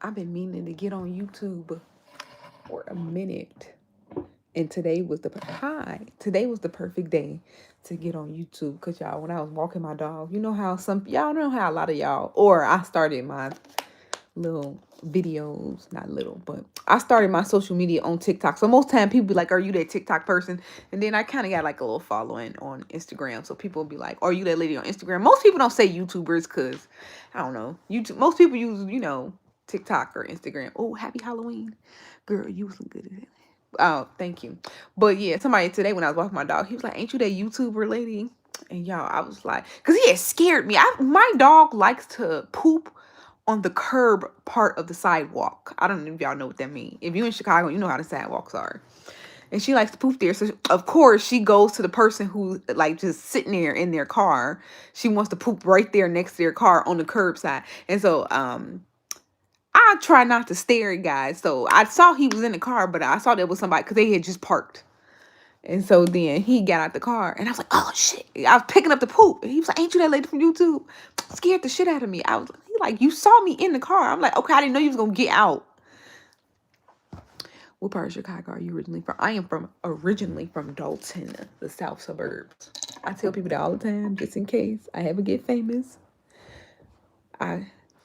I've been meaning to get on YouTube for a minute. And today was the perfect day to get on YouTube. Cause y'all, when I was walking my dog, you know how y'all know how a lot of y'all, or I started my little videos, not little, but I started my social media on TikTok. So most time people be like, are you that TikTok person? And then I kind of got like a little following on Instagram. So people will be like, are you that lady on Instagram? Most people don't say YouTubers because I don't know. YouTube, most people use, TikTok or Instagram. Oh, happy Halloween. Girl, you was good at it. Oh, thank you. But yeah, somebody today when I was walking my dog, he was like, ain't you that YouTuber lady? And y'all, I was like, because he had scared me. My dog likes to poop on the curb part of the sidewalk. I don't know if y'all know what that means. If you're in Chicago, you know how the sidewalks are. And she likes to poop there. So of course she goes to the person who like just sitting there in their car. She wants to poop right there next to their car on the curbside. And so I try not to stare at guys. So I saw he was in the car, but I saw there was somebody because they had just parked. And so then he got out the car and I was like, oh shit. I was picking up the poop. And he was like, ain't you that lady from YouTube? Scared the shit out of me. He like, you saw me in the car. I'm like, okay, I didn't know you was gonna get out. What part of Chicago are you originally from? I am originally from Dalton, the south suburbs. I tell people that all the time, just in case I ever get famous.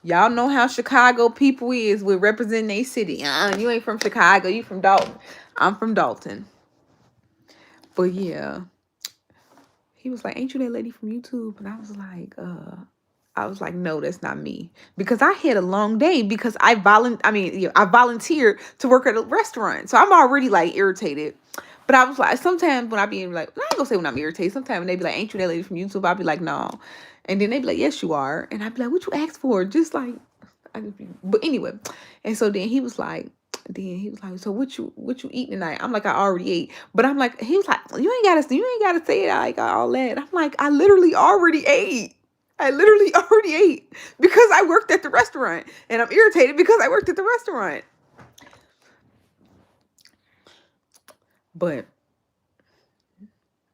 Y'all know how Chicago people is with representing their city. You ain't from Chicago, you from Dalton. I'm from Dalton. But yeah. He was like, ain't you that lady from YouTube? And I was like, no, that's not me. Because I had a long day because I volunteered to work at a restaurant. So I'm already like irritated. But I was like, sometimes when I be like, I ain't gonna say when I'm irritated. Sometimes when they be like, ain't you that lady from YouTube? I'll be like, no. And then they be like, yes, you are. And I'd be like, what you asked for? Just like, but anyway. And so then he was like, so what you eating tonight? I'm like, I already ate. But I'm like, he was like, you ain't gotta say it like all that. I'm like, I literally already ate. I literally already ate because I worked at the restaurant and I'm irritated because I worked at the restaurant. But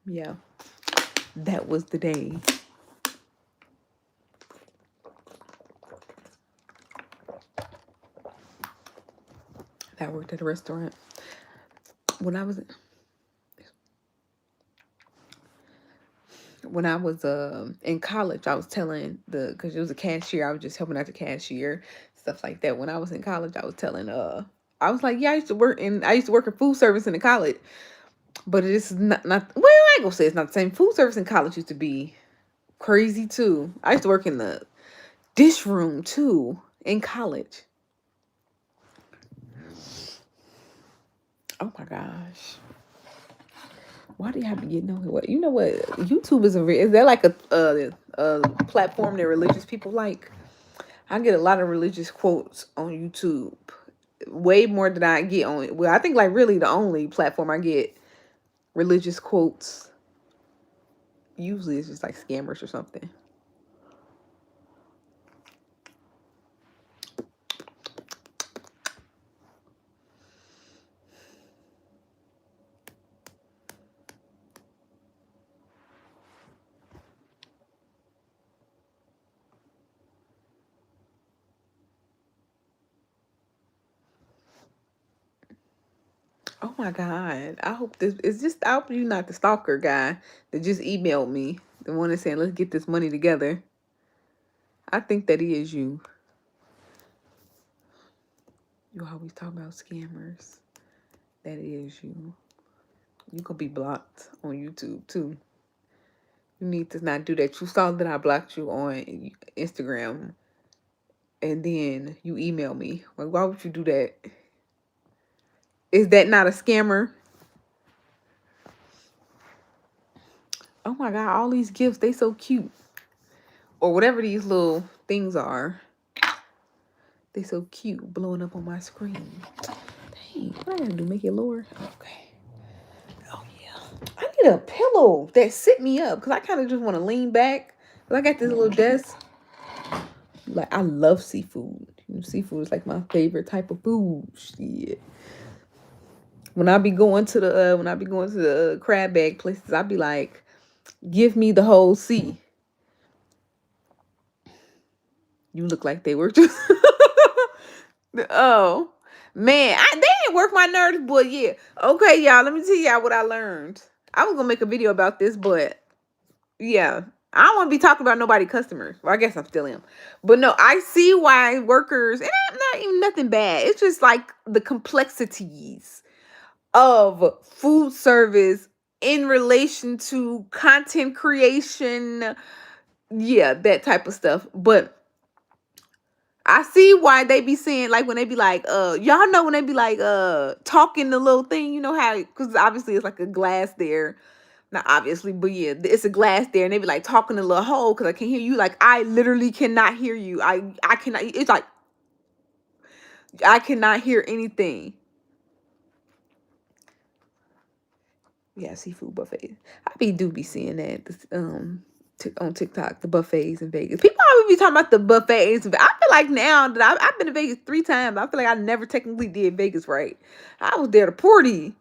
yeah, that was the day. That I worked at a restaurant. When I was in college, I was telling because it was a cashier, I was just helping out the cashier, stuff like that. When I was in college, I was telling I was like, yeah, I used to work in food service in the college. But it is not well, I ain't gonna say it's not the same. Food service in college used to be crazy too. I used to work in the dish room too in college. Oh my gosh. Why do you have to get know what? You know what? YouTube is that like a platform that religious people like? I get a lot of religious quotes on YouTube. Way more than I get on. Well, I think like really the only platform I get religious quotes usually is just like scammers or something. Oh my God. I hope this is just, I hope you're not the stalker guy that just emailed me. The one that's saying, let's get this money together. I think that is you. You always talk about scammers. That is you. You could be blocked on YouTube too. You need to not do that. You saw that I blocked you on Instagram and then you email me. Like, why would you do that? Is that not a scammer? Oh my God, all these gifts, they so cute. Or whatever these little things are. They so cute, blowing up on my screen. Dang, what I gotta do? Make it lower? Okay. Oh yeah. I need a pillow that sit me up because I kind of just want to lean back. But I got this little desk. Like I love seafood. Seafood is like my favorite type of food. Shit. When I be going to the crab bag places, I be like, give me the whole sea. You look like they were just Oh man, they didn't work my nerves, but yeah. Okay, y'all. Let me tell y'all what I learned. I was gonna make a video about this, but yeah, I don't want to be talking about nobody customers. Well, I guess I still am, but no, I see why workers, and I'm not even nothing bad. It's just like the complexities of food service in relation to content creation. Yeah, that type of stuff. But I see why they be saying, like, when they be like, y'all know when they be like talking the little thing, you know how, because obviously it's like a glass there. Not obviously, but yeah, it's a glass there, and they be like talking a little hole because I can't hear you. Like, I literally cannot hear you. I cannot. It's like I cannot hear anything. Yeah, seafood buffets. I do be seeing that on TikTok, the buffets in Vegas. People always be talking about the buffets. I feel like now that I've been to Vegas 3 times, I feel like I never technically did Vegas right. I was there to party.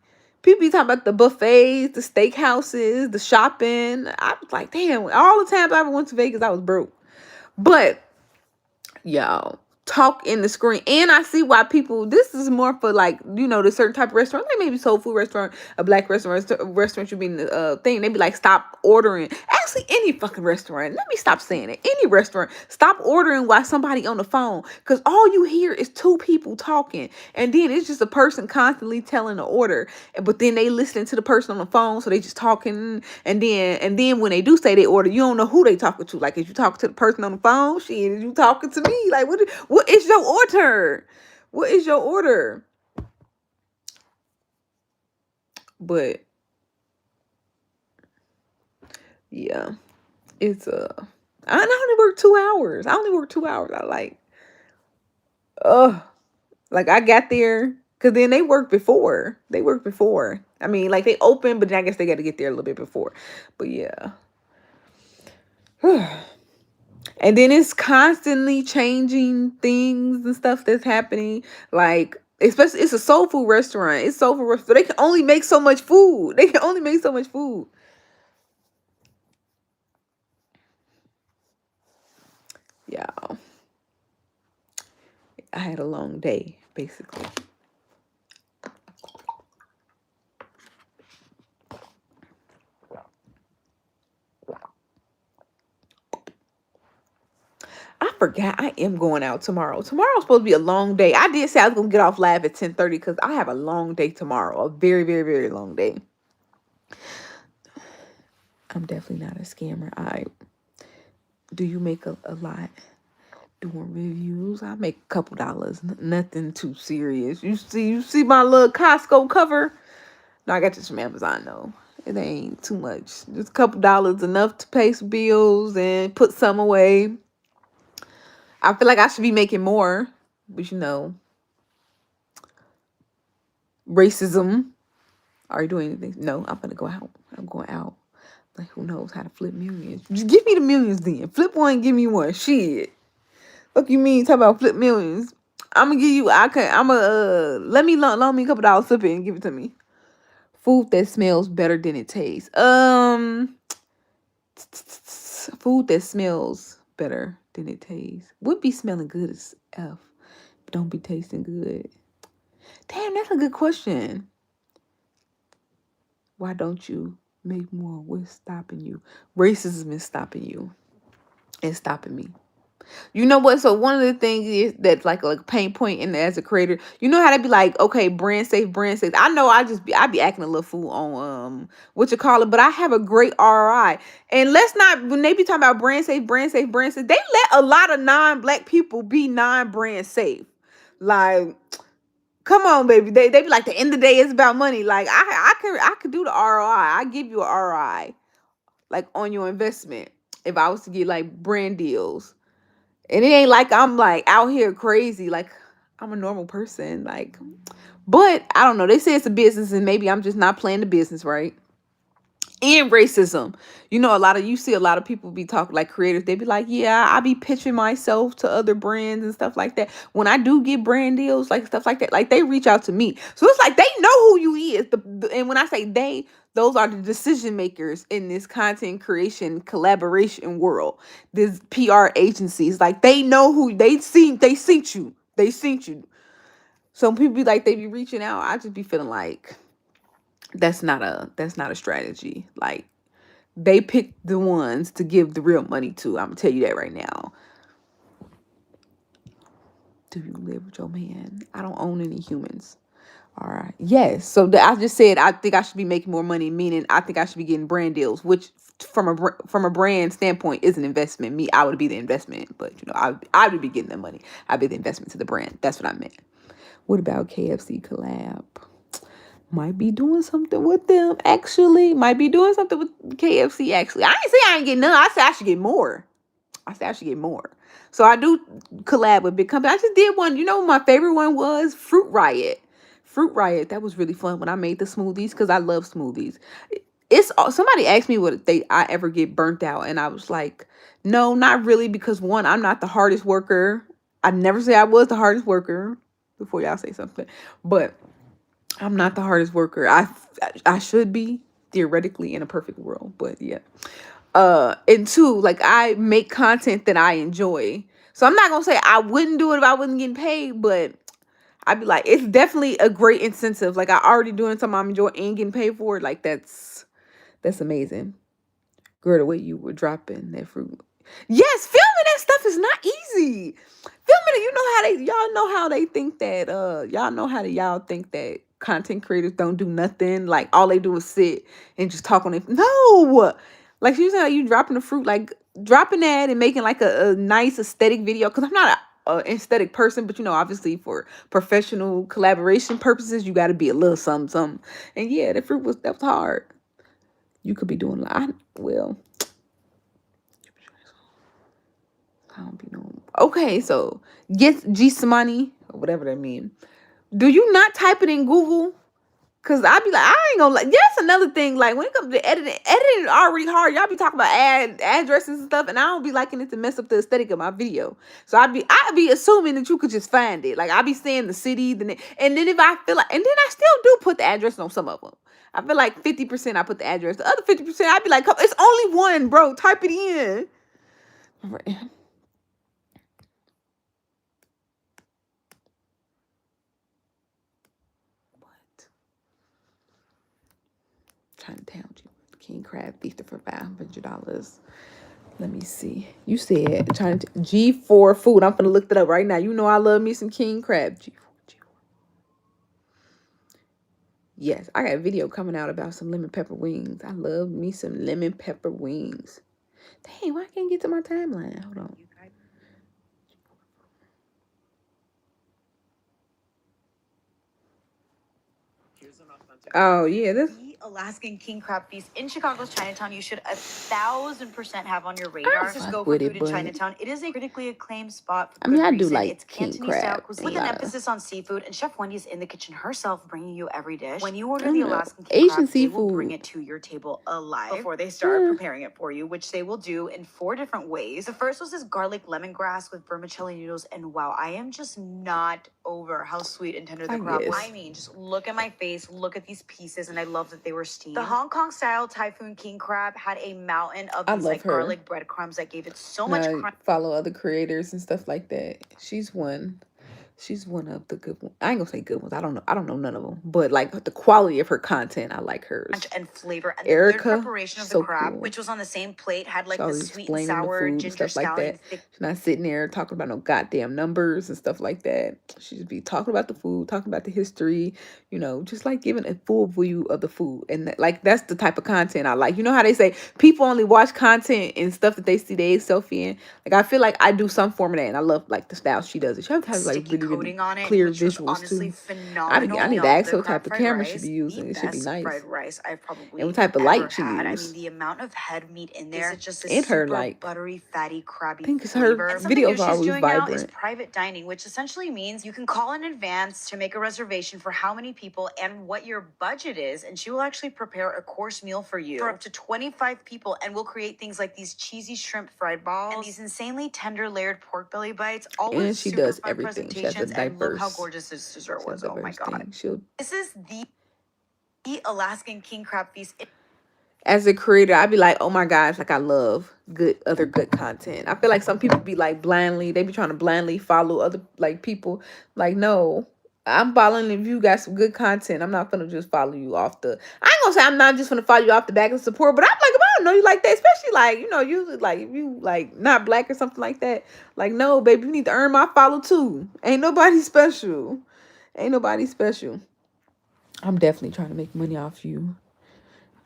People be talking about the buffets, the steakhouses, the shopping. I was like, damn, all the times I ever went to Vegas, I was broke. But y'all talk in the screen, and I see why people, this is more for, like, the certain type of restaurant, like maybe soul food restaurant, a black restaurant should be in the thing. They be like, stop ordering. Actually, any fucking restaurant, let me stop saying it, any restaurant, stop ordering while somebody on the phone, because all you hear is two people talking, and then it's just a person constantly telling the order, but then they listening to the person on the phone, so they just talking, and then when they do say they order, you don't know who they talking to. Like, if you talk to the person on the phone, shit, is you talking to me? Like, what is your order? What is your order? But yeah, it's I only work 2 hours. I only work 2 hours. I like, like, I got there because then they work before. They work before. I mean, like, they open, but then I guess they got to get there a little bit before. But yeah. And then it's constantly changing things and stuff that's happening. Like, especially, it's a soul food restaurant. It's soul food restaurant. They can only make so much food. They can only make so much food. Yeah. I had a long day, basically. I forgot I am going out tomorrow. Tomorrow's supposed to be a long day. I did say I was gonna get off live at 10:30 because I have a long day tomorrow. A very, very, very long day. I'm definitely not a scammer. Do you make a lot doing reviews? I make a couple dollars. Nothing too serious. You see my little Costco cover? No, I got this from Amazon though. It ain't too much. Just a couple dollars, enough to pay some bills and put some away. I feel like I should be making more, but racism. Are you doing anything? No, I'm gonna go out. I'm going out. Like, who knows how to flip millions? Just give me the millions then. Flip one, give me one. Shit. Fuck you mean talk about flip millions? I'm gonna give you. I'm gonna let me loan me a couple dollars, flip it and give it to me. Food that smells better than it tastes. Food that smells better than it tastes. Would be smelling good as F, but don't be tasting good. Damn, that's a good question. Why don't you make more? What's stopping you? Racism is stopping you and stopping me. You know what? So one of the things is that's like a pain point in as a creator. You know how they be like, okay, brand safe, brand safe. I know I be acting a little fool on what you call it, but I have a great ROI. And let's not, when they be talking about brand safe, brand safe, brand safe, they let a lot of non-black people be non-brand safe. Like, come on, baby. They be like, the end of the day is about money. Like, I could do the ROI. I give you a ROI, like, on your investment if I was to get like brand deals. And it ain't like I'm like out here crazy. Like, I'm a normal person. Like, but I don't know. They say it's a business, and maybe I'm just not playing the business right. And racism. You see a lot of people be talking, like creators, they be like, yeah, I be pitching myself to other brands and stuff like that. When I do get brand deals, like stuff like that, like they reach out to me. So it's like they know who you is. And when I say they, those are the decision makers in this content creation collaboration world. This PR agencies, like they know who they seen you. They seen you. Some people be like they be reaching out. I just be feeling like that's not a strategy. Like they pick the ones to give the real money to. I'm gonna tell you that right now. Do you live with your man? I don't own any humans. All right. Yes. So I just said I think I should be making more money, meaning I think I should be getting brand deals, which from a brand standpoint is an investment. Me, I would be the investment, but I would be getting the money. I'd be the investment to the brand. That's what I meant. What about KFC collab? Might be doing something with them. Actually, might be doing something with KFC. Actually, I ain't say I ain't getting none. I said I should get more. I said I should get more. So I do collab with big companies. I just did one. You know what my favorite one was? Fruit Riot. Fruit Riot. That was really fun when I made the smoothies because I love smoothies. It's somebody asked me what they I ever get burnt out, and I was like, no, not really, because one, I'm not the hardest worker. I never say I was the hardest worker before y'all say something, but I'm not the hardest worker. I should be theoretically in a perfect world, but yeah. And two, like I make content that I enjoy. So I'm not gonna say I wouldn't do it if I wasn't getting paid, but I'd be like, it's definitely a great incentive. Like I already doing something I'm enjoying and getting paid for it. Like that's amazing. Girl, the way you were dropping that fruit. Yes, filming that stuff is not easy. Filming it, y'all know how they think that y'all think that content creators don't do nothing. Like all they do is sit and just talk on it. No. Like she was saying, like, you dropping the fruit, like dropping that and making like a nice aesthetic video. Cause I'm not a aesthetic person, but obviously for professional collaboration purposes, you gotta be a little something, something. And yeah, that was hard. You could be doing a lot. Well, I don't be knowing. Okay, so get G Samani or whatever that mean. Do you not type it in Google? Cause I be like, I ain't gonna like. That's another thing. Like when it comes to editing is already hard. Y'all be talking about addresses and stuff, and I don't be liking it to mess up the aesthetic of my video. So I be assuming that you could just find it. Like I be saying the city, and then if I feel like, and then I still do put the address on some of them. I feel like 50% I put the address. The other 50% I be like, it's only one, bro. Type it in. All right. Chinatown King Crab feasted for $500. Let me see. You said Chinatown G4 food. I'm gonna look that up right now. You know I love me some king crab. G4. Yes, I got a video coming out about some lemon pepper wings. I love me some lemon pepper wings. Dang, why I can't get to my timeline? Hold on. Oh yeah, this Alaskan king crab feast in Chicago's Chinatown. You should 1,000% have on your radar. Just go for food in Chinatown. It is a critically acclaimed spot. I mean, I do reason. like It's king Cantonese style crab cuisine with an emphasis on seafood, and Chef Wendy's in the kitchen herself, bringing you every dish. When you order the Alaskan king Asian crab, seafood, they will bring it to your table alive before they start preparing it for you, which they will do in 4 different ways. The first was this garlic lemongrass with vermicelli noodles, and wow, I am just not over how sweet and tender the crab was. I mean, just look at my face, look at these pieces, and I love that they were steamed. The Hong Kong style Typhoon king crab had a mountain of these like garlic breadcrumbs that gave it so much crunch. Follow other creators and stuff like that. She's one of the good ones. I ain't gonna say good ones. I don't know none of them. But like the quality of her content, I like hers. And flavor. And Erica, the third preparation of the crab, which was on the same plate, had like the sweet and sour ginger stuff like that. She's not sitting there talking about no goddamn numbers and stuff like that. She just be talking about the food, talking about the history, just like giving a full view of the food. And that's the type of content I like. You know how they say people only watch content and stuff that they see they selfie in. Like I feel like I do some form of that, and I love like the style she does it. She has like really clear visuals too. Phenomenal. I need to ask her what type of camera she be using. It should be nice. Fried rice I've probably and what type of light she had. use. I mean, the amount of head meat in there is just and her like buttery, fatty, crabby. I think her videos are always vibrant. Is private dining, which essentially means you can call in advance to make a reservation for how many people and what your budget is, and she will actually prepare a course meal for you for up to 25 people, and we'll create things like these cheesy shrimp fried balls and these insanely tender layered pork belly bites. All and she super does fun everything. She has a diverse. And look how gorgeous this dessert was. Oh my god! This is the Alaskan king crab feast. As a creator, I'd be like, oh my gosh, like I love good content. I feel like some people be like they be trying to blindly follow other like people. Like, no, I'm following if you got some good content. I'm not gonna just follow you off the. I ain't gonna say I'm not just gonna follow you off the back of support, but I'm like, if I don't know you like that, especially like usually like if you like not black or something like that. Like, no, baby, you need to earn my follow too. Ain't nobody special. Ain't nobody special. I'm definitely trying to make money off you,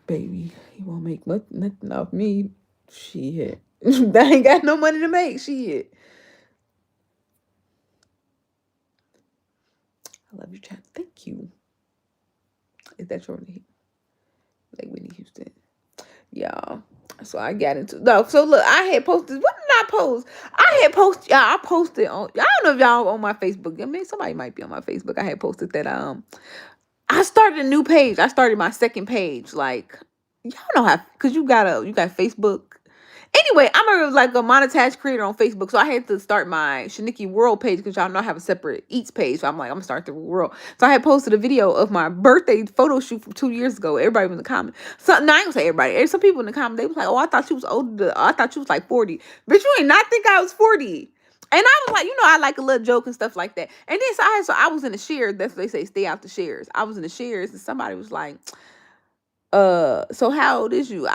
baby. You won't make nothing off me. Shit. I ain't got no money to make. Shit. I love you, chat. Thank you. Is that your name? Like Whitney Houston. Y'all. So I got into no. So look, I had posted. What did I post? I had posted. Y'all, I posted on. I don't know if y'all on my Facebook. I mean, somebody might be on my Facebook. I had posted that I started a new page. I started my second page. Like, y'all know how, cause you got Facebook. Anyway, I'm like a monetized creator on Facebook, so I had to start my Shanikky World page because y'all know I have a separate Eats page. So I'm like, I'm gonna start the world. So I had posted a video of my birthday photo shoot from 2 years ago. Everybody was in the comment. So no, I ain't gonna say everybody. Some people in the comment, they was like, "Oh, I thought she was older. I thought she was like 40." Bitch, you ain't not think I was 40. And I was like, I like a little joke and stuff like that. And then so I was in the shares. That's what they say, stay out the shares. I was in the shares, and somebody was like, so how old is you?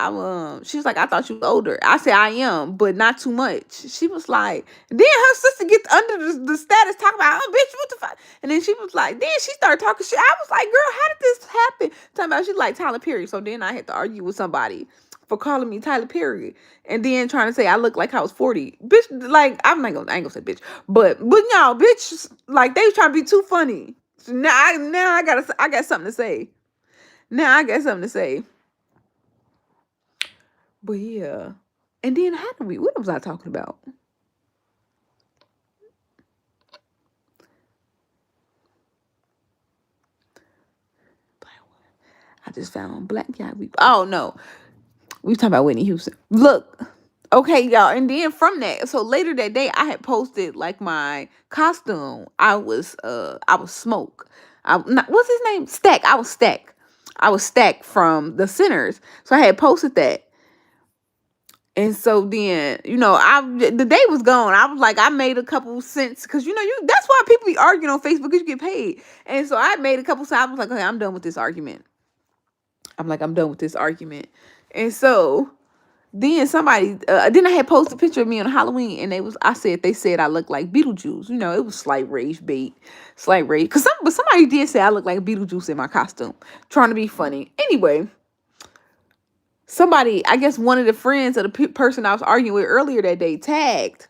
She was like, I thought you was older. I said, I am, but not too much. She was like, then her sister gets under the status talking about, oh, bitch, what the fuck? And then she was like, then she started talking shit. I was like, girl, how did this happen? Talking about, she's like Tyler Perry. So then I had to argue with somebody for calling me Tyler Perry and then trying to say I look like I was 40. Bitch, like, I ain't gonna say bitch, but y'all, bitch, like, they was trying to be too funny. So now I got something to say. Now I got something to say. But yeah. And then what was I talking about? I just found black guy. Oh no. We talking about Whitney Houston. Look. Okay, y'all. And then from that, so later that day I had posted like my costume. I was Smoke. What's his name? Stack. I was Stack. I was Stack from the Sinners. So I had posted that. And so then, the day was gone. I was like, I made a couple cents because that's why people be arguing on Facebook because you get paid. And so I made a couple cents. I was like, okay, I'm done with this argument. I'm done with this argument. And so then then I had posted a picture of me on Halloween, and they said I look like Beetlejuice. It was slight rage bait, slight rage. But somebody did say I look like Beetlejuice in my costume, trying to be funny. Anyway. Somebody, I guess one of the friends of the person I was arguing with earlier that day tagged.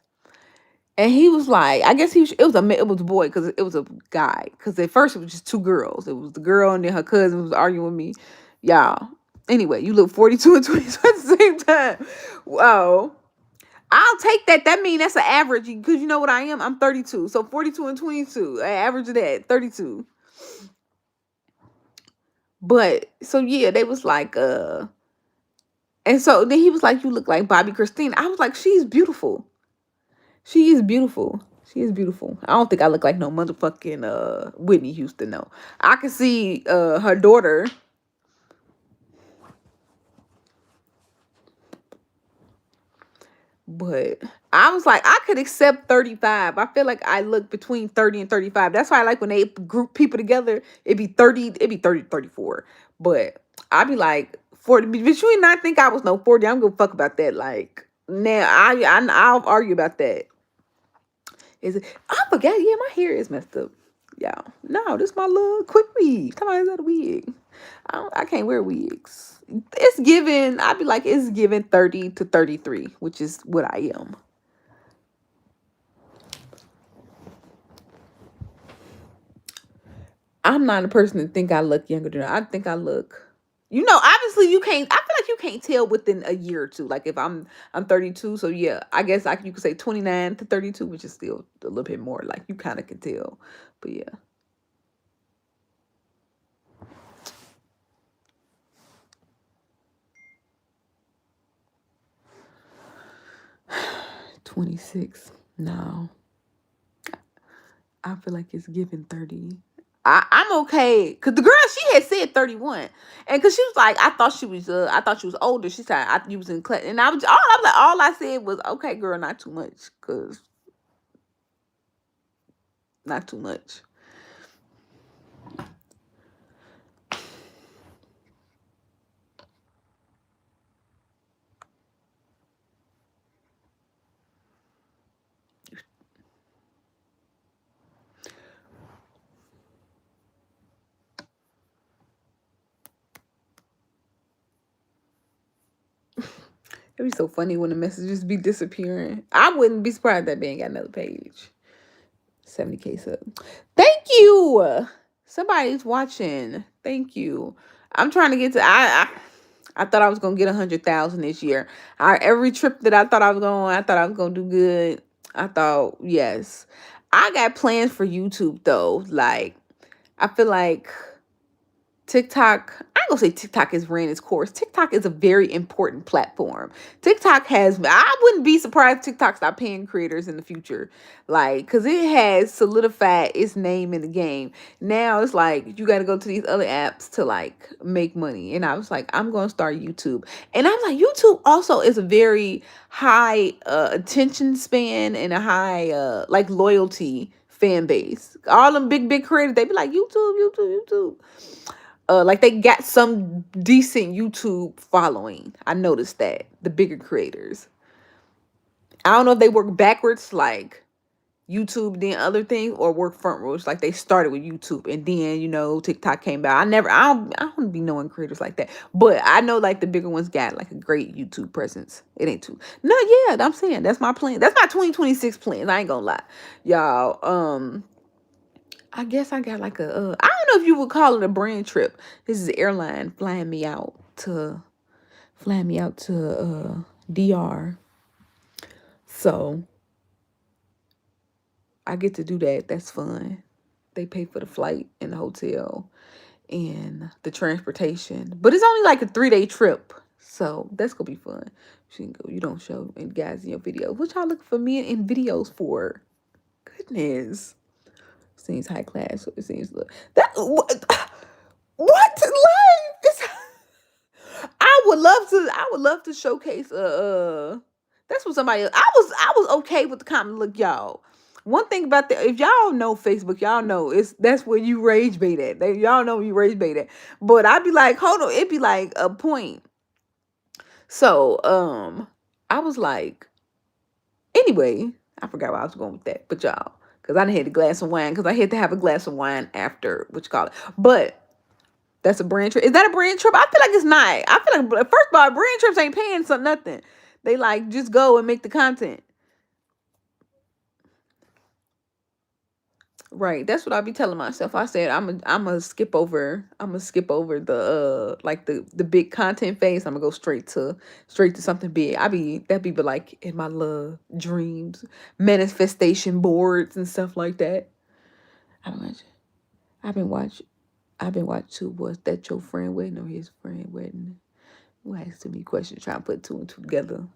And he was like, I guess it was a boy because it was a guy. Because at first it was just two girls. It was the girl and then her cousin was arguing with me. Y'all. Anyway, you look 42 and 22 at the same time. Wow. I'll take that. That means that's an average. Because you know what I am? I'm 32. So 42 and 22. I average of that. 32. But, so yeah, they was like, and so then he was like, you look like Bobby Christine. I was like, she's beautiful. She is beautiful. She is beautiful. I don't think I look like no motherfucking Whitney Houston, though. I can see her daughter. But I was like, I could accept 35. I feel like I look between 30 and 35. That's why I like when they group people together, it'd be 30, 34. But I'd be like 40. But you not think I was no 40. I'm gonna fuck about that. Like, now I'll argue about that. I forgot. Yeah, my hair is messed up. Y'all. No, this my little quick wig. Come on, is that a wig? I can't wear wigs. It's given, I'd be like, it's given 30 to 33, which is what I am. I'm not a person to think I look younger than I think I look. Obviously you can't. I feel like you can't tell within a year or two. Like if I'm 32, so yeah, I guess you could say 29 to 32, which is still a little bit more. Like you kind of can tell, but yeah. 26. No. I feel like it's given 30. I'm okay. Cause the girl, she had said 31. And cause she was like, I thought she was older. She said you was in class. And all I said was, okay, girl, not too much. Cause not too much. It'd be so funny when the messages be disappearing. I wouldn't be surprised that they ain't got another page. 70K sub. Thank you. Somebody's watching. Thank you. I'm trying to get to. I thought I was gonna get 100,000 this year. Every trip that I thought I was going, I thought I was gonna do good. I thought yes. I got plans for YouTube though. Like I feel like TikTok, I ain't gonna say TikTok has ran its course. TikTok is a very important platform. TikTok has, I wouldn't be surprised if TikTok stop paying creators in the future. Like, cause it has solidified its name in the game. Now it's like, you gotta go to these other apps to like make money. And I was like, I'm gonna start YouTube. And I'm like, YouTube also is a very high attention span and a high like loyalty fan base. All them big creators, they be like, YouTube. Like they got some decent YouTube following. I noticed that the bigger creators. I don't know if they work backwards, like YouTube, then other things, or work front rows. Like they started with YouTube and then TikTok came out. I don't be knowing creators like that, but I know like the bigger ones got like a great YouTube presence. It ain't too. No, yeah, I'm saying that's my plan. That's my 2026 plan. I ain't gonna lie, y'all. I guess I got like I don't know if you would call it a brand trip. This is an airline flying me out to DR. So I get to do that. That's fun. They pay for the flight and the hotel and the transportation. But it's only like a 3-day trip. So that's gonna be fun. You can go, you don't show any guys in your videos. What y'all looking for me in videos for? Goodness. Seems high class, so it seems that what life is. I would love to showcase that's what somebody else. I was okay with the comment. Look, y'all. One thing about that, if y'all know Facebook, y'all know that's where you rage bait at. Y'all know you rage bait at. But I'd be like, hold on, it'd be like a point. So I was like, anyway, I forgot where I was going with that. But y'all, because I done had a glass of wine, because I had to have a glass of wine after what you call it. But that's a brand trip. Is that a brand trip? I feel like it's not. I feel like first of all, brand trips ain't paying for nothing. They like just go and make the content. Right. That's what I be telling myself. I said I'm gonna skip over the like the big content phase. I'm gonna go straight to something big. That'd be like in my love dreams, manifestation boards and stuff like that. I don't know. I've been watching. I've been watching. Was that your friend wedding or his friend wedding? Who asked too many questions trying to put two and two together?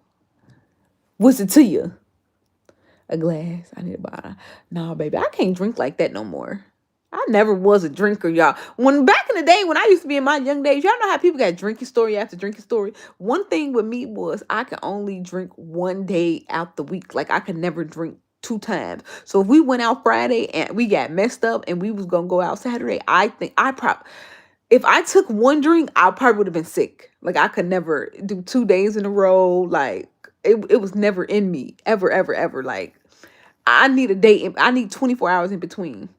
What's it to you? A glass. I need a bottle. No, baby, I can't drink like that no more. I never was a drinker, y'all. When back in the day, when I used to be in my young days, y'all know how people got drinking story after drinking story. One thing with me was I could only drink one day out the week. Like I could never drink 2 times. So if we went out Friday and we got messed up and we was gonna go out Saturday, I think if I took one drink, I probably would have been sick. Like I could never do 2 days in a row. Like it was never in me. Ever, ever, ever. Like I need a day. I need 24 hours in between.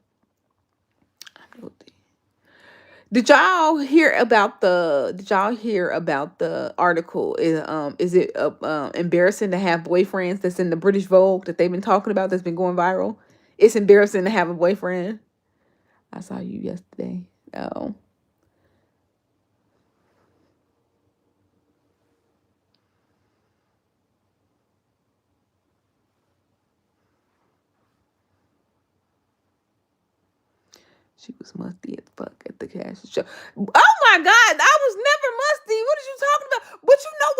Did y'all hear about the article? Is it embarrassing to have boyfriends that's in the British Vogue that they've been talking about that's been going viral? It's embarrassing to have a boyfriend. I saw you yesterday. Oh. She was musty as fuck at the casting show. Oh my God, I was never musty. What are you talking about? But you know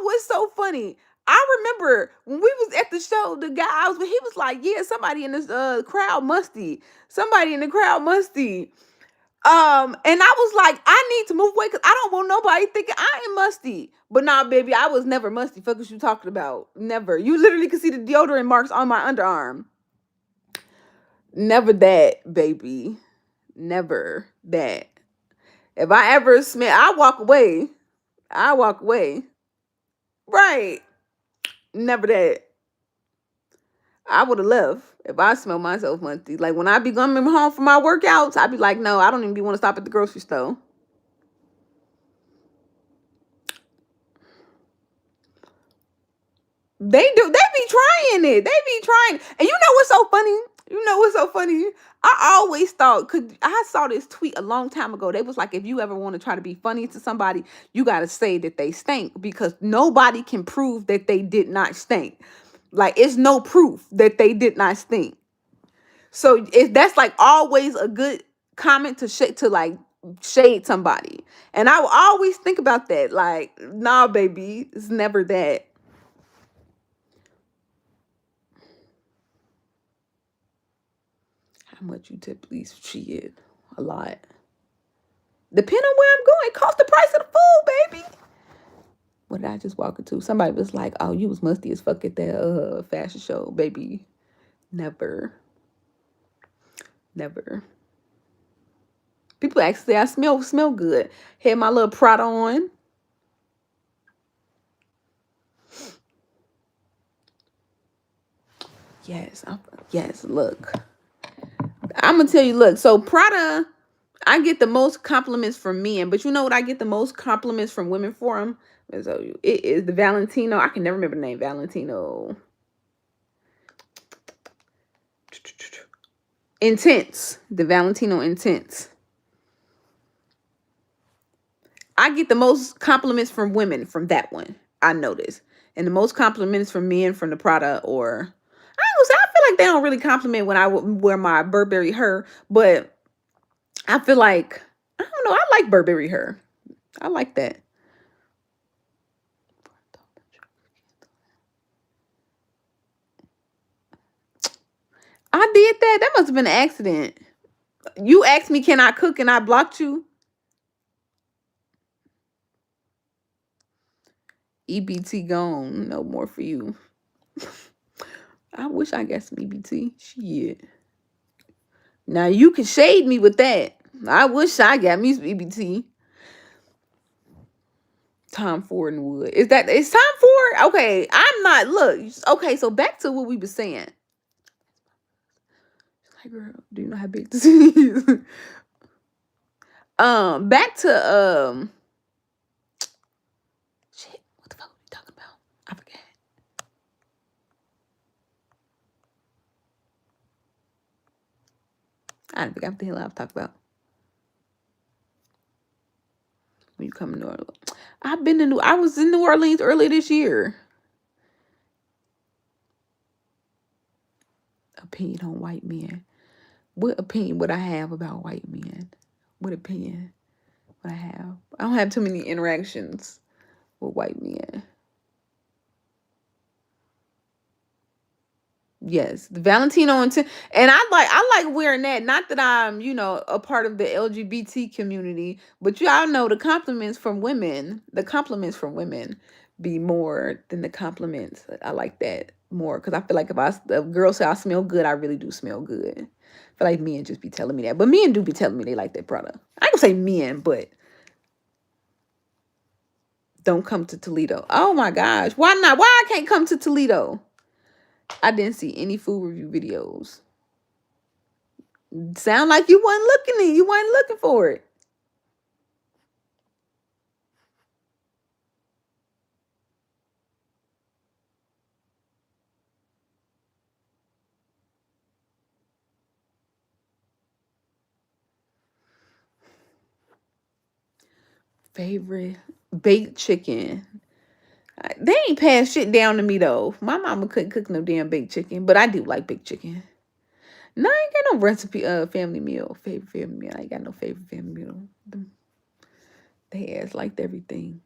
what's so funny? I remember when we was at the show, the guy I was with, he was like, yeah, somebody in this crowd musty. Somebody in the crowd musty. And I was like, I need to move away because I don't want nobody thinking I am musty. But nah, baby, I was never musty. Fuck what you talking about? Never. You literally could see the deodorant marks on my underarm. Never that, baby. Never that. If I ever smell, I walk away. I walk away. Right. Never that. I would have left if I smell myself musty. Like when I be coming home from my workouts, I'd be like, no, I don't even be want to stop at the grocery store. They do. They be trying it. They be trying. And you know what's so funny? You know what's so funny? I always thought, cause I saw this tweet a long time ago. They was like, if you ever want to try to be funny to somebody, you got to say that they stink because nobody can prove that they did not stink. Like it's no proof that they did not stink. So if that's like always a good comment to like shade somebody. And I will always think about that. Like, nah, baby, it's never that. How much you typically shit? A lot. Depending on where I'm going, it costs the price of the food, baby. What did I just walk into? Somebody was like, "Oh, you was musty as fuck at that fashion show, baby." Never, never. People actually say I smell good. Had my little Prada on. Yes, yes. Look, I'm gonna tell you. Look, so Prada, I get the most compliments from men, but you know what? I get the most compliments from women for them. So it is the Valentino. I can never remember the name. Valentino. Intense. The Valentino Intense. I get the most compliments from women from that one. I noticed. And the most compliments from men from the Prada or I ain't gonna say I feel like they don't really compliment when I wear my Burberry her, but I feel like I don't know. I like Burberry her. I like that. I did that. That must have been an accident. You asked me, can I cook, and I blocked you. EBT gone. No more for you. I wish I got some EBT. Shit. Now you can shade me with that. I wish I got me some EBT. Tom Ford and Wood. Is Tom Ford? Okay, I'm not. Look, okay. So back to what we were saying. Like, girl, do you know how big this is? Back to shit. What the fuck are we talking about? I forget. I don't forget what the hell I was talking about. When you come to New Orleans, I was in New Orleans earlier this year. Opinion on white men. What opinion would I have about white men? What opinion would I have? I don't have too many interactions with white men. Yes, the Valentino and I like wearing that. Not that I'm, a part of the LGBT community, but y'all know the compliments from women. The compliments from women be more than the compliments. I like that more because I feel like if a girl say I smell good, I really do smell good. I feel like men just be telling me that, but men do be telling me they like that product. I ain't gonna say men, but don't come to Toledo. Oh my gosh, why not? Why I can't come to Toledo? I didn't see any food review videos. Sound like you wasn't looking for it. Favorite baked chicken. They ain't passed shit down to me though. My mama couldn't cook no damn baked chicken, but I do like baked chicken. No, I ain't got no recipe family meal. Favorite family meal. I ain't got no favorite family meal. They ass liked everything.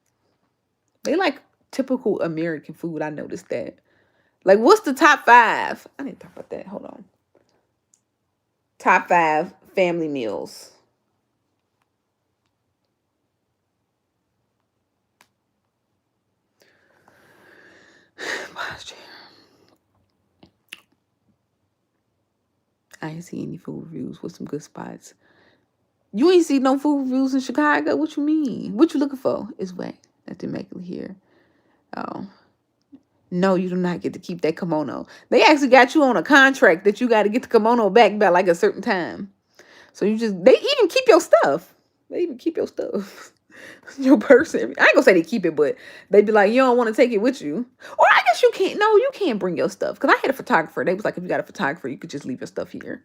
They like typical American food. I noticed that. Like, what's the top 5? I need to talk about that. Hold on. Top 5 family meals. I ain't see any food reviews with some good spots. You ain't see no food reviews in Chicago? What you mean? What you looking for? It's wet. That's immaculate here. Oh. No, you do not get to keep that kimono. They actually got you on a contract that you got to get the kimono back by like a certain time. So they even keep your stuff. They even keep your stuff. your purse. I ain't gonna say they keep it, but they be like, you don't want to take it with you. Or I guess you can't. No, you can't bring your stuff. Because I had a photographer. They was like, if you got a photographer, you could just leave your stuff here.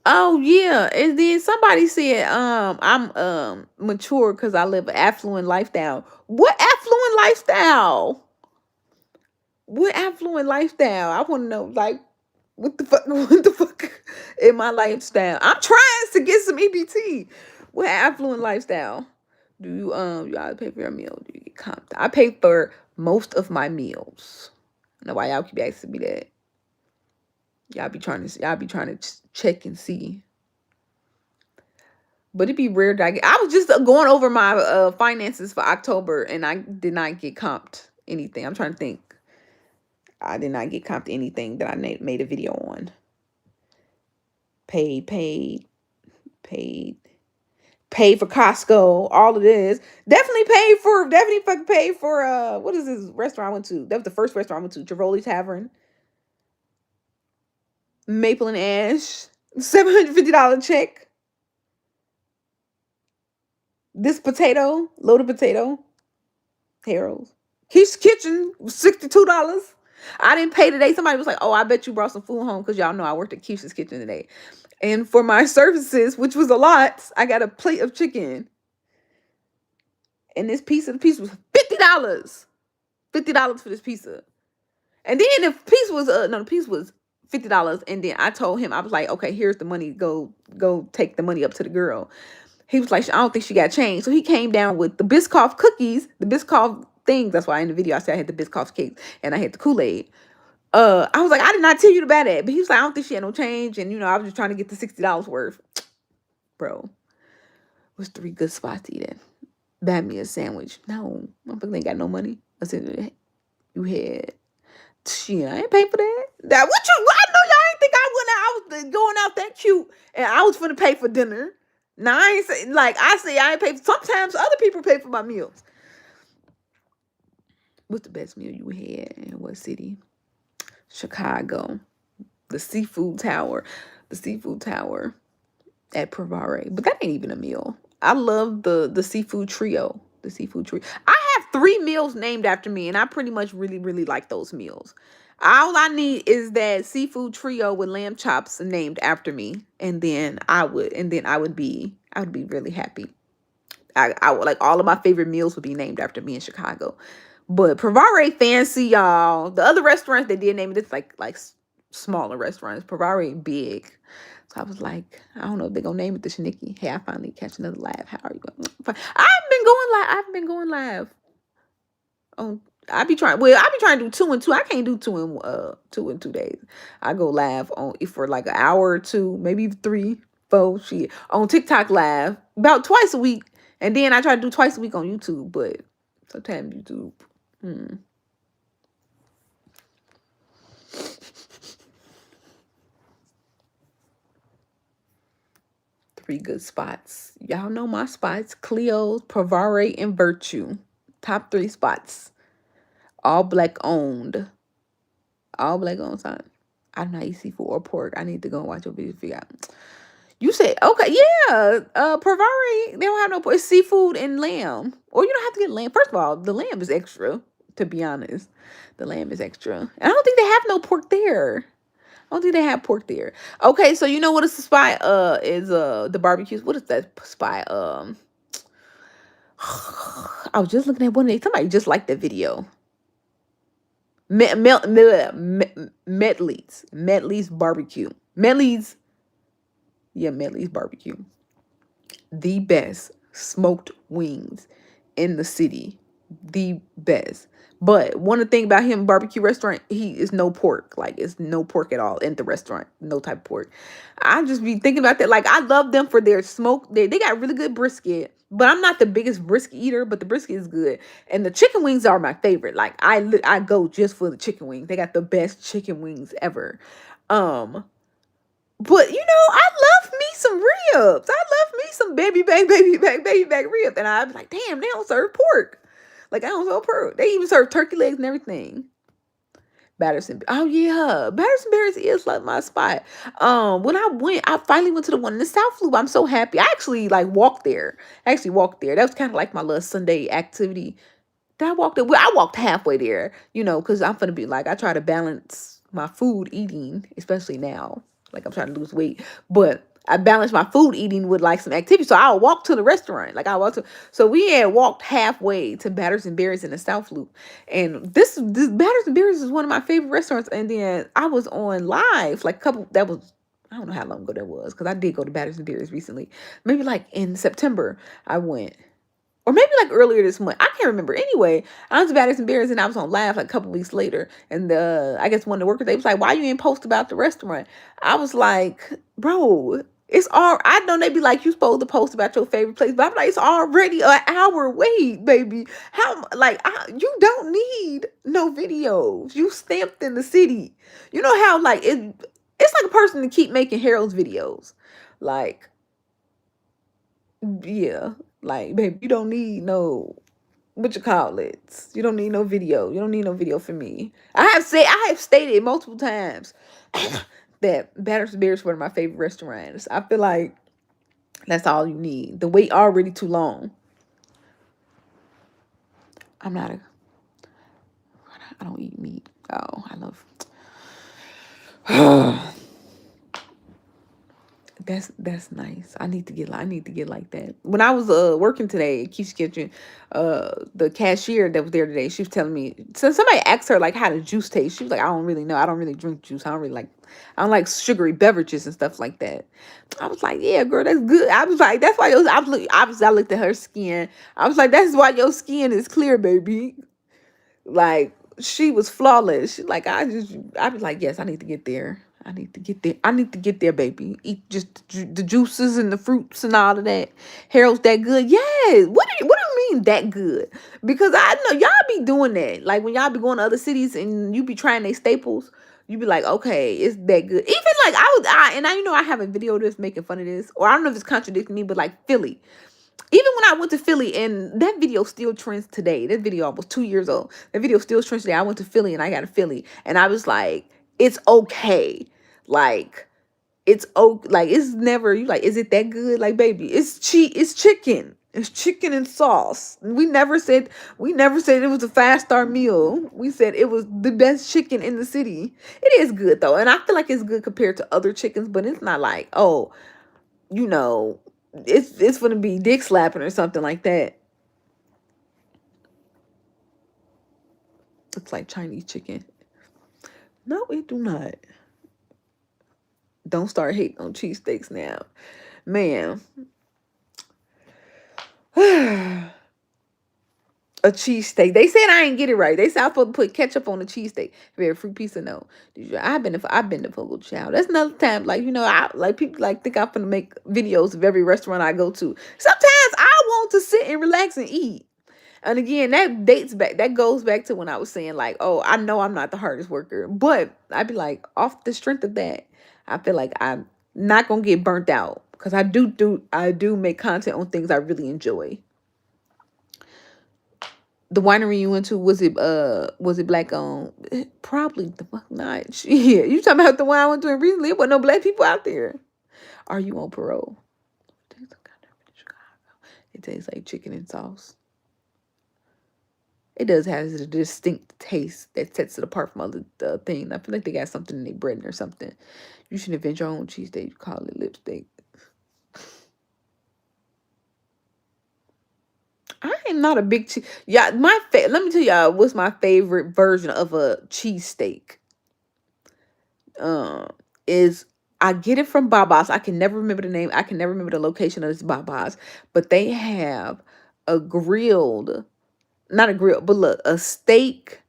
Oh yeah, and then somebody said, I'm mature because I live an affluent lifestyle. What affluent lifestyle? What affluent lifestyle? I want to know, like, what the fuck? What the fuck in my lifestyle? I'm trying to get some EBT. What affluent lifestyle? Do you either pay for your meal? Do you get comped? I pay for most of my meals. I know why y'all keep asking me that. Y'all be trying to check and see. But it'd be rare that I was just going over my finances for October, and I did not get comped anything. I'm trying to think. I did not get comped anything that I made a video on. Paid, paid, paid, paid for Costco. All of this. Definitely fucking paid for what is this restaurant I went to? That was the first restaurant I went to. Tivoli Tavern. Maple and Ash. $750 check. This loaded potato. Harold's. Keith's Kitchen, $62. I didn't pay today. Somebody was like, oh, I bet you brought some food home because y'all know I worked at Keith's Kitchen today. And for my services, which was a lot, I got a plate of chicken. And the piece was $50. $50 for this pizza. And then the piece was $50. And then I told him, I was like, okay, here's the money. Go take the money up to the girl. He was like, I don't think she got changed. So he came down with the Biscoff cookies, the Biscoff things. That's why in the video I said I had the Biscoff cakes and I had the Kool-Aid. I was like, I did not tell you to buy that. But he was like, I don't think she had no change. And, I was just trying to get the $60 worth. Bro, it was 3 good spots to eat at. Buy me a sandwich. No, motherfucker ain't got no money. I said, you had. Shit, I ain't paying for that. I know y'all ain't think I was going out that cute and I was finna pay for dinner. Now I ain't say I ain't pay. Sometimes other people pay for my meals. What's the best meal you had in what city? Chicago. The seafood tower. The seafood tower at Pravare. But that ain't even a meal. I love the seafood trio. The seafood trio. I have 3 meals named after me, and I pretty much really, really like those meals. All I need is that seafood trio with lamb chops named after me, and then I would be really happy. I would like all of my favorite meals would be named after me in Chicago. But Pravare fancy, y'all. The other restaurants they did name it. It's like smaller restaurants. Pravare big. So I was like, I don't know if they're gonna name it the Shanikky. Hey, I finally catch another live. How are you going? I've been going live. I be trying to do 2 and 2. I can't do 2 in 2 days. I go live on for like an hour or 2, maybe 3, 4 shit. On TikTok live about twice a week. And then I try to do twice a week on YouTube, but sometimes YouTube. 3 good spots. Y'all know my spots. Cleo's, Pravare, and Virtue. Top 3 spots. All black owned. All black owned sign. I don't know how you seafood or pork. I need to go and watch your video to figure out. You said, okay, yeah. Pravare, they don't have no pork. It's seafood and lamb. Or you don't have to get lamb. First of all, the lamb is extra, to be honest. The lamb is extra. And I don't think they have no pork there. I don't think they have pork there. Okay, so you know what is the spot? Is the barbecues. What is that spot? I was just looking at one day. Somebody just liked that video. Medley's barbecue. Medley's barbecue. The best smoked wings in the city. The best. But one thing about him barbecue restaurant, he is no pork. Like it's no pork at all in the restaurant. No type of pork. I just be thinking about that. Like I love them for their smoke. They got really good brisket. But I'm not the biggest brisket eater, but the brisket is good. And the chicken wings are my favorite. Like I go just for the chicken wings. They got the best chicken wings ever. But I love me some ribs. I love me some baby back ribs. And I'm like, damn, they don't serve pork. Like I don't serve pork. They even serve turkey legs and everything. Batterson. Oh yeah, Batterson Berries is like my spot. When I finally went to the one in the South Loop. I'm so happy. I actually like walked there. I actually walked there. That was kind of like my little Sunday activity. Did I walk there? Well, I walked halfway there, because I'm gonna be like, I try to balance my food eating, especially now. Like I'm trying to lose weight, but I balance my food eating with like some activity. So I'll walk to the restaurant. Like I walk to. So we had walked halfway to Batters and Berries in the South Loop, and this Batters and Berries is one of my favorite restaurants. And then I was on live like a couple. That was, I don't know how long ago that was, because I did go to Batters and Berries recently. Maybe like in September I went, or maybe like earlier this month. I can't remember. Anyway, I was Baddest and Bears, and I was on live like a couple weeks later. And I guess one of the workers, they was like, "Why you ain't post about the restaurant?" I was like, "Bro, it's all." I know they be like, "You supposed to post about your favorite place," but I'm like, "It's already an hour wait, baby. How you don't need no videos. You stamped in the city. You know how like it's like a person to keep making Harold's videos, like." Yeah, like, babe, you don't need no, what you call it. You don't need no video. You don't need no video for me. I have stated multiple times that Batter's Beer is one of my favorite restaurants. I feel like that's all you need. The wait already too long. I'm not a. I don't eat meat. Oh, I love. That's nice. I need to get like that. When I was working today at Keith's Kitchen, the cashier that was there today, she was telling me, so somebody asked her like how the juice tastes. She was like, I don't really know. I don't really drink juice. I don't like sugary beverages and stuff like that. I was like, yeah, girl, that's good. I was like, that's why I looked at her skin. I was like, that's why your skin is clear, baby. Like she was flawless. She like I was like, yes, I need to get there. I need to get there. I need to get there, baby. Eat just the juices and the fruits and all of that. Harold's that good. Yes. What do you mean that good? Because I know y'all be doing that. Like when y'all be going to other cities and you be trying their staples, you be like, okay, it's that good. Even like I have a video that's making fun of this, or I don't know if it's contradicting me, but like Philly. Even when I went to Philly, and that video still trends today. That video was 2 years old. That video still trends today. I went to Philly and I got a Philly, and I was like, it's okay. Like, it's never, you like, is it that good? Like, baby, it's chicken. It's chicken and sauce. We never said it was a 5-star meal. We said it was the best chicken in the city. It is good though. And I feel like it's good compared to other chickens, but it's not like, oh, you know, it's gonna be dick slapping or something like that. Looks like Chinese chicken. No, it do not. Don't start hating on cheesesteaks now, man. A cheesesteak. They said I ain't get it right. They said I was supposed to put ketchup on the cheesesteak. Very fruit pizza. No, I've been to Fogo Child. That's another time. Like I like people like think I'm gonna make videos of every restaurant I go to. Sometimes I want to sit and relax and eat. And again, that goes back to when I was saying, like, oh, I know I'm not the hardest worker, but I'd be like, off the strength of that, I feel like I'm not gonna get burnt out, because I do make content on things I really enjoy. The winery you went to, was it black owned? Probably the fuck not. Yeah, you talking about the one I went to recently? There wasn't no black people out there. Are you on parole? It tastes like chicken and sauce. It does have a distinct taste that sets it apart from other thing. I feel like they got something in their bread or something. You should invent your own cheesesteak. You call it lipstick. I am not a big cheese. Yeah, let me tell y'all what's my favorite version of a cheesesteak. Is I get it from Baba's. I can never remember the name. I can never remember the location of this Baba's, but they have a grilled, not a grill, but look, a steak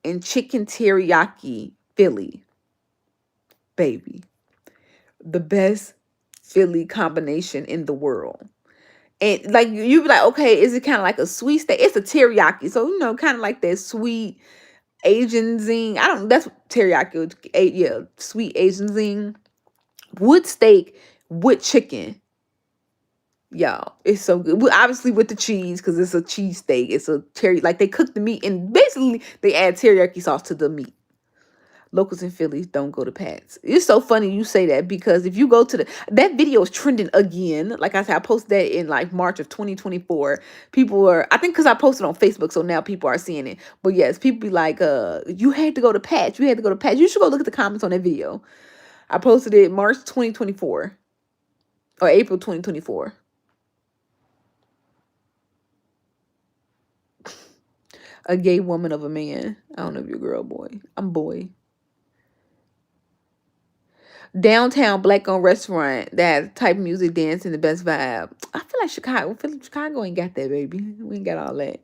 and chicken teriyaki Philly, baby. The best Philly combination in the world. And like you be like, okay, is it kind of like a sweet steak? It's a teriyaki, so kind of like that sweet Asian zing. I don't. That's what teriyaki. Yeah, sweet Asian zing. Wood steak with chicken. Y'all, it's so good. Well, obviously with the cheese, because it's a cheese steak. It's a like they cook the meat and basically they add teriyaki sauce to the meat. locals in Philly don't go to Pat's. It's so funny you say that because if you go to that video is trending again. Like I said, I posted that in like March of 2024. People were, I think because I posted on Facebook, so now people are seeing it. But yes, people be like, you had to go to Pat's. You had to go to Pat's. You should go look at the comments on that video. I posted it March 2024 or April 2024. A gay woman of a man. I don't know if you're a girl or boy. I'm boy. Downtown black owned restaurant that has type of music, dance, and the best vibe. I feel like Chicago ain't got that, baby. We ain't got all that.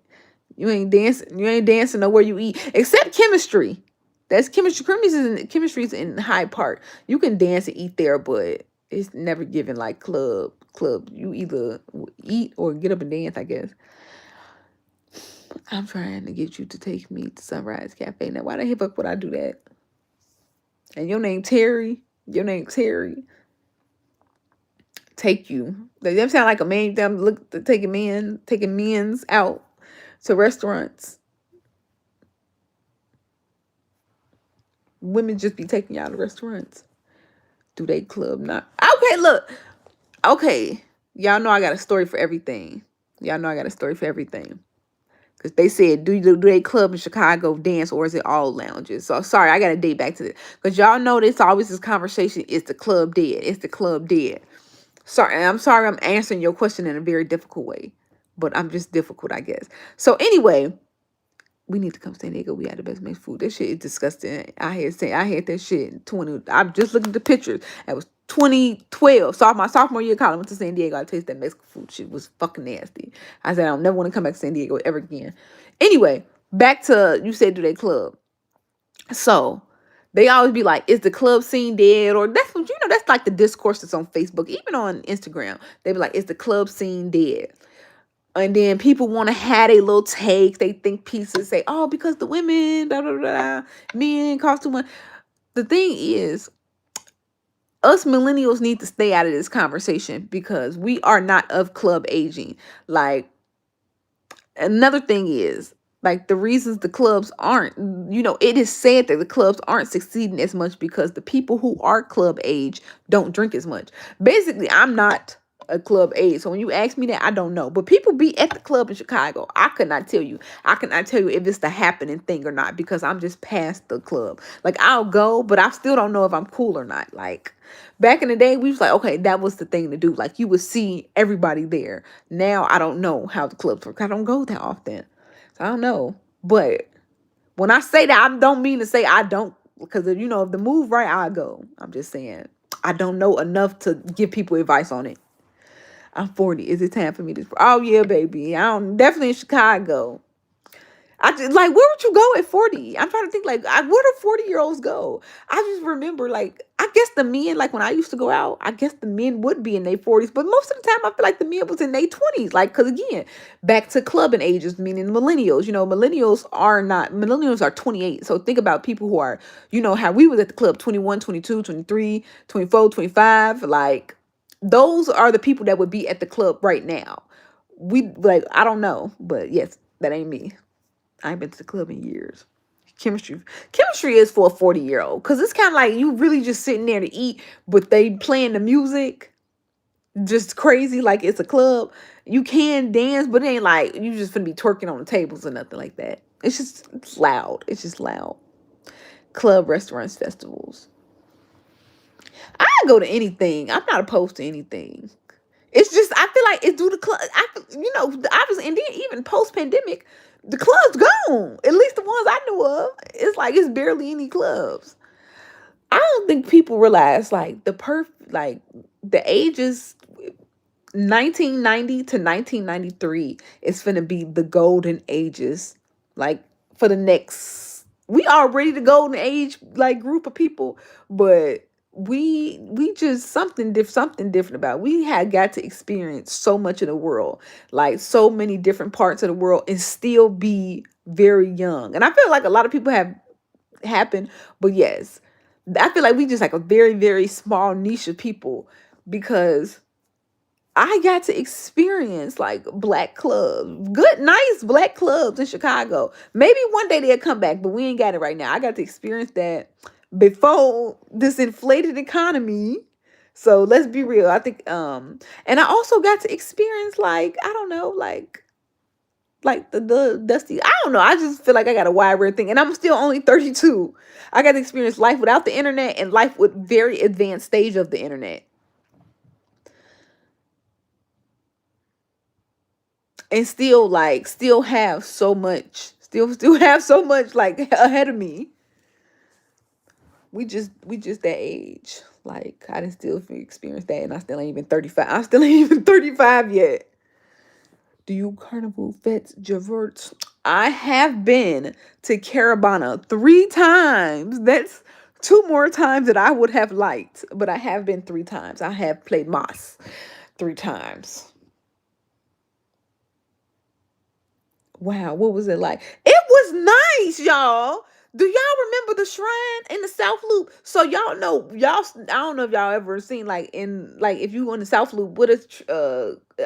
You ain't dancing. You ain't dancing nowhere you eat except chemistry. That's chemistry. Chemistry's in Hyde Park. You can dance and eat there, but it's never given like club. Club. You either eat or get up and dance, I guess. I'm trying to get you to take me to Sunrise Cafe. Now, why the fuck would I do that? And your name Terry. Your name's Terry. Take you. Them sound like a man. Them look taking men's out to restaurants. Women just be taking y'all to restaurants. Do they club not? Okay, look. Okay, y'all know I got a story for everything. Y'all know I got a story for everything. Because they said, do they club in Chicago dance or is it all lounges? So sorry, I got to date back to this. Because y'all know this always this conversation is the club dead. It's the club dead. Sorry, I'm sorry I'm answering your question in a very difficult way. But I'm just difficult, I guess. So anyway, we need to come to San Diego. We had the best Mexican food. This shit is disgusting. I had that shit in 20. I'm just looking at the pictures. That was 2012. So my sophomore year of college, I went to San Diego. I tasted that Mexican food. Shit was fucking nasty. I said I don't never want to come back to San Diego ever again. Anyway, back to you said do they club. So they always be like, is the club scene dead? Or that's what that's like the discourse that's on Facebook, even on Instagram. They be like, is the club scene dead? And then people want to have a little take. They think pieces say, oh, because the women, blah, blah, blah, men cost too much. The thing is, us millennials need to stay out of this conversation because we are not of club aging. Like, another thing is, like, the reasons the clubs aren't, it is said that the clubs aren't succeeding as much because the people who are club age don't drink as much. Basically, I'm not a club age. So when you ask me that, I don't know. But people be at the club in Chicago. I could not tell you. I cannot tell you if it's the happening thing or not because I'm just past the club. Like, I'll go, but I still don't know if I'm cool or not. Like, back in the day, we was like, okay, that was the thing to do. Like, you would see everybody there. Now, I don't know how the clubs work. I don't go that often. So I don't know. But when I say that, I don't mean to say I don't. Because, if the move right, I go. I'm just saying. I don't know enough to give people advice on it. I'm 40. Is it time for me to? Oh yeah, baby. I'm definitely in Chicago. I just like, where would you go at 40? I'm trying to think like, where do 40-year-olds go? I just remember like, I guess the men, like when I used to go out, I guess the men would be in their 40s, but most of the time I feel like the men was in their 20s. Like, cause again, back to clubbing ages, meaning millennials. Millennials are 28. So think about people who are, how we was at the club 21, 22, 23, 24, 25. Like, those are the people that would be at the club right now. I don't know, but yes, that ain't me. I ain't been to the club in years. Chemistry is for a 40-year-old because it's kind of like you really just sitting there to eat, but they playing the music just crazy like it's a club. You can dance, but it ain't like you just finna be twerking on the tables or nothing like that. It's loud. It's just loud. Club, restaurants, festivals. I go to anything. I'm not opposed to anything. It's just I feel like it's due to club. Obviously, and then even post pandemic, the clubs gone. At least the ones I knew of. It's like it's barely any clubs. I don't think people realize like the ages 1990 to 1993 is finna be the golden ages. Like for the next, we already the golden age like group of people, but we just something different about. We had got to experience so much of the world, like so many different parts of the world, and still be very young. And I feel like a lot of people have happened, but yes, I feel like we just like a very very small niche of people because I got to experience like black clubs, good, nice black clubs in Chicago. Maybe one day they'll come back, but we ain't got it right now. I got to experience that before this inflated economy. So let's be real. I think and I also got to experience like, I don't know, like the dusty, I don't know. I just feel like I got a wide rare thing. And I'm still only 32. I got to experience life without the internet and life with very advanced stage of the internet. And still have so much. Still have so much like ahead of me. We just that age. Like I didn't still experience that, and I still ain't even 35. I still ain't even 35 yet. Do you carnival vets Javerts? I have been to Caravana 3 times. That's two more times that I would have liked, but I have been 3 times. I have played Moss 3 times. Wow, what was it like? It was nice, y'all. Do y'all remember the shrine in the South Loop? So y'all know, y'all. I don't know if y'all ever seen like in like if you in the South Loop, what is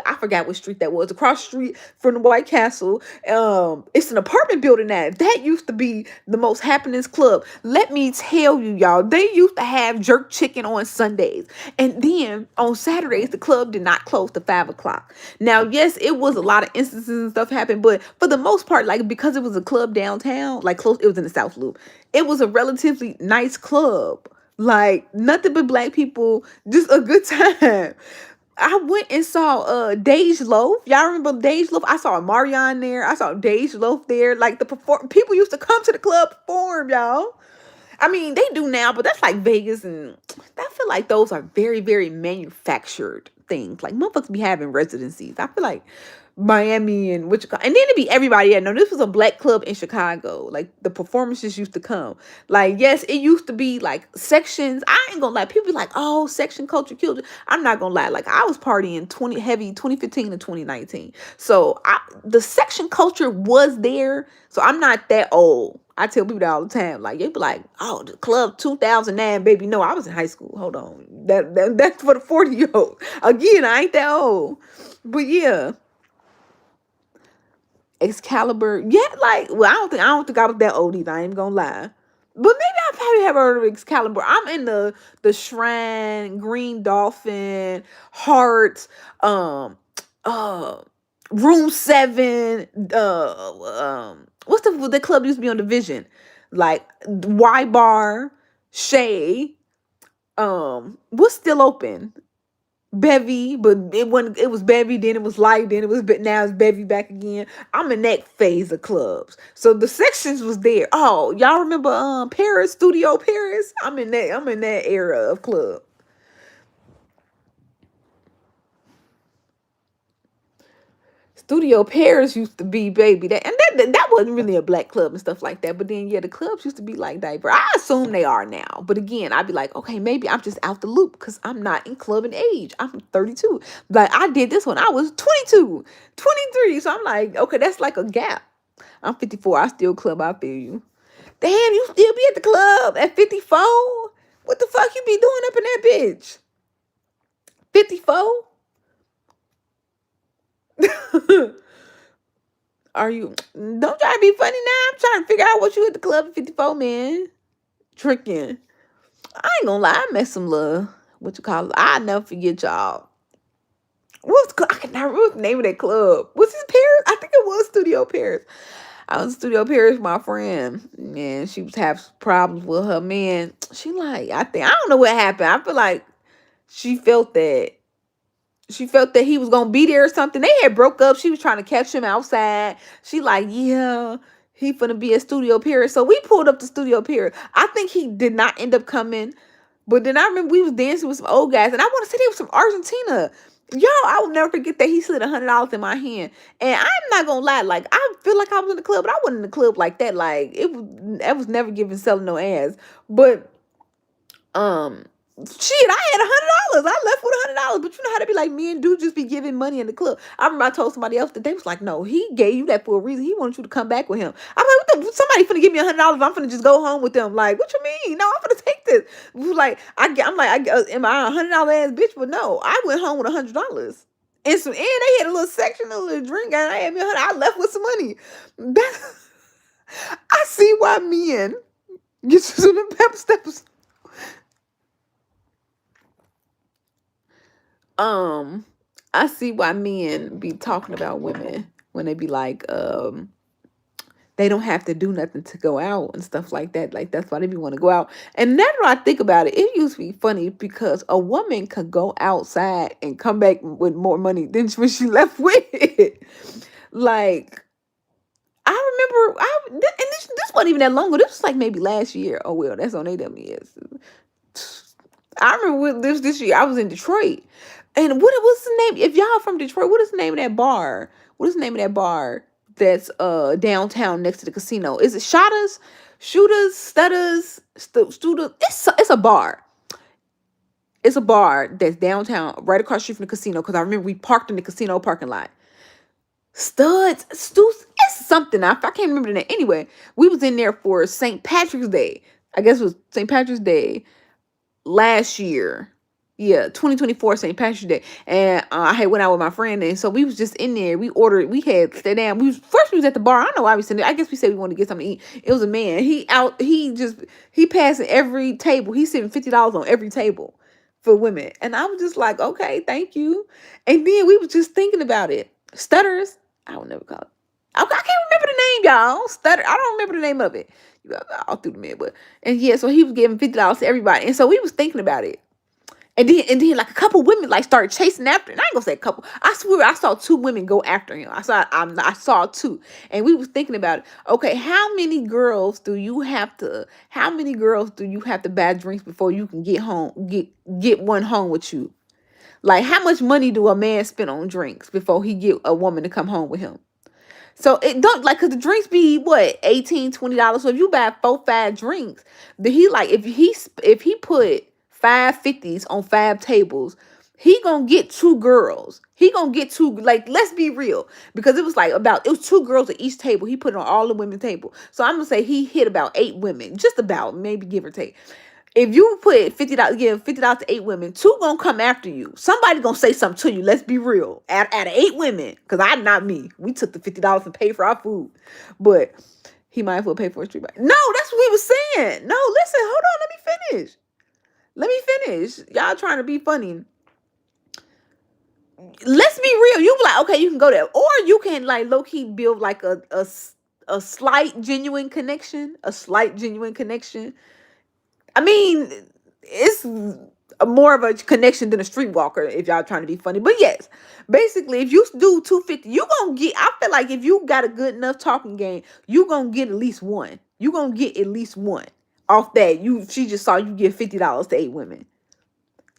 I forgot what street that was. Across the street from the White Castle. It's an apartment building that used to be the most happenings club. Let me tell you, y'all, they used to have jerk chicken on Sundays, and then on Saturdays the club did not close to 5 o'clock. Now, yes, it was a lot of instances and stuff happened, but for the most part, like because it was a club downtown, like close, it was in the South Loop. It was a relatively nice club. Like nothing but black people, just a good time. I went and saw Dej Loaf. Y'all remember Dej Loaf? I saw Marion there. I saw Dej Loaf there. Like the perform people used to come to the club perform, y'all. I mean, they do now, but that's like Vegas, and I feel like those are very, very manufactured things. Like motherfuckers be having residencies. I feel like Miami and which and then it'd be everybody. Yeah, no, this was a black club in Chicago. Like the performances used to come. Like yes, it used to be like sections. I ain't gonna lie. People be like, oh, section culture killed it. I'm not gonna lie. Like I was partying 2015 to 2019. So the section culture was there. So I'm not that old. I tell people that all the time. Like they be like, "Oh, the club 2009, baby." No, I was in high school. Hold on, that's for the 40-year-old. Again, I ain't that old, but yeah, Excalibur. Yeah, like well, I don't think I was that old either. I ain't gonna lie, but maybe I probably have heard of Excalibur. I'm in the Shrine, Green Dolphin, Heart, um, uh, Room 7, what's the club used to be on Division? Like Y Bar, Shay, what's still open? Bevy, but it was Bevy, then it was Light, then it was but now it's Bevy back again. I'm in that phase of clubs. So the sections was there. Oh, y'all remember Paris, Studio Paris? I'm in that era of club. Studio Paris used to be baby that wasn't really a black club and stuff like that. But then yeah, the clubs used to be like diaper. I assume they are now. But again, I'd be like, okay, maybe I'm just out the loop because I'm not in clubbing age. I'm 32. Like I did this when I was 22, 23. So I'm like, okay, that's like a gap. I'm 54. I still club. I feel you. Damn, you still be at the club at 54? What the fuck you be doing up in that bitch? 54? Are you? Don't try to be funny now. I'm trying to figure out what you at the club at 54, man. Tricking. I ain't gonna lie. I met some love. What you call it? I never forget y'all. I can not remember the name of that club. Was it Paris? I think it was Studio Paris. I was in Studio Paris with my friend, and she was having problems with her man. I don't know what happened. I feel like she felt that he was gonna be there or something. They had broke up. She was trying to catch him outside. She like, yeah, he finna be at Studio Paris. So we pulled up to Studio Paris. I think he did not end up coming. But then I remember we was dancing with some old guys, and I want to say they was from Argentina. Yo, I will never forget that he slid $100 in my hand. And I'm not gonna lie, like I feel like I was in the club, but I wasn't in the club like that. Like I was never giving selling no ass. But um, shit, I had $100. I left with $100. But you know how to be like me and dude just be giving money in the club. I remember I told somebody else that they was like, no, he gave you that for a reason. He wanted you to come back with him. I'm like, somebody finna give me $100. I'm finna just go home with them. Like, what you mean? No, I'm finna take this. Like, I'm like, am I $100 ass bitch? But no, I went home with $100. And they had a little section, a little drink, and I had me 100. I left with some money. That, I see why men Get some of them pepper steppers. Um, I see why men be talking about women when they be like, they don't have to do nothing to go out and stuff like that. Like that's why they be want to go out. And now that I think about it, it used to be funny because a woman could go outside and come back with more money than when she left with it. Like I remember, and this wasn't even that long ago. This was like maybe last year. Oh well, that's on AWS. I remember this year. I was in Detroit, and what's the name? If y'all from Detroit, what is the name of that bar? What is the name of that bar that's downtown next to the casino? Is it Shooters, Stutters? It's a bar. It's a bar that's downtown, right across the street from the casino. Because I remember we parked in the casino parking lot. It's something. I can't remember the name. Anyway, we was in there for St. Patrick's Day. I guess it was St. Patrick's Day last year. Yeah, 2024 St. Patrick's Day. And I had went out with my friend, and so we was just in there. We had stayed down. We was at the bar. I don't know why we sitting there. I guess we said we wanted to get something to eat. It was a man. He passing every table. He's sitting $50 on every table for women. And I was just like, okay, thank you. And then we was just thinking about it. Stutters, I would never call it. I can't remember the name, y'all. Stutter. I don't remember the name of it. All through the mid, and yeah, so he was giving $50 to everybody, and so we was thinking about it, and then like a couple women like started chasing after. And I ain't gonna say a couple. I swear I saw two women go after him. I saw two, and we was thinking about it. Okay, how many girls do you have to? How many girls do you have to buy drinks before you can get one home with you? Like how much money do a man spend on drinks before he get a woman to come home with him? So it don't like, cause the drinks be what, $18-$20. So if you buy 4-5 drinks, then he like, if he put 5 50s on 5 tables, he gonna get 2 girls. He gonna get two. Like, let's be real, because it was like it was 2 girls at each table. He put it on all the women's table. So I'm gonna say he hit about 8 women, just about, maybe give or take. If you put $50, give $50 to 8 women, 2 gonna come after you. Somebody gonna say something to you. Let's be real. Out of 8 women, because I'm not me. We took the $50 and paid for our food, but he might as well pay for a street bike. No, that's what we was saying. No, listen, hold on. Let me finish. Y'all trying to be funny. Let's be real. You be like, okay, you can go there, or you can like low key build like a slight genuine connection. A slight genuine connection. I mean, it's more of a connection than a streetwalker if y'all trying to be funny. But yes, basically, if you do 250, you gonna get. I feel like if you got a good enough talking game, you gonna get at least one. You gonna get at least one off that. She just saw you give $50 to 8 women.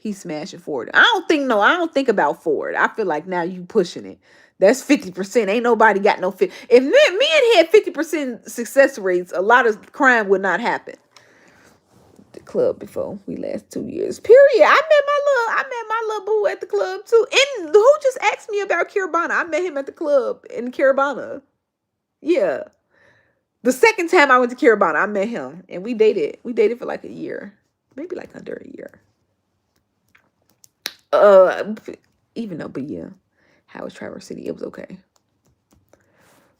He's smashing forward. I don't think about forward. I feel like now you pushing it. That's 50%. Ain't nobody got no fit. If men had 50% success rates, a lot of crime would not happen. The club before we last 2 years. Period. I met my little boo at the club too. And who just asked me about Carabana? I met him at the club in Carabana. Yeah. The second time I went to Carabana, I met him and we dated. We dated for like a year. Maybe like under a year. Even though, but yeah. How was Traverse City? It was okay.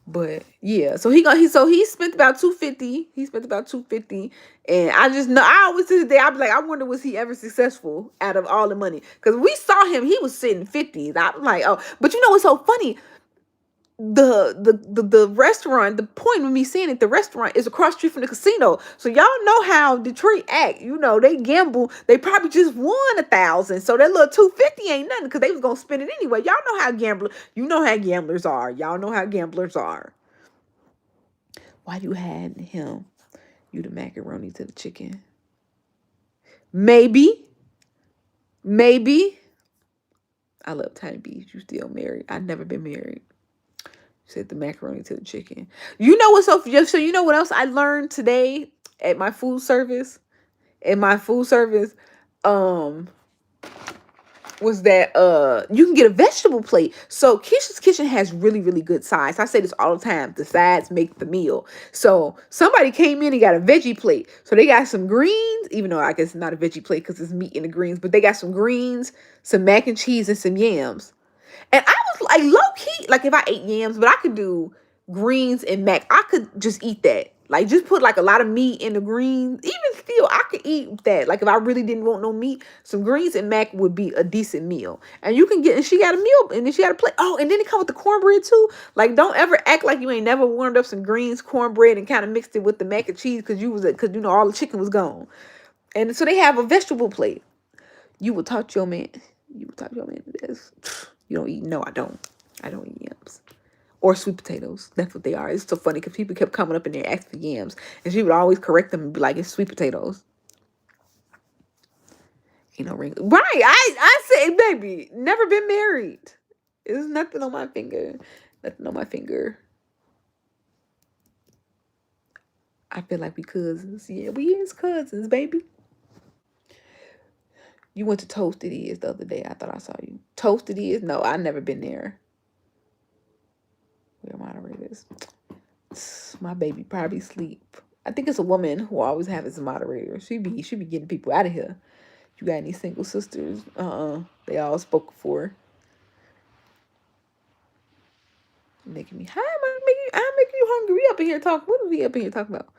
But yeah, so he spent about 250. He spent about 250, and I just know, I always to the day I be like, I wonder, was he ever successful out of all the money? Because we saw him, he was sitting 50s. I'm like, oh, but you know what's so funny? The restaurant, the point of me saying it, the restaurant is across the street from the casino. So y'all know how Detroit act. You know, they gamble. They probably just won 1,000. So that little 250 ain't nothing, because they was gonna spend it anyway. Y'all know how gamblers are. Y'all know how gamblers are. Why you had him? You the macaroni to the chicken. Maybe. I love Tiny B. You still married? I've never been married. Said the macaroni to the chicken. You know what's so you know what else I learned today at my food service? Was that you can get a vegetable plate. So Keisha's Kitchen has really, really good sides. I say this all the time. The sides make the meal. So somebody came in and got a veggie plate. So they got some greens, even though I guess it's not a veggie plate because it's meat in the greens, but they got some greens, some mac and cheese, and some yams. And I was like, low key, like if I ate yams, but I could do greens and mac, I could just eat that. Like, just put like a lot of meat in the greens. Even still, I could eat that. Like, if I really didn't want no meat, some greens and mac would be a decent meal. And you can get, and she got a meal, and then she got a plate. Oh, and then it come with the cornbread too. Like, don't ever act like you ain't never warmed up some greens, cornbread, and kind of mixed it with the mac and cheese because you know all the chicken was gone. And so they have a vegetable plate. You would talk to your man. You would talk to your man this. You don't eat. No, I don't. I don't eat yams or sweet potatoes. That's what they are. It's so funny because people kept coming up in there asking for yams, and she would always correct them and be like, "It's sweet potatoes." You know, ring. Right? I say, baby, never been married. There's nothing on my finger. Nothing on my finger. I feel like we cousins. Yeah, we is cousins, baby. You went to Toasted Is the other day. I thought I saw you. Toasted Is? No, I never been there. Where moderators? My baby probably sleep. I think it's a woman who always have as a moderator. She be getting people out of here. You got any single sisters? They all spoke for. Making me. How am I making you? I'm making you hungry. We up in here talking. What are we up in here talking about?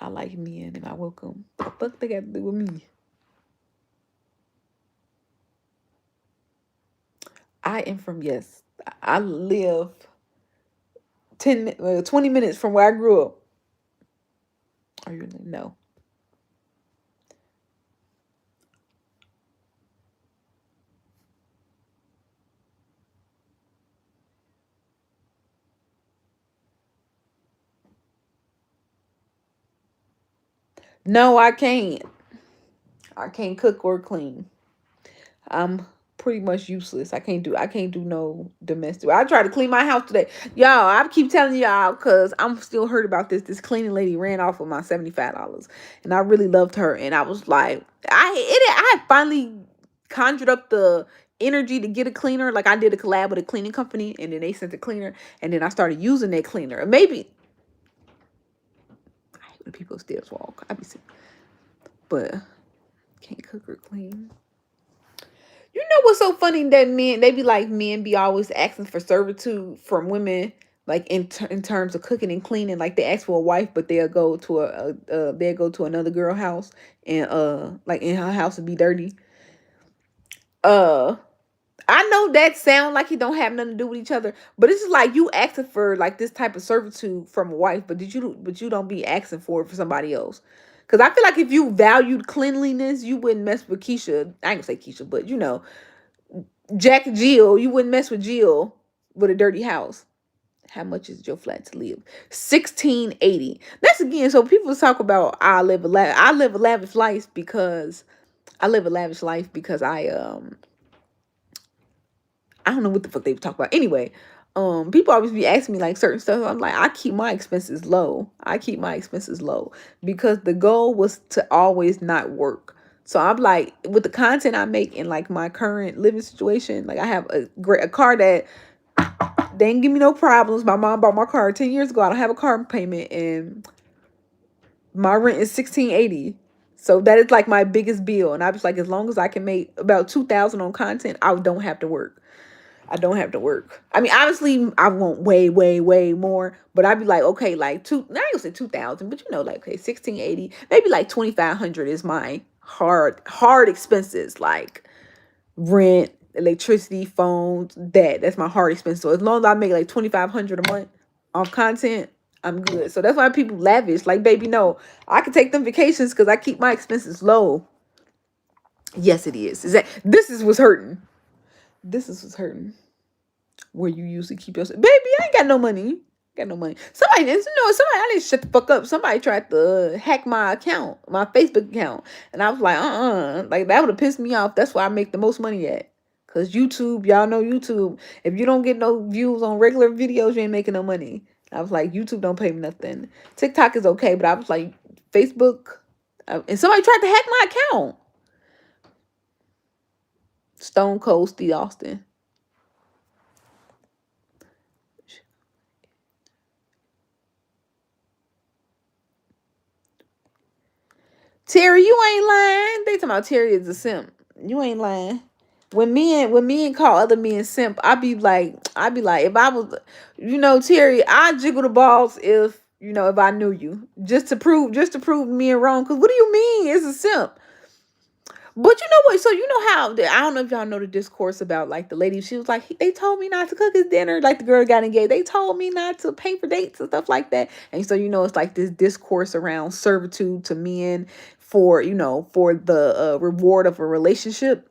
I like men and I welcome. What the fuck they got to do with me? I am from, yes. I live 20 minutes from where I grew up. Are you really? No. No, I can't. I can't cook or clean. I'm pretty much useless. I can't do no domestic. I tried to clean my house today. Y'all, I keep telling y'all because I'm still hurt about this. This cleaning lady ran off with my $75. And I really loved her. And I was like, I finally conjured up the energy to get a cleaner. Like, I did a collab with a cleaning company and then they sent a cleaner and then I started using that cleaner. Maybe I hate when people stairs walk. I be sick. But can't cook or clean. You know what's so funny that they be like, men be always asking for servitude from women, like in terms of cooking and cleaning. Like, they ask for a wife, but they'll go to they'll go to another girl house and like in her house and be dirty. Uh, I know that sound like it don't have nothing to do with each other, but it's just like you asking for like this type of servitude from a wife, but you don't be asking for it for somebody else. Cause I feel like if you valued cleanliness, you wouldn't mess with Keisha. I ain't gonna say Keisha, but you know, Jack Jill, you wouldn't mess with Jill with a dirty house. How much is your flat to live? 1680. That's again. So people talk about I live a lavish life because I don't know what the fuck they talk about. Anyway, people always be asking me like certain stuff. I'm like, I keep my expenses low. I keep my expenses low because the goal was to always not work. So I'm like, with the content I make in like my current living situation, like I have a car that they ain't give me no problems. My mom bought my car 10 years ago. I don't have a car payment and my rent is 1680. So that is like my biggest bill. And I was like, as long as I can make about 2,000 on content, I don't have to work. I don't have to work. I mean, obviously, I want way, way, way more. But I'd be like, okay, like I ain't gonna say 2,000, but you know, like, okay, 1680, maybe like 2,500 is my hard expenses, like rent, electricity, phones. That's my hard expense. So as long as I make like 2,500 a month on content, I'm good. So that's why people lavish. Like, baby, no, I can take them vacations because I keep my expenses low. Yes, it is. This is what's hurting. This is what's hurting. Where you usually keep yourself. Baby, I ain't got no money. Got no money. I need to shut the fuck up. Somebody tried to hack my account, my Facebook account. And I was like, like that would have pissed me off. That's why I make the most money at. Cause YouTube, y'all know YouTube. If you don't get no views on regular videos, you ain't making no money. I was like, YouTube don't pay me nothing. TikTok is okay, but I was like, Facebook, and somebody tried to hack my account. Stone Cold Steve Austin. Terry, you ain't lying. They talking about Terry is a simp. You ain't lying. when men call other men simp, I'd be like, if I was, Terry, I'd jiggle the balls if I knew you, just to prove men wrong. Cause what do you mean it's a simp? But you know what? So you know how I don't know if y'all know the discourse about like the lady. She was like, they told me not to cook his dinner. Like the girl got engaged. They told me not to pay for dates and stuff like that. And so it's like this discourse around servitude to men for the reward of a relationship.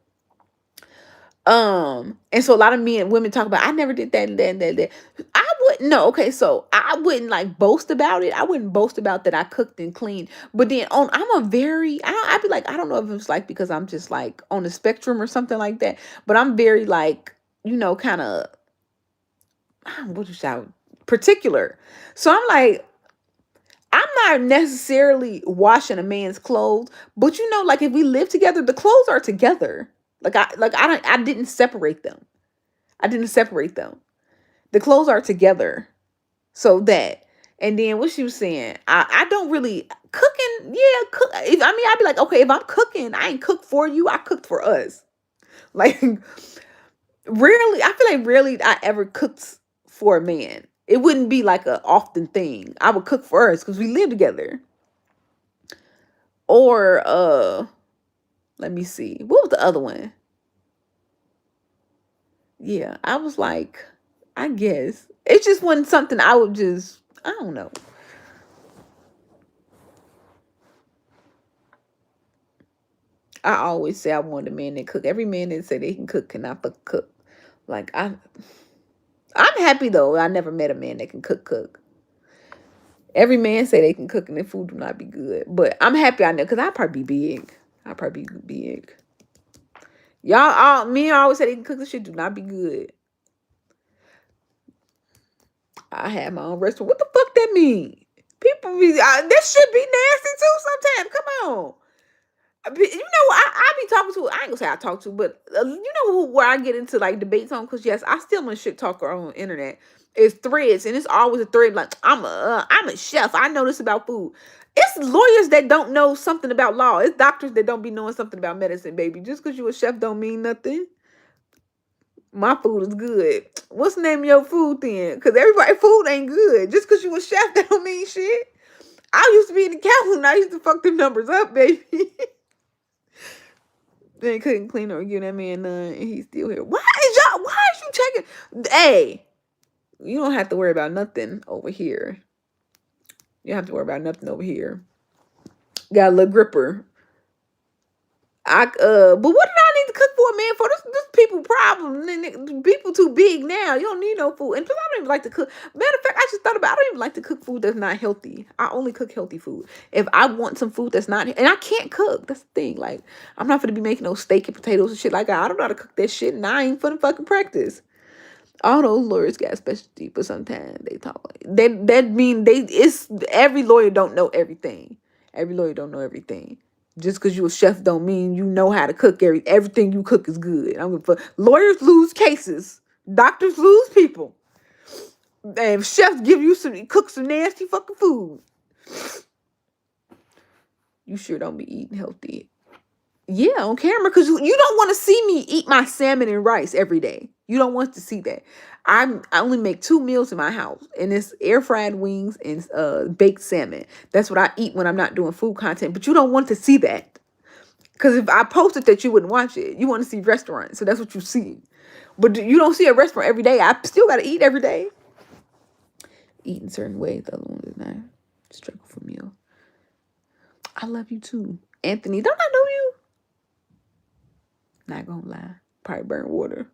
And so a lot of men and women talk about, I never did that and that and that. And that. I wouldn't no, okay, so I wouldn't like boast about it. I wouldn't boast about that I cooked and cleaned. But then I'd be like, I don't know if it's like because I'm just like on the spectrum or something like that. But I'm very like, kind of what you shout particular. So I'm like, I'm not necessarily washing a man's clothes, but like if we live together, the clothes are together. I didn't separate them. I didn't separate them. The clothes are together. So that. And then what she was saying, I don't really cooking, yeah, I'd be like, okay, if I'm cooking, I ain't cook for you, I cooked for us. Like rarely, I feel like rarely I ever cooked for a man. It wouldn't be like a often thing. I would cook for us because we live together. Or let me see. What was the other one? Yeah, I was like, I guess. It just wasn't something I would just, I don't know. I always say I want a man that cook. Every man that say they can cook cannot cook. Like I'm happy though. I never met a man that can cook. Every man say they can cook and their food do not be good. But I'm happy I know because I'd probably be big. I'd probably be big. Me always say they can cook. This shit do not be good. I have my own restaurant. What the fuck that mean? People be that should be nasty too. Sometimes, come on. I be talking to. I ain't gonna say I talk to, but where I get into like debates on. Because yes, I still am a shit talker on the internet. It's threads, and it's always a thread like I'm a chef. I know this about food. It's lawyers that don't know something about law. It's doctors that don't be knowing something about medicine, baby. Just because you a chef don't mean nothing. My food is good. What's the name of your food then? Because everybody food ain't good. Just because you a chef, that don't mean shit. I used to be in the accountant and I used to fuck them numbers up, baby. They couldn't clean or give that man none, and he's still here. Why is you checking? Hey, you don't have to worry about nothing over here. You don't have to worry about nothing over here. Got a little gripper. But what did I need to cook for a man for? This people problem. People too big now. You don't need no food. And plus, I don't even like to cook. Matter of fact, I just thought about. I don't even like to cook food that's not healthy. I only cook healthy food. If I want some food that's not, and I can't cook. That's the thing. Like I'm not gonna be making no steak and potatoes and shit like that. I don't know how to cook that shit, and I ain't finna fucking practice. All those lawyers got specialty, but sometimes they talk like that. Mean it's every lawyer don't know everything. Every lawyer don't know everything. Just because you a chef don't mean you know how to cook. Everything you cook is good. I'm gonna lawyers lose cases, doctors lose people, and chefs cook some nasty fucking food. You sure don't be eating healthy. Yeah, on camera, because you don't want to see me eat my salmon and rice every day. You don't want to see that. I only make 2 meals in my house, and it's air fried wings and baked salmon. That's what I eat when I'm not doing food content. But you don't want to see that, because if I posted that, you wouldn't watch it. You want to see restaurants, so that's what you see. But you don't see a restaurant every day. I still got to eat every day. Eating certain ways, the other one is not struggle for meal. I love you too, Anthony. Don't I know you? Not gonna lie. Probably burn water.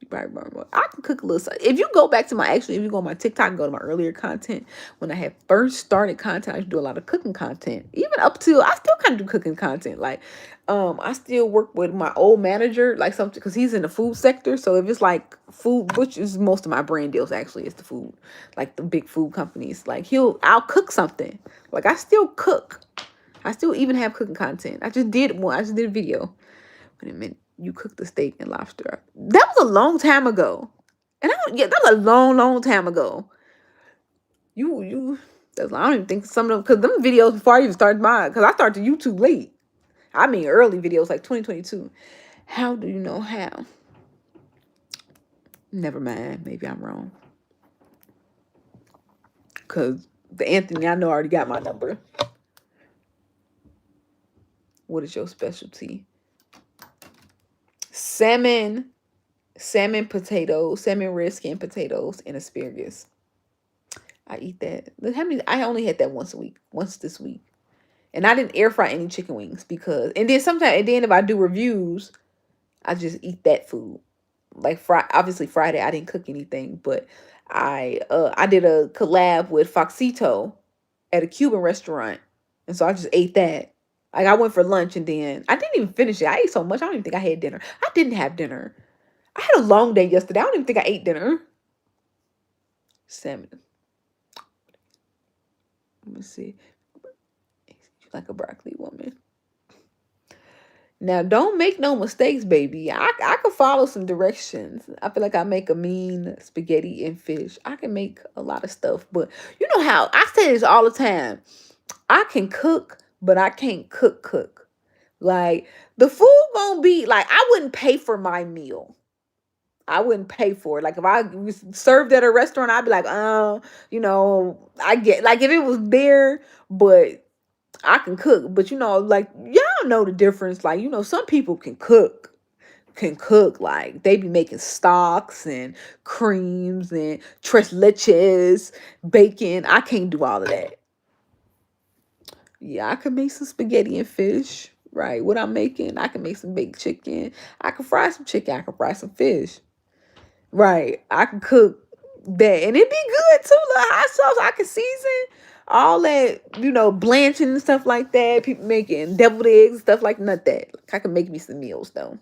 You probably burn water. I can cook a little. If you go back to if you go on my TikTok and go to my earlier content, when I had first started content, I used to do a lot of cooking content. Even up to, I still kind of do cooking content. Like, I still work with my old manager, like something, because he's in the food sector. So if it's like food, which is most of my brand deals actually, is the food, like the big food companies. Like I'll cook something. Like I still cook. I still even have cooking content. I just did a video. Wait a minute. You cook the steak and lobster. That was a long time ago. And that was a long, long time ago. I don't even think some of them, because them videos before I even started mine, because I started YouTube late. I mean early videos, like 2022. How do you know how? Never mind. Maybe I'm wrong. Because the Anthony I know already got my number. What is your specialty? Salmon potatoes, salmon red skin potatoes, and asparagus. I eat that. Look how many? I only had that once a week, once this week, and I didn't air fry any chicken wings because. And then sometimes, and then if I do reviews, I just eat that food. Like obviously Friday I didn't cook anything, but I did a collab with Foxito at a Cuban restaurant, and so I just ate that. Like I went for lunch and then I didn't even finish it. I ate so much I don't even think I had dinner. I didn't have dinner. I had a long day yesterday. I don't even think I ate dinner. Salmon. Let me see. She's like a broccoli woman. Now, don't make no mistakes, baby. I could follow some directions. I feel like I make a mean spaghetti and fish. I can make a lot of stuff, but you know how I say this all the time. I can cook, but I can't cook. Like the food gonna be like I wouldn't pay for my meal. I wouldn't pay for it. Like if I was served at a restaurant, I'd be like, I get like if it was there, but I can cook, but like y'all know the difference. Like, some people can cook like they be making stocks and creams and tres leches, bacon. I can't do all of that. Yeah, I can make some spaghetti and fish, right? What I'm making, I can make some baked chicken. I can fry some chicken. I can fry some fish. Right. I can cook that. And it be good too. Little hot sauce. I can season all that, blanching and stuff like that. People making deviled eggs, stuff like that. Like, I can make me some meals though.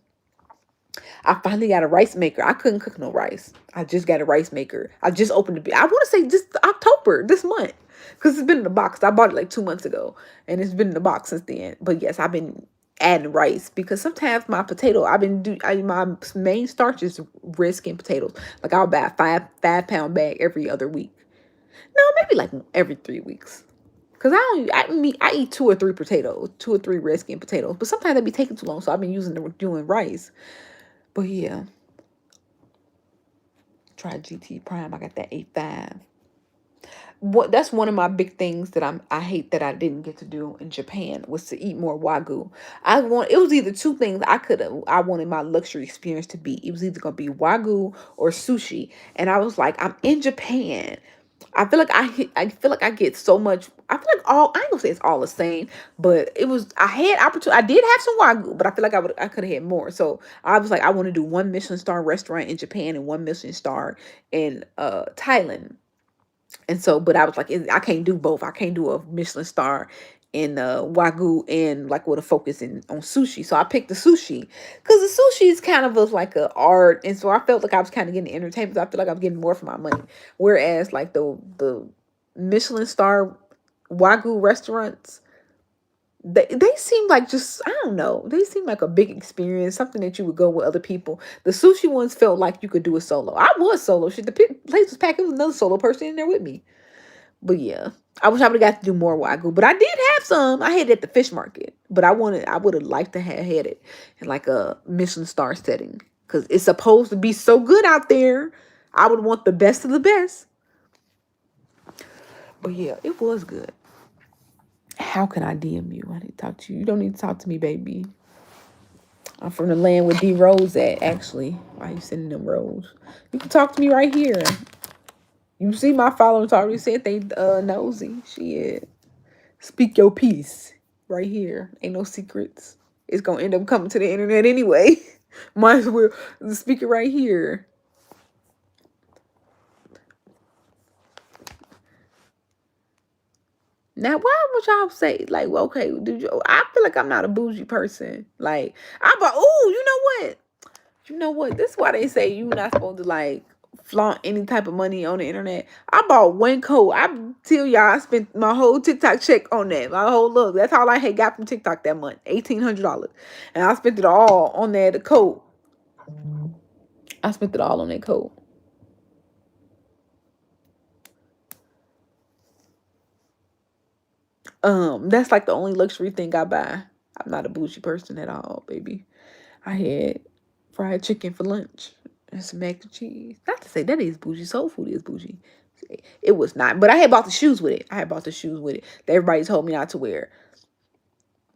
I finally got a rice maker. I couldn't cook no rice. I just got a rice maker. I just opened it. I want to say just October this month. Because it's been in the box. I bought it like 2 months ago. And it's been in the box since then. But yes, I've been adding rice because sometimes my potato my main starch is red skin potatoes. Like I'll buy a five pound bag every other week. No, maybe like every 3 weeks. Cause I eat 2 or 3 potatoes, 2 or 3 red skin potatoes, but sometimes they be taking too long, so I've been doing rice. But yeah, try GT Prime. I got that 8.5. That's one of my big things that I hate that I didn't get to do in Japan was to eat more wagyu. It was either two things I wanted my luxury experience to be. It was either gonna be wagyu or sushi. And I was like, I'm in Japan. I feel like I get so much. I feel like I ain't gonna say it's all the same, but I had opportunity. I did have some wagyu, but I feel like I could have had more. So I was like, I want to do one Michelin star restaurant in Japan and one Michelin star in Thailand. And so, but I was like, I can't do both. I can't do a Michelin star in wagyu and like with a focus on sushi. So I picked the sushi because the sushi is kind of like a art, and so I felt like I was kind of getting entertainment. So I feel like I'm getting more for my money. Whereas like the Michelin star wagyu restaurants, they seem like just I don't know. They seem like a big experience, something that you would go with other people. The sushi ones felt like you could do it solo. I was solo. Shit, the place was packed. It was another solo person in there with me. But yeah, I wish I would have got to do more wagyu. But I did have some. I had it at the fish market. But I would have liked to have had it in like a Michelin star setting. Because it's supposed to be so good out there. I would want the best of the best. But yeah, it was good. How can I DM you? I need to talk to you. You don't need to talk to me, baby. I'm from the land where D Rose at, actually. Why are you sending them rose? You can talk to me right here. You see my followers already said they nosy. Shit. Speak your piece right here. Ain't no secrets. It's gonna end up coming to the internet anyway. Might as well speak it right here. Now, why would y'all say like, well, okay, I feel like I'm not a bougie person. Like, you know what? You know what? This is why they say you're not supposed to like flaunt any type of money on the internet. I bought one coat. I tell y'all I spent my whole TikTok check on that. My whole look. That's all I had got from TikTok that month. $1,800. And I spent it all on that coat. I spent it all on that coat. That's like the only luxury thing I buy. I'm not a bougie person at all, baby. I had fried chicken for lunch and some mac and cheese. Not to say that is bougie. Soul food is bougie. It was not. But I had bought the shoes with it. I had bought the shoes with it that everybody told me not to wear.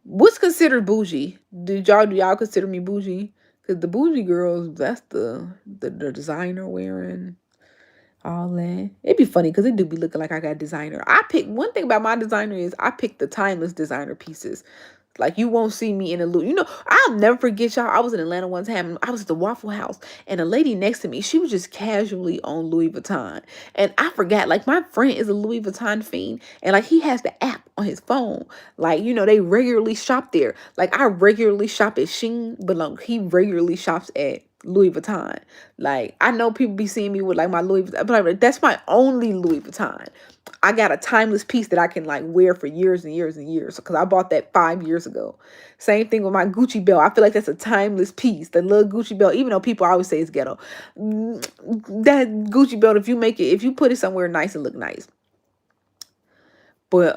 What's considered bougie? Do y'all consider me bougie? Because the bougie girls, that's the designer wearing all that. It'd be funny because it do be looking like I got designer. I pick one thing about my designer is I pick the timeless designer pieces. Like you won't see me in a loop. I'll never forget y'all. I was in Atlanta one time. I was at the Waffle House, and a lady next to me, she was just casually on Louis Vuitton, and I forgot. Like my friend is a Louis Vuitton fiend, and like he has the app on his phone. Like they regularly shop there. Like I regularly shop at Shein, but like he regularly shops at Louis Vuitton. Like I know people be seeing me with like my Louis Vuitton, but like, that's my only Louis Vuitton. I got a timeless piece that I can like wear for years and years and years because I bought that 5 years ago. Same thing with my Gucci belt. I feel like that's a timeless piece. The little Gucci belt, even though people always say it's ghetto, that Gucci belt, if you put it somewhere nice, it look nice. But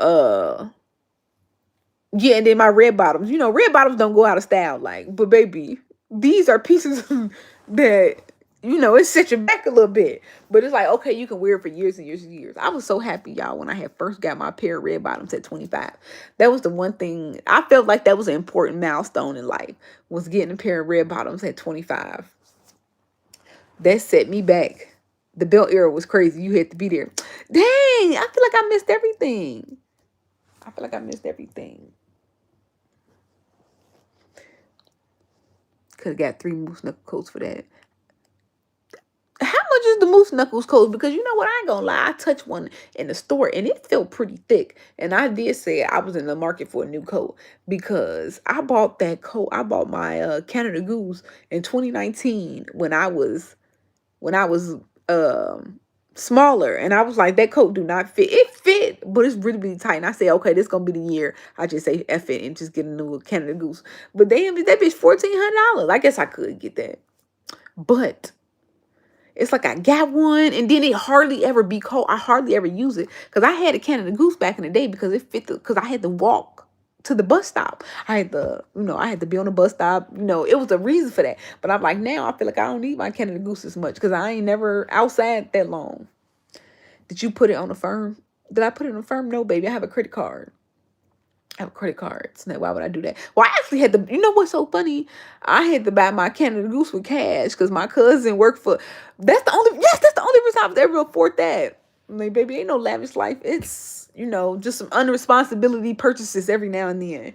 yeah, and then my red bottoms. Red bottoms don't go out of style. Like, but baby, these are pieces that it sets you back a little bit. But it's like, okay, you can wear it for years and years and years. I was so happy, y'all, when I had first got my pair of red bottoms at 25. That was the one thing I felt like that was an important milestone in life, was getting a pair of red bottoms at 25. That set me back. The belt era was crazy. You had to be there. Dang, I feel like I missed everything. Could have got 3 moose knuckle coats for that. How much is the moose knuckles coat? Because you know what, I ain't gonna lie, I touched one in the store and it felt pretty thick. And I did say I was in the market for a new coat because I bought that coat. I bought my Canada Goose in 2019 when I was smaller, and I was like, that coat do not fit. It fit, but it's really, really tight. And I said, okay, this gonna be the year I just say F it and just get a new Canada Goose. But damn, that bitch $1,400. I guess I could get that, but it's like I got one, and then it hardly ever be cold. I hardly ever use it because I had a Canada Goose back in the day because it fit because I had to walk to the bus stop. I had to be on the bus stop. It was a reason for that. But I'm like, now I feel like I don't need my Canada Goose as much because I ain't never outside that long. Did you put it on a firm? Did I put it on a firm? No, baby. I have a credit card. I have a credit card. So why would I do that? Well, I actually had to, what's so funny? I had to buy my Canada Goose with cash because my cousin worked for, that's the only reason I was ever afford that. Like, baby, ain't no lavish life. It's, just some unresponsibility purchases every now and then.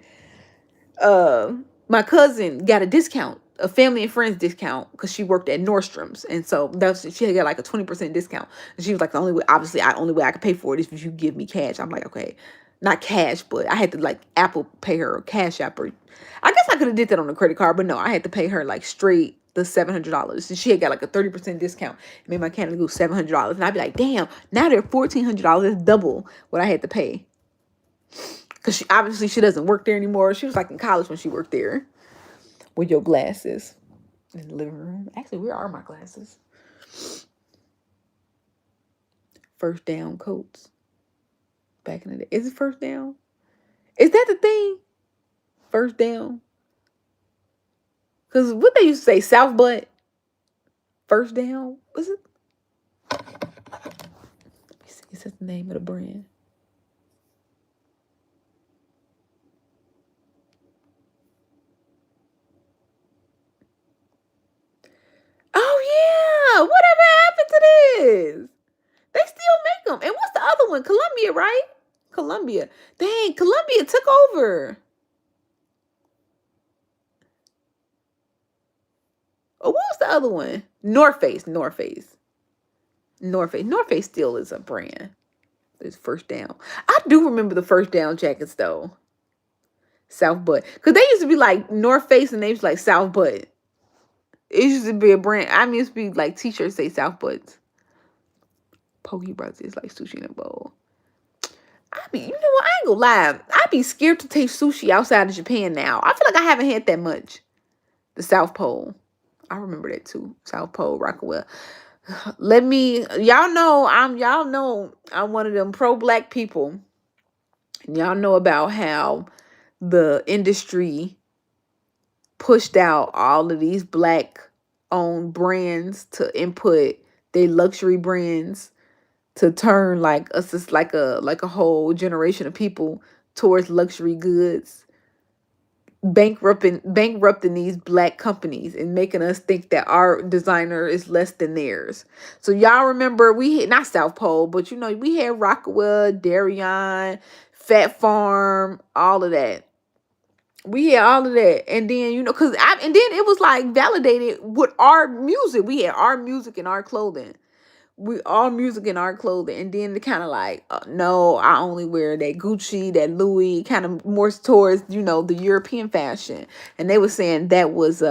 My cousin got a discount, a family and friends discount, because she worked at Nordstrom's, and so she had got like a 20% discount. And she was like, the only way I could pay for it is if you give me cash. I'm like, okay, not cash, but I had to like Apple pay her or Cash App her. I guess I could have did that on a credit card, but no, I had to pay her like straight the $700. And she had got like a 30% discount. It made my Canada Goose $700, and I'd be like, damn, now they're $1,400. That's double what I had to pay. Because she doesn't work there anymore. She was like in college when she worked there. With your glasses in the living room. Actually, where are my glasses? First down coats. Back in the day. Is it first down? Is that the thing? First down? Because what they used to say, South butt. First down? Was it? Let me see. Is that the name of the brand? Oh, yeah. Whatever happened to this? They still make them. And what's the other one? Columbia, right? Columbia. Dang, Columbia took over. Oh, what was the other one? North Face. North Face still is a brand. It's first down. I do remember the first down jackets though. South Butt. Because they used to be like North Face and they was like South Butt. It used to be a brand. I mean, it used to be like t-shirts say South Butts. Poke Brothers is like sushi in a bowl. I ain't gonna lie. I be scared to taste sushi outside of Japan now. I feel like I haven't had that much. The South Pole. I remember that too. South Pole, Rockaway. Y'all know I'm one of them pro-black people. Y'all know about how the industry pushed out all of these black owned brands to input their luxury brands to turn like us, just like a whole generation of people towards luxury goods, bankrupting these black companies and making us think that our designer is less than theirs. So y'all remember we had not South Pole, but we had Rockwell, Darien, Fat Farm, all of that. We had all of that, and then and then it was like validated with our music. We had our music and our clothing. We all music in our clothing, and then the kind of like, no, I only wear that Gucci, that Louis, kind of more towards the European fashion, and they were saying that was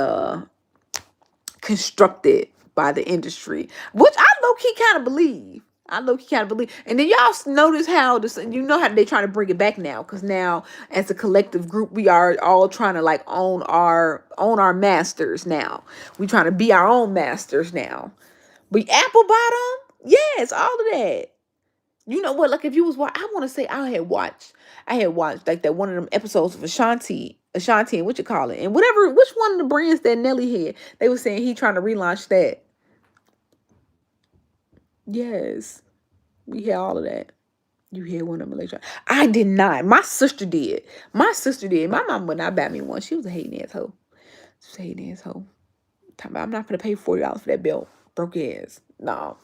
constructed by the industry, which I low key kind of believe. And then y'all notice how this, how they trying to bring it back now, because now as a collective group, we are all trying to like own our masters now. We trying to be our own masters now. But apple bottom, yes, all of that. You know what? Like if you was I want to say I had watched like that one of them episodes of Ashanti, and what you call it, and whatever, which one of the brands that Nelly had, they were saying he trying to relaunch that. Yes, we had all of that. You had one of them electronic. I did not. My sister did. My mom would not buy me one. She was a hating asshole. She was a hating asshole. I'm not gonna pay $40 for that belt. Broke ass. No.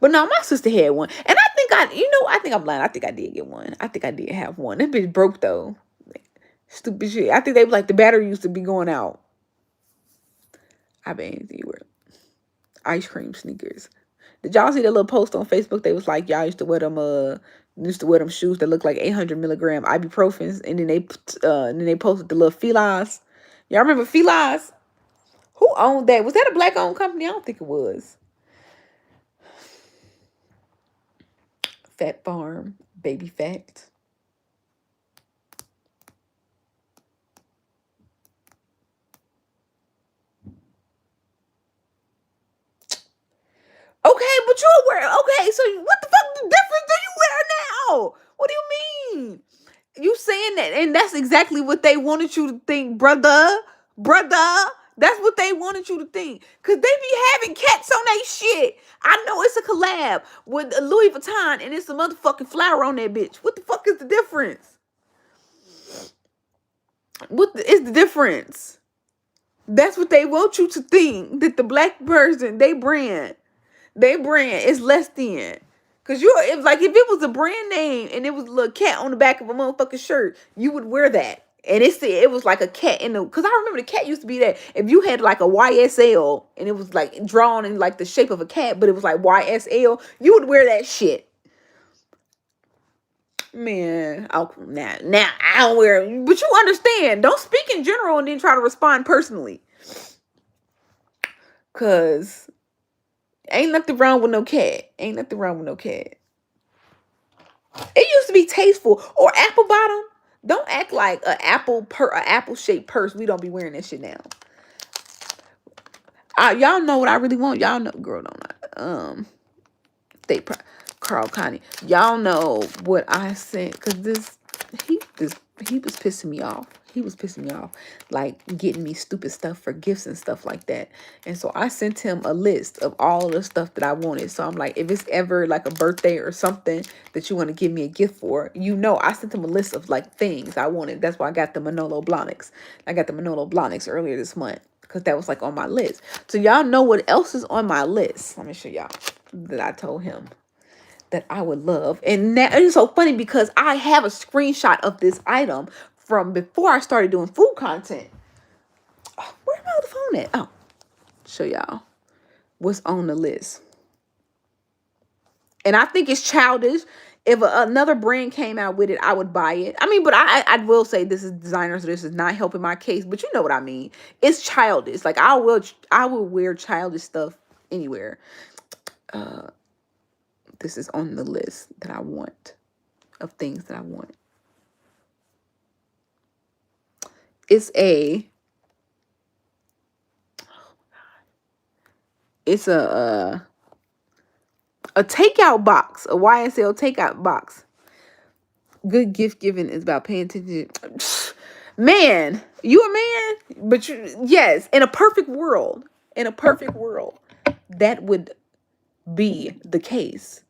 But no, my sister had one. And I think I'm lying. I think I did get one. I think I did have one. That bitch broke though. Stupid shit. I think they was like the battery used to be going out. I bet you were ice cream sneakers. Did y'all see that little post on Facebook? They was like, y'all used to wear them shoes that look like 800 milligram ibuprofens, and then they posted the little Filas. Y'all remember Filas? Who owned that? Was that a black owned company? I don't think it was. Fat Farm, Baby Fat. Okay, but you're wearing. Okay, so what the fuck difference do you wear now? What do you mean? You saying that, and that's exactly what they wanted you to think, brother. That's what they wanted you to think, cause they be having cats on they shit. I know it's a collab with Louis Vuitton, and it's a motherfucking flower on that bitch. What the fuck is the difference? What is the difference? That's what they want you to think, that the black person, they brand is less than. Cause if it was a brand name and it was a little cat on the back of a motherfucking shirt, you would wear that. And it was like a cat in the, cause I remember the cat used to be that. If you had like a YSL and it was like drawn in like the shape of a cat, but it was like YSL, you would wear that shit. Man, now I don't wear it. But you understand. Don't speak in general and then try to respond personally. Cause ain't nothing wrong with no cat. Ain't nothing wrong with no cat. It used to be tasteful. Or apple bottom. Don't act like a apple shaped purse. We don't be wearing that shit now. Y'all know what I really want. Y'all know, girl, don't state Carl Connie. Y'all know what I sent, cause he he was pissing me off. He was pissing me off, like getting me stupid stuff for gifts and stuff like that. And so I sent him a list of all of the stuff that I wanted. So I'm like, if it's ever like a birthday or something that you want to give me a gift for, I sent him a list of like things I wanted. That's why I got the Manolo Blahniks. I got the Manolo Blahniks earlier this month, because that was like on my list. So y'all know what else is on my list. Let me show y'all that I told him that I would love. And that is so funny because I have a screenshot of this item from before I started doing food content. Where am I on the phone at? Oh, show y'all what's on the list. And I think it's childish. If another brand came out with it, I would buy it. I mean, but I will say this is designers. So this is not helping my case, but you know what I mean. It's childish. Like I will wear childish stuff anywhere. This is on the list that I want, of things that I want. It's a takeout box, a YSL takeout box. Good gift giving is about paying attention. Man, you a man, but yes, in a perfect world, that would be the case.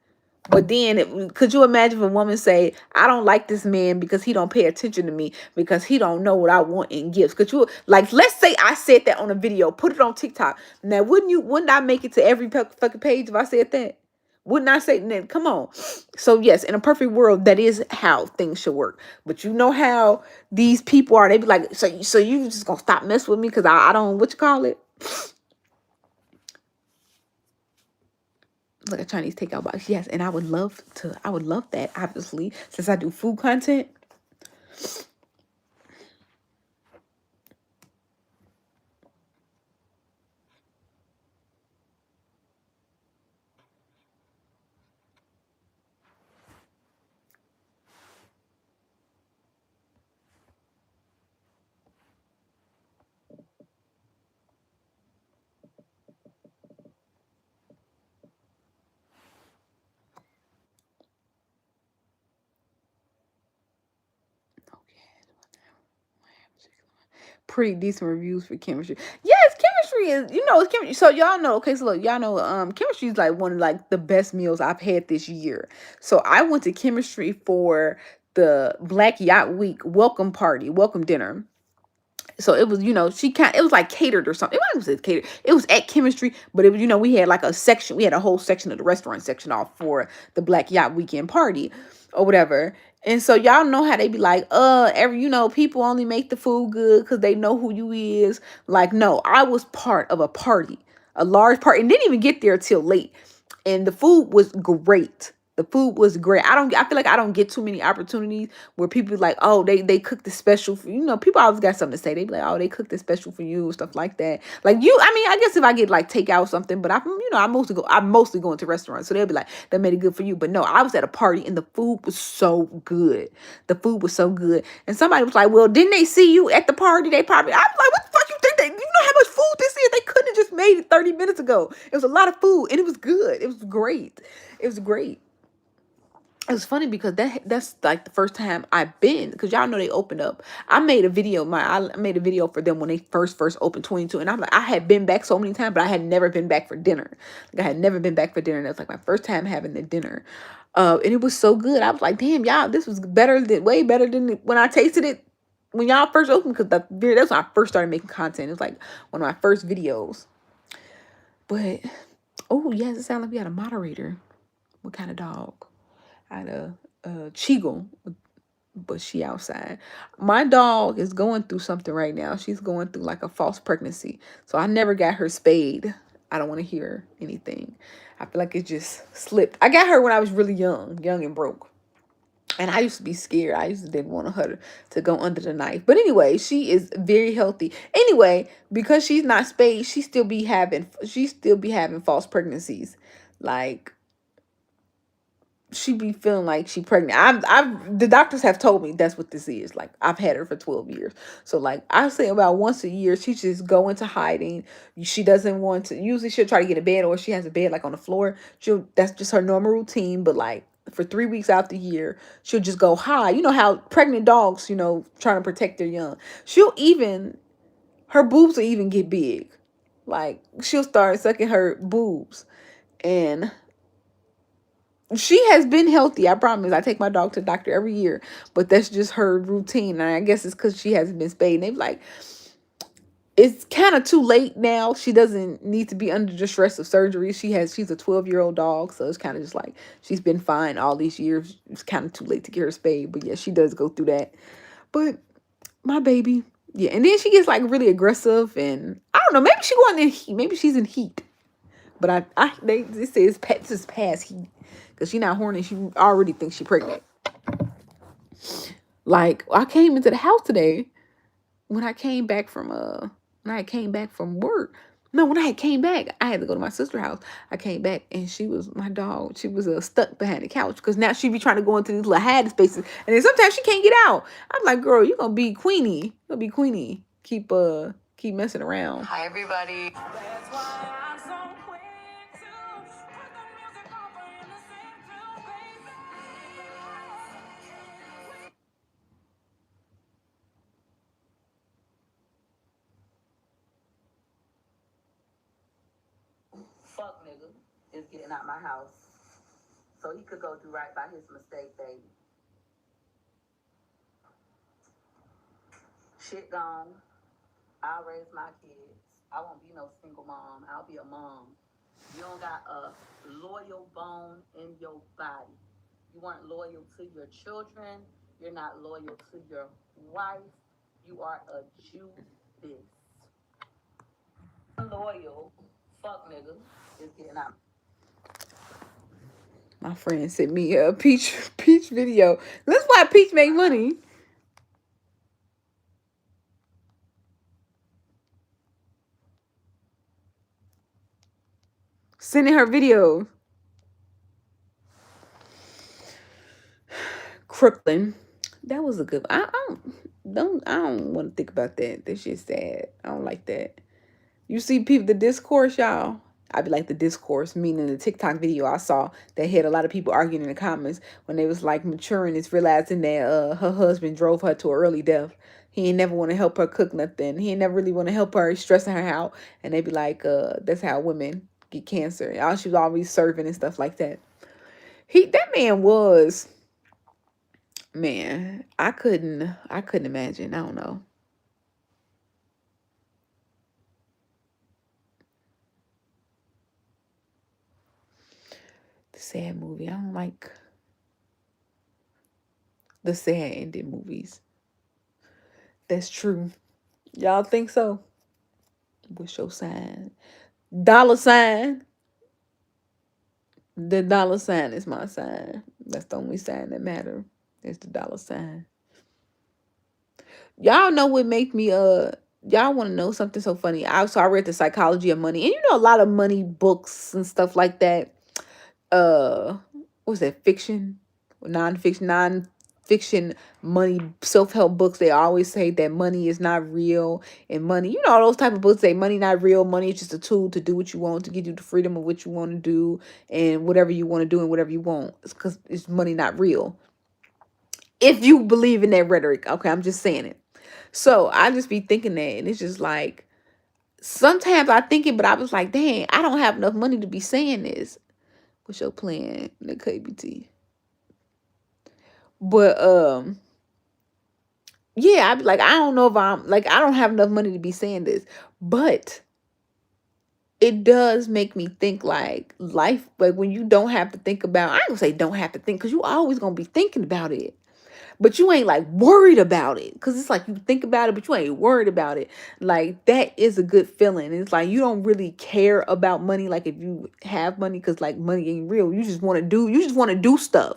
But then, could you imagine if a woman say, "I don't like this man because he don't pay attention to me because he don't know what I want in gifts"? Could you, like, let's say I said that on a video, put it on TikTok. Now, wouldn't I make it to every fucking page if I said that? Wouldn't I say that? Come on. So yes, in a perfect world, that is how things should work. But you know how these people are. They be like, so you just gonna stop messing with me because I don't, what you call it? Like a Chinese takeout box. Yes, and I would love that, obviously, since I do food content. Pretty decent reviews for chemistry. Yes, chemistry is, it's chemistry. So y'all know, okay, so look, y'all know chemistry is like one of like the best meals I've had this year. So I went to chemistry for the Black Yacht Week welcome dinner. So it was, it was like catered or something. It wasn't catered. It was at chemistry, but it was, we had like a section. We had a whole section of the restaurant section off for the Black Yacht Weekend party or whatever. And so y'all know how they be like, people only make the food good because they know who you is. Like, no, I was part of a party, a large party, and didn't even get there till late. And the food was great. The food was great. I feel like I don't get too many opportunities where people like, oh, they cooked the special for, people always got something to say. They be like, oh, they cooked the special for you, stuff like that. Like I guess if I get like takeout something, but I'm mostly going to restaurants. So they'll be like, they made it good for you. But no, I was at a party and the food was so good. The food was so good. And somebody was like, well, didn't they see you at the party? They probably, I was like, what the fuck you think you know how much food this is? They couldn't have just made it 30 minutes ago. It was a lot of food and it was good. It was great. It was great. It was funny because that's like the first time I've been, because y'all know they opened up. I made a video. I made a video for them when they first opened 22, and I'm like, I had been back so many times, but I had never been back for dinner. Like I had never been back for dinner. And that was like my first time having the dinner, and it was so good. I was like, damn, y'all, this was way better than when I tasted it when y'all first opened. Because that's when I first started making content. It was like one of my first videos. But oh yes, it sounded like we had a moderator. What kind of dog? I had a Cheagle, but she outside. My dog is going through something right now. She's going through like a false pregnancy. So I never got her spayed. I don't want to hear anything. I feel like it just slipped. I got her when I was really young and broke. And I used to be scared. I used to didn't want her to go under the knife. But anyway, she is very healthy. Anyway, because she's not spayed, she still be having false pregnancies. Like she be feeling like she pregnant. The doctors have told me that's what this is. Like I've had her for 12 years. So like I say about once a year, she just go into hiding. She doesn't want to, usually she'll try to get a bed, or she has a bed like on the floor. That's just her normal routine. But like for 3 weeks out the year, she'll just go hide. You know how pregnant dogs, trying to protect their young. Her boobs will even get big. Like she'll start sucking her boobs. And she has been healthy. I promise. I take my dog to the doctor every year, but that's just her routine. And I guess it's because she hasn't been spayed. And they're like, it's kind of too late now. She doesn't need to be under the stress of surgery. She's a 12-year-old dog, so it's kind of just like she's been fine all these years. It's kind of too late to get her spayed, but yeah, she does go through that. But my baby, yeah, and then she gets like really aggressive, and I don't know. Maybe she going in heat. Maybe she's in heat. But they say this is past heat. Because she not horny. She already thinks she pregnant. Like, I came into the house today when I came back from work. No, when I had came back, I had to go to my sister's house. I came back and my dog, she was stuck behind the couch because now she be trying to go into these little hiding spaces. And then sometimes she can't get out. I'm like, girl, you're going to be Queenie. You're going to be Queenie. Keep messing around. Hi, everybody. nigga is getting out my house so he could go do right by his mistake, baby. Shit gone. I'll raise my kids. I won't be no single mom. I'll be a mom. You don't got a loyal bone in your body. You weren't loyal to your children. You're not loyal to your wife. You are a Judas. Loyal fuck nigga is getting out. My friend sent me a Peach video. That's why Peach make money. Sending her video. Crooklyn. That was a good. I don't want to think about that. That shit's sad. I don't like that. You see people the discourse, y'all. I'd be like the discourse, meaning the TikTok video I saw that had a lot of people arguing in the comments when they was like maturing is realizing that her husband drove her to an early death. He ain't never want to help her cook nothing. He ain't never really want to help her, stressing her out. And they be like, that's how women get cancer. All she was always serving and stuff like that. That man was, man, I couldn't imagine. I don't know. The sad movie. I don't like the sad ending movies. That's true. Y'all think so? What's your sign? Dollar sign. The dollar sign is my sign. That's the only sign that matter. It's the dollar sign. Y'all know what make me y'all want to know something so funny? I read the psychology of money, and you know a lot of money books and stuff like that. What's that, fiction, non-fiction money self-help books, they always say that money is not real, and money, you know, those type of books say money not real, money is just a tool to do what you want, to give you the freedom of what you want to do and whatever you want to do and whatever you want. It's because it's money not real, if you believe in that rhetoric. Okay, I'm just saying it. So I just be thinking that, and it's just like sometimes I think it, but I was like, dang, I don't have enough money to be saying this. What's your plan, the KBT? But yeah, I'd be like, I don't know if I'm like, I don't have enough money to be saying this, but it does make me think like life, like when you don't have to think about, I ain't gonna say don't have to think, because you always gonna be thinking about it, but you ain't like worried about it, because it's like you think about it but you ain't worried about it. Like that is a good feeling. It's like you don't really care about money, like if you have money, because like money ain't real. You just want to do stuff.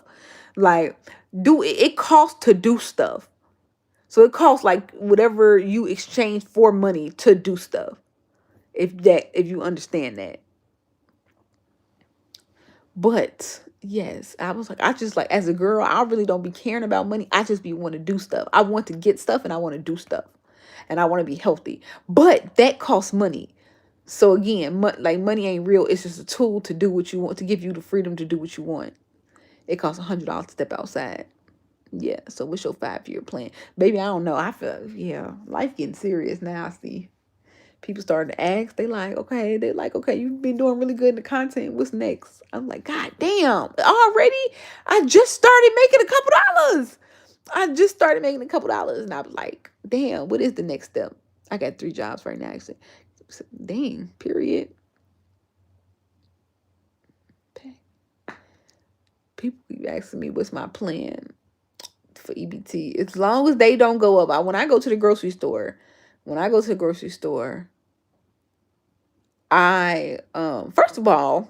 Like it costs to do stuff. So it costs like whatever you exchange for money to do stuff. If you understand that. But yes, I was like, I just like, as a girl, I really don't be caring about money. I just be want to do stuff. I want to get stuff and I want to do stuff. And I want to be healthy. But that costs money. So again, like money ain't real. It's just a tool to do what you want, to give you the freedom to do what you want. It costs $100 to step outside. Yeah. So what's your 5-year plan? Baby, I don't know. I feel, yeah, life getting serious now. I see people starting to ask. They like, okay, you've been doing really good in the content. What's next? I'm like, God damn, already? I just started making a couple dollars. And I was like, damn, what is the next step? I got 3 jobs right now, actually. Dang, period. People keep asking me what's my plan for EBT. As long as they don't go up. When I go to the grocery store, I first of all,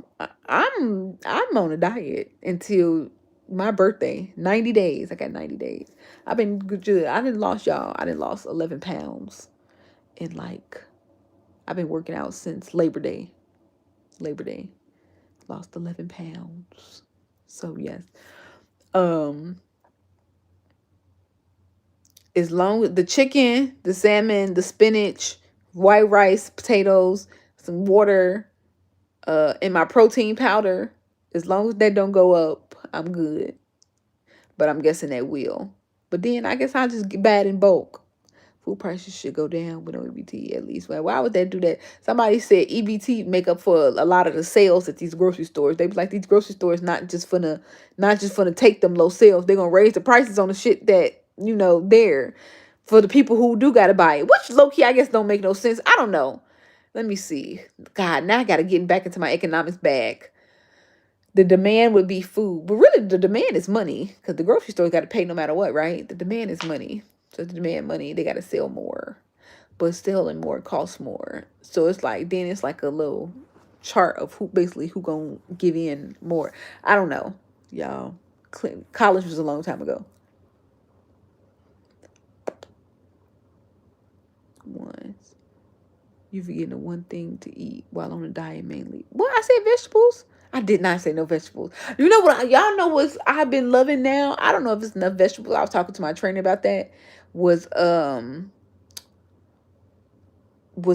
I'm on a diet until my birthday. 90 days. I got 90 days. I've been good. I didn't lost y'all. I didn't lost 11 pounds. And like I've been working out since Labor Day. Labor Day. Lost 11 pounds. So yes. As long as the chicken, the salmon, the spinach, white rice, potatoes, some water, and my protein powder, as long as that don't go up, I'm good. But I'm guessing that will. But then I guess I'll just buy it in bulk Food prices should go down with no EBT at least. Why would they do that? Somebody said EBT make up for a lot of the sales at these grocery stores. They was like, these grocery stores not just finna take them low sales. They're gonna raise the prices on the shit that, there for the people who do gotta buy it. Which low key I guess don't make no sense. I don't know. Let me see. God, now I gotta get back into my economics bag. The demand would be food, but really the demand is money because the grocery store got to pay no matter what, right? The demand is money. So the demand money, they got to sell more, but selling more costs more. So it's like then it's like a little chart of who gonna give in more. I don't know, y'all. College was a long time ago. Once you forgetting the one thing to eat while on a diet mainly. What I said vegetables. I did not say no vegetables. You know what? Y'all know what I've been loving now. I don't know if it's enough vegetables. I was talking to my trainer about that. Was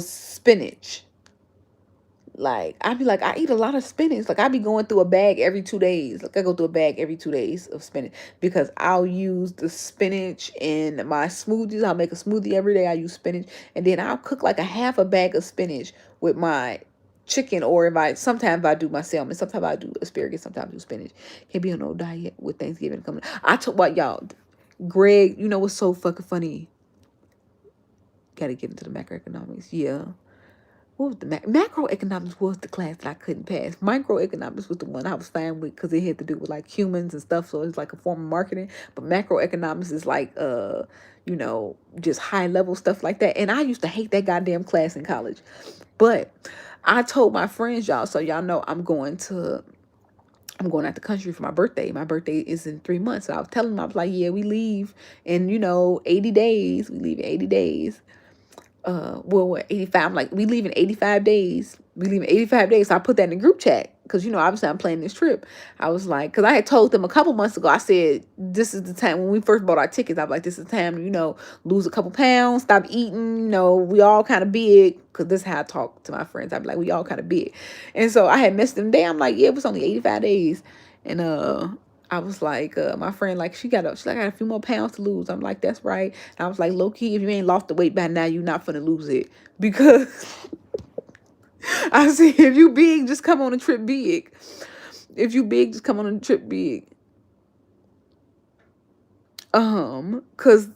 spinach. Like I'd be like, I eat a lot of spinach. Like I be going through a bag every 2 days. Like I go through a bag every 2 days of spinach because I'll use the spinach in my smoothies. I'll make a smoothie every day. I use spinach, and then I'll cook like a half a bag of spinach with my chicken, or sometimes I do my salmon, sometimes I do asparagus, sometimes I do spinach. Can't be on no diet with Thanksgiving coming. I told what y'all, Greg. You know what's so fucking funny? Gotta get into the macroeconomics. Yeah. What was the macroeconomics was the class that I couldn't pass. Microeconomics was the one I was fine with because it had to do with like humans and stuff. So it's like a form of marketing. But macroeconomics is like just high level stuff like that. And I used to hate that goddamn class in college. But I told my friends, y'all, so y'all know I'm going out the country for my birthday. My birthday is in 3 months. So I was telling them, I was like, yeah, we leave in 80 days. We leave in 80 days. What 85? I'm like, we leave in 85 days. We leave in 85 days. So I put that in the group chat because obviously I'm planning this trip. I was like, because I had told them a couple months ago. I said this is the time when we first bought our tickets. I was like, this is the time lose a couple pounds, stop eating. We all kind of big because this is how I talk to my friends. I'd be like, we all kind of big, and so I had messed them down. I'm like, yeah, it was only 85 days, and I was like, my friend, like, she's like, I got a few more pounds to lose. I'm like, that's right. And I was like, low key, if you ain't lost the weight by now, you're not finna lose it. Because I said, if you big, just come on a trip big. If you big, just come on a trip big. Cause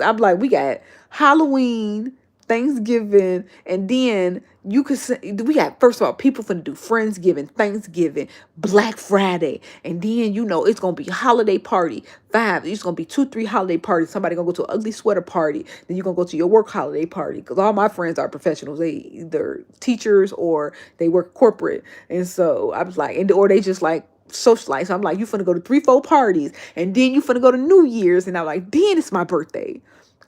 I'm like, we got Halloween, Thanksgiving, and then you could say we got, first of all, people finna do Friendsgiving, Thanksgiving, Black Friday, and then it's gonna be a holiday party. It's gonna be 2-3 holiday parties. Somebody gonna go to an ugly sweater party. Then you're gonna go to your work holiday party. Cause all my friends are professionals. They either teachers or they work corporate. And so I was like, or they just like socialize. So I'm like, you finna go to 3-4 parties, and then you finna go to New Year's, and I'm like, then it's my birthday,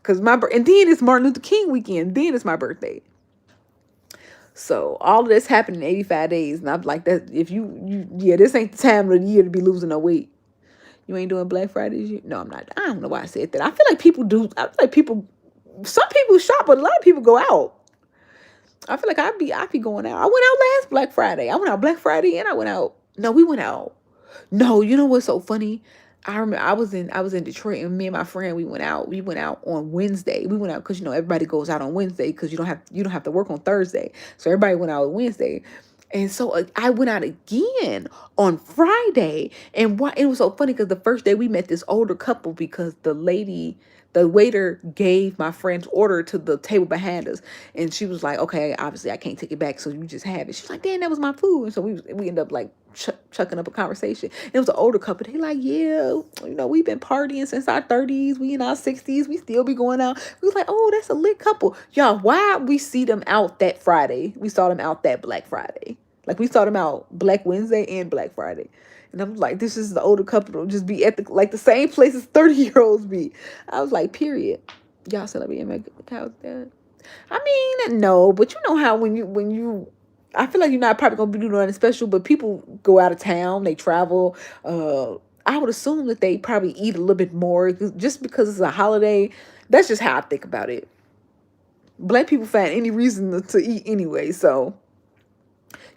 and then it's Martin Luther King weekend, then it's my birthday. So all of this happened in 85 days, and I'm like, that if this ain't the time of the year to be losing no weight. You ain't doing Black Friday? No, I'm not. I don't know why I said that. I feel like people do. I feel like some people shop, but a lot of people go out. I feel like I'd be going out. I went out last Black Friday. I went out Black Friday, and I went out. No, we went out. No, you know what's so funny? I remember I was in Detroit, and me and my friend we went out. We went out on Wednesday. We went out because everybody goes out on Wednesday because you don't have to work on Thursday. So everybody went out on Wednesday. And so I went out again on Friday. And it was so funny because the first day we met this older couple because the waiter gave my friend's order to the table behind us. And she was like, okay, obviously I can't take it back, so you just have it. She's like, damn, that was my food. And so we ended up like chucking up a conversation. And it was an older couple. They like, yeah, we've been partying since our 30s. We in our 60s. We still be going out. We was like, oh, that's a lit couple. Y'all, why we see them out that Friday? We saw them out that Black Friday. Like we saw them out Black Wednesday and Black Friday. And I'm like, this is the older couple just be at the same place as 30-year-olds be. I was like, period. Y'all celebrating my house dad. I mean, no, but you know how when you I feel like you're not probably gonna be doing anything special, but people go out of town, they travel. I would assume that they probably eat a little bit more just because it's a holiday. That's just how I think about it. Black people find any reason to eat anyway, so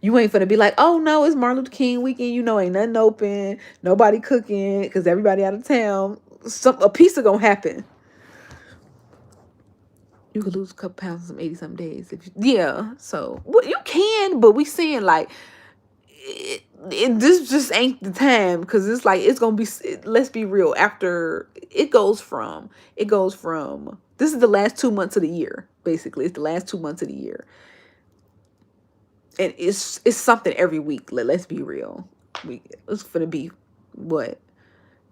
you ain't finna be like, oh no, it's Martin Luther King weekend. Ain't nothing open, nobody cooking, because everybody out of town. A pizza gonna happen. You could lose a couple pounds in some 80 some days. If you, yeah, so well, you can, but we saying like this just ain't the time because it's like it's gonna be. Let's be real. After it goes from this is the last 2 months of the year. Basically, it's the last 2 months of the year, and it's something every week. Let's be real. It's gonna be what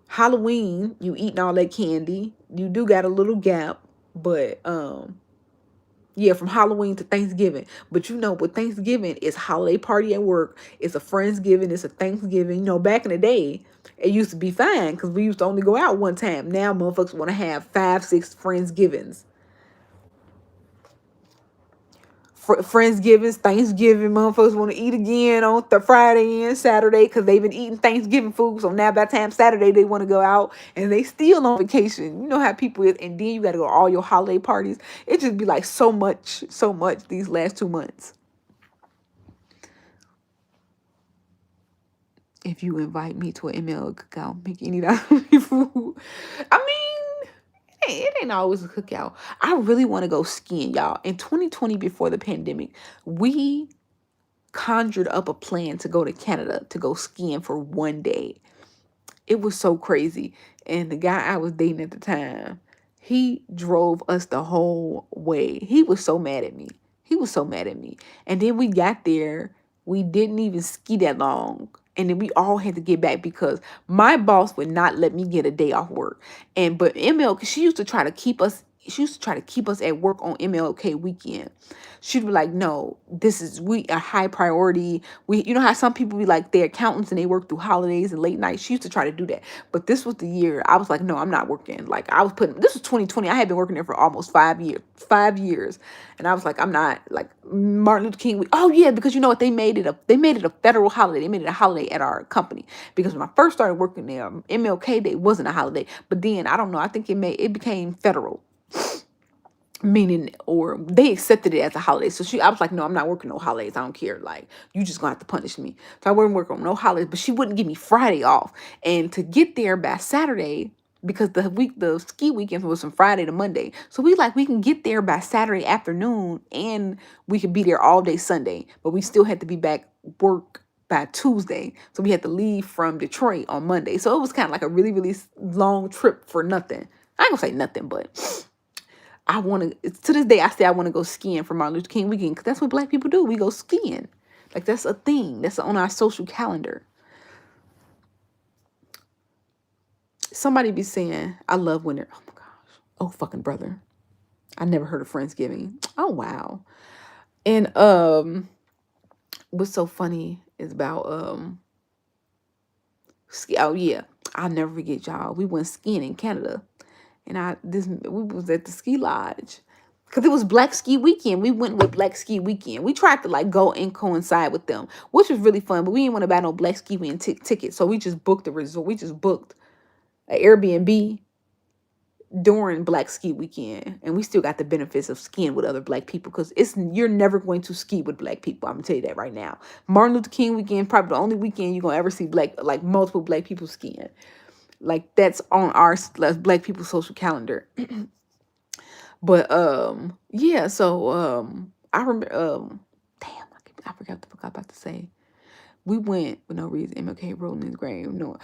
Halloween. You eating all that candy. You do got a little gap, but yeah, from Halloween to Thanksgiving. But you know, with Thanksgiving, it's holiday party at work. It's a Friendsgiving. It's a Thanksgiving. You know, back in the day, it used to be fine because we used to only go out one time. Now, motherfuckers want to have 5, 6 Friendsgivings. Friendsgivings, Thanksgiving, motherfuckers want to eat again on the Friday and Saturday because they've been eating Thanksgiving food. So now by the time Saturday they want to go out and they still on vacation. You know how people is, and then you got to go to all your holiday parties. It just be like so much these last 2 months. If you invite me to an ML cookout, make any food. I mean, it ain't always a cookout. I really want to go skiing, y'all. In 2020, before the pandemic, we conjured up a plan to go to Canada to go skiing for one day. It was so crazy. And the guy I was dating at the time, he drove us the whole way. He was so mad at me. He was so mad at me. And then we got there. We didn't even ski that long. And then we all had to get back because my boss would not let me get a day off work. But ML, she used to try to keep us. She used to try to keep us at work on MLK weekend. She'd be like, no, this is a high priority. You know how some people be like, they're accountants and they work through holidays and late nights. She used to try to do that. But this was the year I was like, no, I'm not working. Like this was 2020. I had been working there for almost 5 years. And I was like, I'm not like Martin Luther King. Oh yeah, because you know what? They made it a federal holiday. They made it a holiday at our company. Because when I first started working there, MLK Day wasn't a holiday. But then I don't know. I think it became federal. Meaning, or they accepted it as a holiday. So I was like, no, I'm not working no holidays. I don't care. Like, you just gonna have to punish me. So I wouldn't work on no holidays, but she wouldn't give me Friday off. And to get there by Saturday, because the ski weekend was from Friday to Monday. So we can get there by Saturday afternoon and we could be there all day Sunday, but we still had to be back work by Tuesday. So we had to leave from Detroit on Monday. So it was kind of like a really, really long trip for nothing. I ain't gonna say nothing, but I want to this day, I say I want to go skiing for Martin Luther King weekend because that's what Black people do. We go skiing. Like, that's a thing. That's on our social calendar. Somebody be saying, I love winter. Oh, my gosh. Oh, fucking brother. I never heard of Friendsgiving. Oh, wow. And what's so funny is about ski. Oh, yeah. I'll never forget, y'all. We went skiing in Canada. And we was at the ski lodge because it was Black Ski Weekend. We went with Black Ski Weekend. We tried to like go and coincide with them, which was really fun. But we didn't want to buy no Black Ski Weekend ticket, so we just booked a resort. We just booked an Airbnb during Black Ski Weekend, and we still got the benefits of skiing with other Black people because you're never going to ski with Black people. I'm gonna tell you that right now. Martin Luther King weekend, probably the only weekend you're gonna ever see multiple Black people skiing. Like, that's on our Black people social calendar. But yeah, so I remember damn, I forgot what I was about to say. We went with no reason. MLK rolling in his grave. No,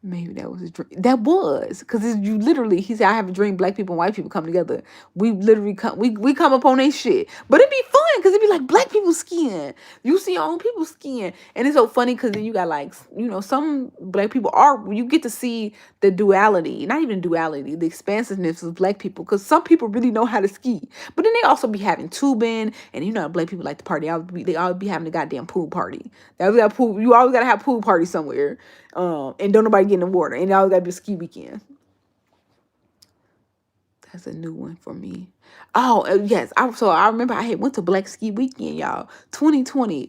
maybe that was his dream. That was because you literally. He said, "I have a dream. Black people and white people come together. We literally come. We come up on their shit. But it'd be fun because it'd be like Black people skiing. You see your own people skiing, and it's so funny because then you got like some Black people you get to see the duality, not even duality, the expansiveness of Black people because some people really know how to ski, but then they also be having tubing, and Black people like to party. They always be having a goddamn pool party. You always gotta have pool party somewhere. And don't nobody get in the water. And y'all gotta be a ski weekend. That's a new one for me. Oh, yes. I remember I had went to Black Ski Weekend, y'all. 2020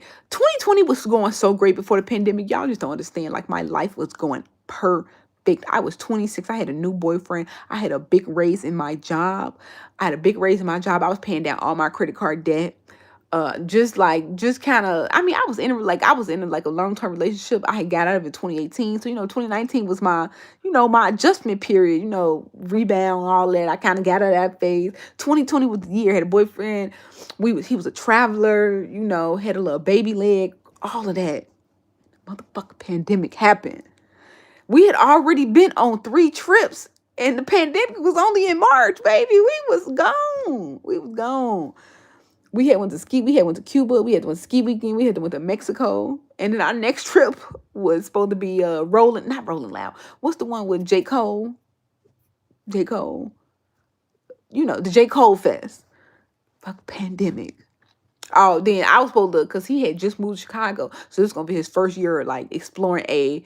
was going so great before the pandemic. Y'all just don't understand. Like, my life was going perfect. I was 26. I had a new boyfriend. I had a big raise in my job. I was paying down all my credit card debt. just kind of, I mean, I was in like a long-term relationship. I had got out of it 2018, so 2019 was my, my adjustment period, rebound, all that. I kind of got out of that phase. 2020 was the year. I had a boyfriend. He was a traveler, had a little baby leg, all of that. Motherfucker pandemic happened. We had already been on 3 trips, and the pandemic was only in March, baby. We was gone. We was gone. We had went to Cuba, we had went ski weekend, we had went to Mexico, and then our next trip was supposed to be not Rolling Loud. What's the one with J. Cole? J. Cole. The J. Cole Fest. Fuck pandemic. Oh, then I was supposed to, because he had just moved to Chicago, so this is gonna be his first year like exploring a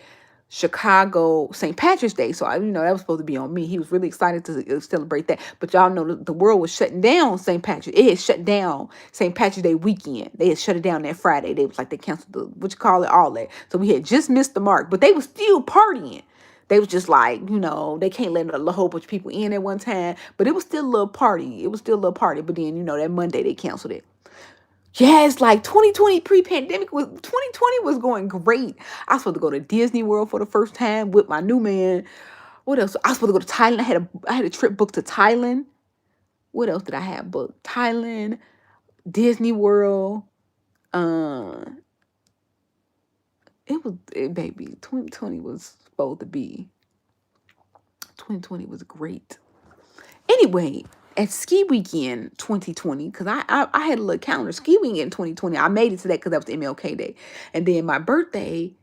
Chicago St. Patrick's Day. So that was supposed to be on me. He was really excited to celebrate that. But y'all know the world was shutting down St. Patrick. It had shut down St. Patrick's Day weekend. They had shut it down that Friday. They was like, they canceled all that. So we had just missed the mark, but they was still partying. They was just like, they can't let a whole bunch of people in at one time, but it was still a little party. It was still a little party. But then, that Monday they canceled it. Yes, like 2020 2020 was going great. I was supposed to go to Disney World for the first time with my new man. What else? I was supposed to go to Thailand. I had a trip booked to Thailand. What else did I have booked? Thailand, Disney World. Baby, 2020 was supposed to be. 2020 was great. Anyway, at ski weekend 2020, because I had a little calendar. Ski weekend 2020, I made it to that because that was MLK Day. And then my birthday,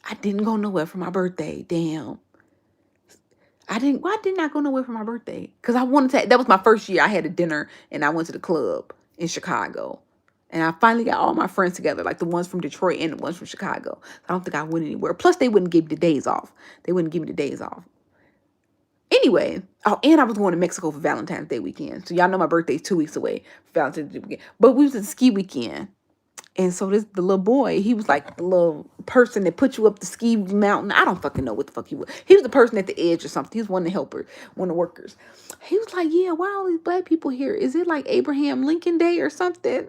I didn't go nowhere for my birthday. Damn. Why didn't I go nowhere for my birthday? Because I wanted to, that was my first year. I had a dinner and I went to the club in Chicago. And I finally got all my friends together, like the ones from Detroit and the ones from Chicago. I don't think I went anywhere. Plus, they wouldn't give me the days off. Anyway, and I was going to Mexico for Valentine's Day weekend. So y'all know my birthday's 2 weeks away for Valentine's Day weekend. But we was at the ski weekend. And so the little boy, he was like the little person that put you up the ski mountain. I don't fucking know what the fuck he was. He was the person at the edge or something. He was one of the helpers, one of the workers. He was like, yeah, why all these black people here? Is it like Abraham Lincoln Day or something?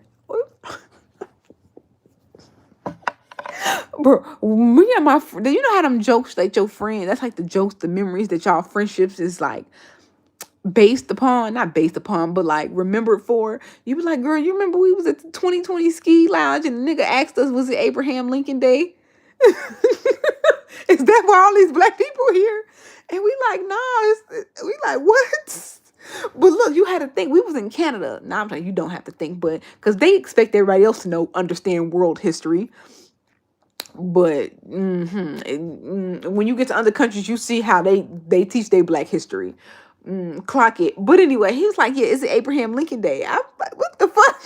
Bro, me and my friend, you know how them jokes, like your friend, that's like the jokes, the memories that y'all friendships is like not based upon, but like remembered for. You be like, girl, you remember we was at the 2020 ski lounge and the nigga asked us, was it Abraham Lincoln Day? Is that why all these black people here? And we like, nah, we like, what? But look, you had to think, we was in Canada. Now I'm saying you don't have to think, but because they expect everybody else to understand world history. But when you get to other countries, you see how they teach their black history. Clock it. But anyway, he was like, yeah, is it Abraham Lincoln Day? I'm like, what the fuck?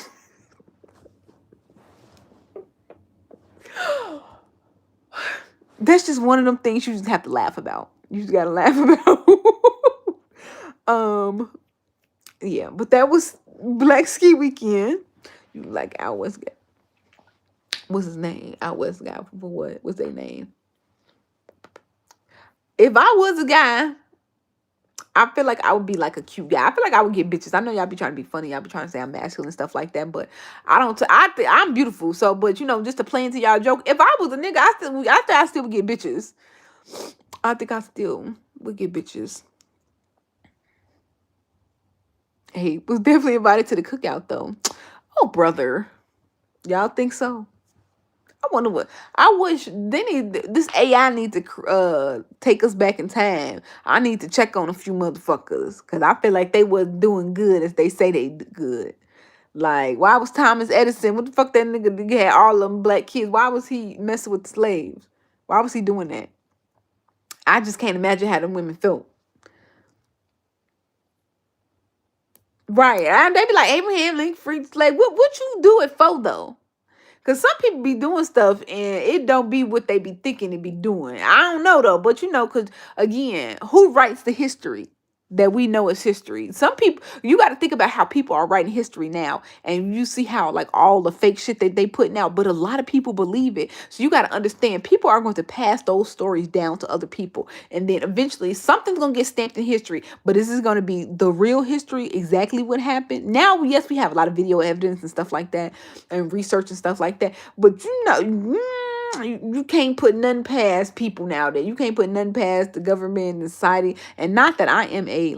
That's just one of them things you just have to laugh about. You just gotta laugh about. Yeah, but that was Black Ski Weekend. You like Out West guy. What's his name? Out West guy. For what? What's their name? If I was a guy, I feel like I would be like a cute guy. I feel like I would get bitches. I know y'all be trying to be funny. Y'all be trying to say I'm masculine and stuff like that, but I don't. I'm beautiful. So, but just to play into y'all joke, if I was a nigga, I still would get bitches. I think I still would get bitches. Hey, was definitely invited to the cookout though. Oh, brother, y'all think so? I wonder what. I wish this AI need to take us back in time. I need to check on a few motherfuckers because I feel like they was doing good as they say they good. Like, why was Thomas Edison? What the fuck that nigga had all them black kids? Why was he messing with the slaves? Why was he doing that? I just can't imagine how them women felt. Right. And they be like, Abraham Lincoln freed slave. What you do it for though? Because some people be doing stuff and it don't be what they be thinking it be doing. I don't know though, but because again, who writes the history? that we know is history. Some people, you got to think about how people are writing history now, and you see how like all the fake shit that they putting out, but a lot of people believe it. So you got to understand, people are going to pass those stories down to other people, and then eventually something's going to get stamped in history. But this is going to be the real history, exactly what happened. Now, yes, we have a lot of video evidence and stuff like that, and research and stuff like that, but you can't put nothing past people nowadays. You can't put nothing past the government and society. And not that I am a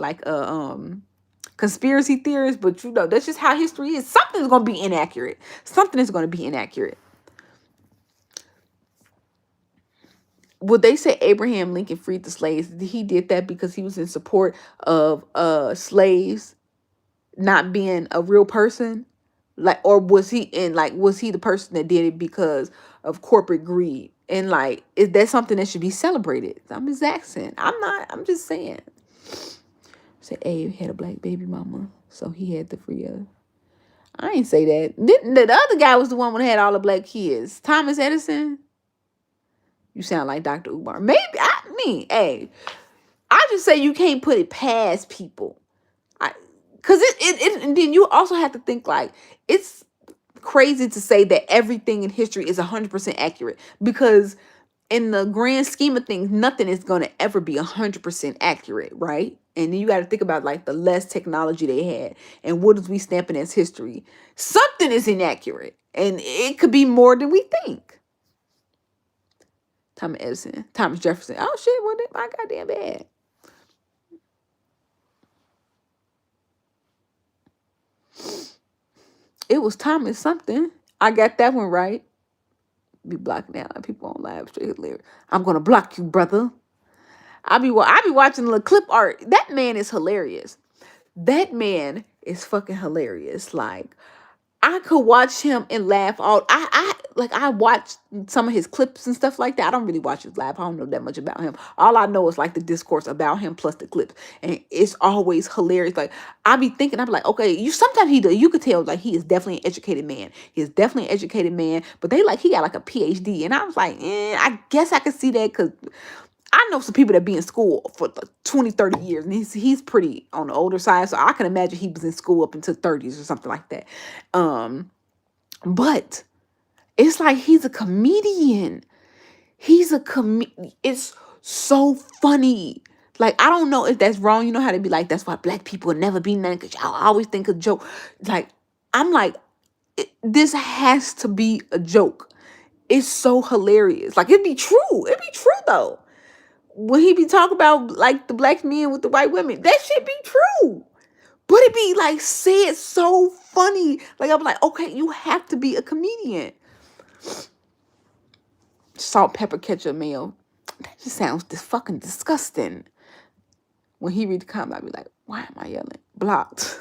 conspiracy theorist, but that's just how history is. Something's gonna be inaccurate. Something is gonna be inaccurate. Would they say Abraham Lincoln freed the slaves? He did that because he was in support of slaves not being a real person? Like, or was he the person that did it because of corporate greed? And like, is that something that should be celebrated? I'm just asking. I'm just saying. Say Abe had a black baby mama, so he had to free her. I ain't say that. The other guy was the one that had all the black kids. Thomas Edison. You sound like Dr. Umar. Maybe hey, I just say you can't put it past people. Because and then you also have to think like, it's crazy to say that everything in history is 100% accurate, because in the grand scheme of things, nothing is going to ever be 100% accurate, right? And then you got to think about like the less technology they had, and what is we stamping as history? Something is inaccurate, and it could be more than we think. Thomas Edison, Thomas Jefferson. Oh shit, what my goddamn bad. It was Thomas something. I got that one right. Be blocking out people on live straight lyric. I'm gonna block you, brother. I be watching the clip art. That man is hilarious. That man is fucking hilarious. Like, I could watch him and laugh all. I watch some of his clips and stuff like that. I don't really watch his live. I don't know that much about him. All I know is like the discourse about him plus the clips, and it's always hilarious. Like, I be thinking, I be like, okay, sometimes you could tell like he is definitely an educated man. He is definitely an educated man, but they like he got like a PhD, and I was like, I guess I could see that, because I know some people that be in school for 20, 30 years, and he's pretty on the older side, so I can imagine he was in school up until 30s or something like that. But it's like he's a comedian. It's so funny. Like, I don't know if that's wrong. You know how they be like, that's why black people will never be none, because y'all always think a joke. Like, I'm like, this has to be a joke. It's so hilarious. Like, it'd be true. It'd be true, though. When he be talking about like the black men with the white women, that shit be true. But it be like said so funny. Like, I'm like, okay, you have to be a comedian. Salt, pepper, ketchup, mayo. That just sounds fucking disgusting. When he read the comment, I be like, why am I yelling? Blocked.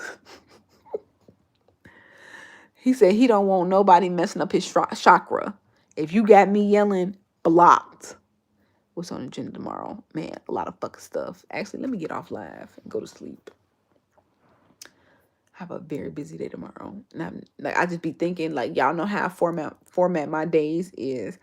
He said he don't want nobody messing up his chakra. If you got me yelling, blocked. What's on the agenda tomorrow? Man, a lot of fucking stuff. Actually, let me get off live and go to sleep. I have a very busy day tomorrow. And I just be thinking, like, y'all know how I format my days is,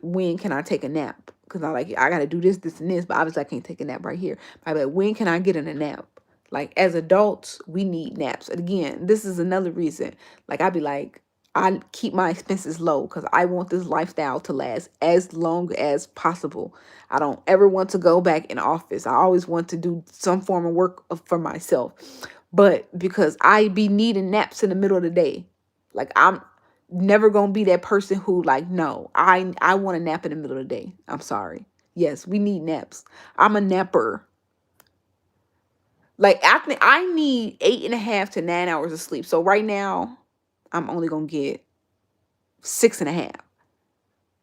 when can I take a nap? Because I got to do this, and this, but obviously I can't take a nap right here. I be like, when can I get in a nap? Like, as adults, we need naps. And again, this is another reason. Like, I be like, I keep my expenses low because I want this lifestyle to last as long as possible. I don't ever want to go back in office. I always want to do some form of work for myself. But because I be needing naps in the middle of the day, like, I'm never going to be that person who like, no, I want a nap in the middle of the day. I'm sorry. Yes, we need naps. I'm a napper. Like, I need 8.5 to 9 hours of sleep. So right now, I'm only going to get 6.5.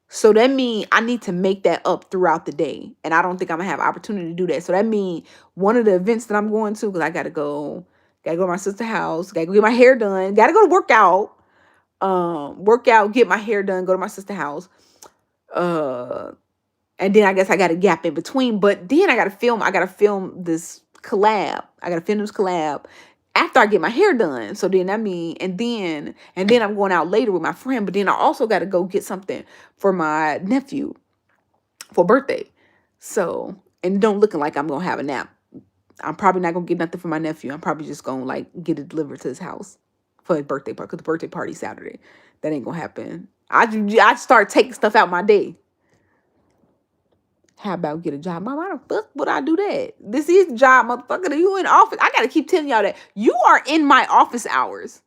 So that means I need to make that up throughout the day. And I don't think I'm going to have opportunity to do that. So that means one of the events that I'm going to, because I got to go to my sister's house, got to go get my hair done, got to go to work out, get my hair done, go to my sister's house. And then I guess I got a gap in between. But then I got to film this collab. I got to film this collab after I get my hair done. So then and then I'm going out later with my friend. But then I also got to go get something for my nephew for birthday. So, and don't looking like I'm going to have a nap I'm probably not gonna get nothing for my nephew. I'm probably just gonna like get it delivered to his house for his birthday party, because the birthday party's Saturday. That ain't gonna happen. I start taking stuff out my day. How about get a job? Mom, why the fuck would I do that? This is a job, motherfucker. You in office. I gotta keep telling y'all that. You are in my office hours.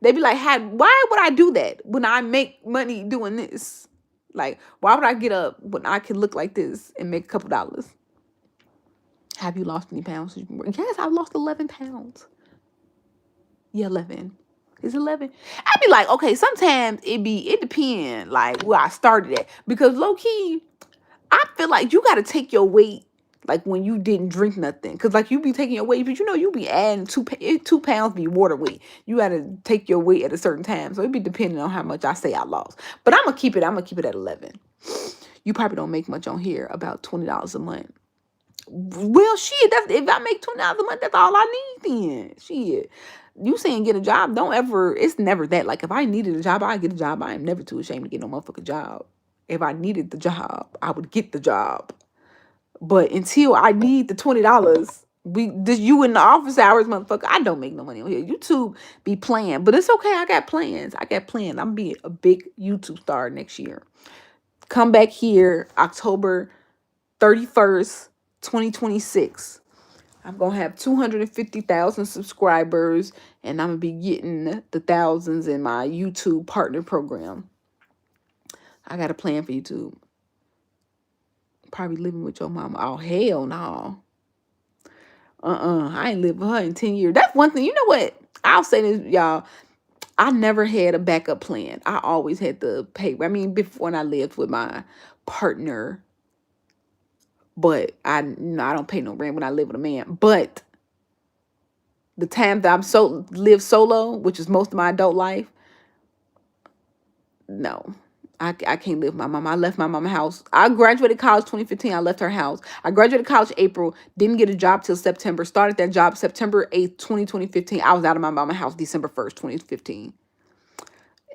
They be like, why would I do that when I make money doing this? Like, why would I get up when I can look like this and make a couple dollars? Have you lost any pounds? Yes, I lost 11 pounds. Yeah, 11. It's 11. I'd be like, okay, sometimes it depends, like, where I started at. Because low key, I feel like you got to take your weight, like, when you didn't drink nothing. Because, like, you be taking your weight, but, you be adding 2 pounds be water weight. You got to take your weight at a certain time. So, it be depending on how much I say I lost. But I'm going to keep it at 11. You probably don't make much on here, about $20 a month. Well, shit, that's if I make $20 a month, that's all I need then. Shit. You saying get a job, it's never that. Like, if I needed a job, I get a job. I am never too ashamed to get no motherfucking job. If I needed the job, I would get the job. But until I need the $20, you in the office hours, motherfucker, I don't make no money on here. YouTube be playing. But it's okay, I got plans. I'm being a big YouTube star next year. Come back here October 31st, 2026. I'm going to have 250,000 subscribers, and I'm going to be getting the thousands in my YouTube partner program. I got a plan for YouTube. Probably living with your mama. Oh, hell no. I ain't lived with her in 10 years. That's one thing. You know what? I'll say this, y'all. I never had a backup plan. I always had to pay. I mean, before when I lived with my partner, but I don't pay no rent when I live with a man. But the time that live solo, which is most of my adult life, no. I can't live with my mama. I left my mama house. I graduated college 2015. I left her house. I graduated college April. Didn't get a job till September. Started that job September 8th, 2015. I was out of my mama house December 1st, 2015.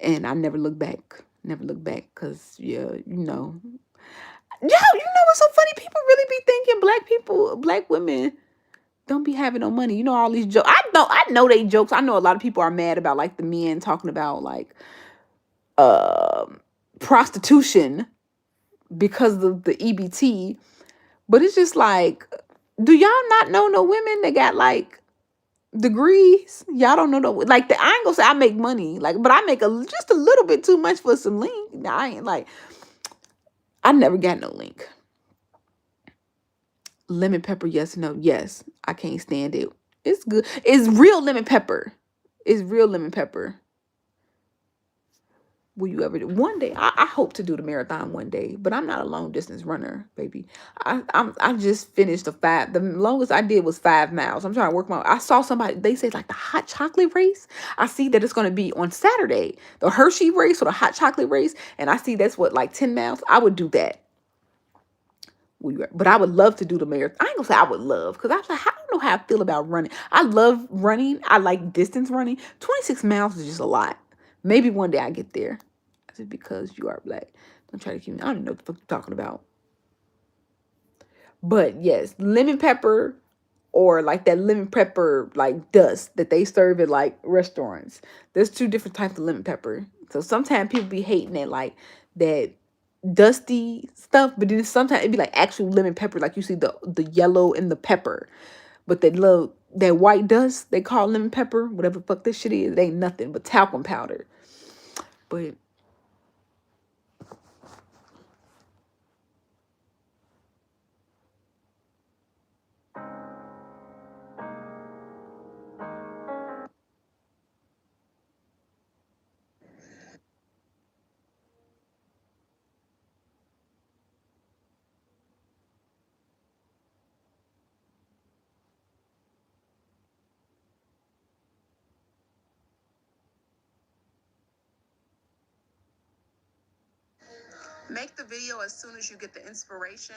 And I never looked back. Never looked back. Because, yeah, what's so funny? People really be thinking black women don't be having no money. All these jokes. I know they jokes. I know a lot of people are mad about, like, the men talking about, like, prostitution because of the EBT. But it's just like, do y'all not know no women that got, like, degrees? Y'all don't know no, like, I ain't gonna say I make money, like, but I make just a little bit too much for some link. Nah, I ain't like, I never got no link. Lemon pepper, yes, no, yes. I can't stand it. It's good. It's real lemon pepper. It's real lemon pepper. Will you ever do one day? I hope to do the marathon one day, but I'm not a long distance runner, baby. I just finished the longest I did was 5 miles. I'm trying to work I saw somebody, they said, like, the hot chocolate race. I see that it's going to be on Saturday, the Hershey race or the hot chocolate race, and I see that's what, like, 10 miles. I would do that. But I would love to do the marathon. I ain't gonna say I would love, because I was like, I don't know how I feel about running. I love running. I like distance running. 26 miles is just a lot. Maybe one day I get there. Just because you are black. Don't try to keep me. I don't even know what the fuck you're talking about. But yes, lemon pepper, or like that lemon pepper, like, dust that they serve at, like, restaurants. There's 2 different types of lemon pepper. So sometimes people be hating that, like, that dusty stuff, but then sometimes it'd be like actual lemon pepper, like you see the yellow in the pepper, but that white dust they call lemon pepper, whatever the fuck this shit is, it ain't nothing but talcum powder. But make the video as soon as you get the inspiration.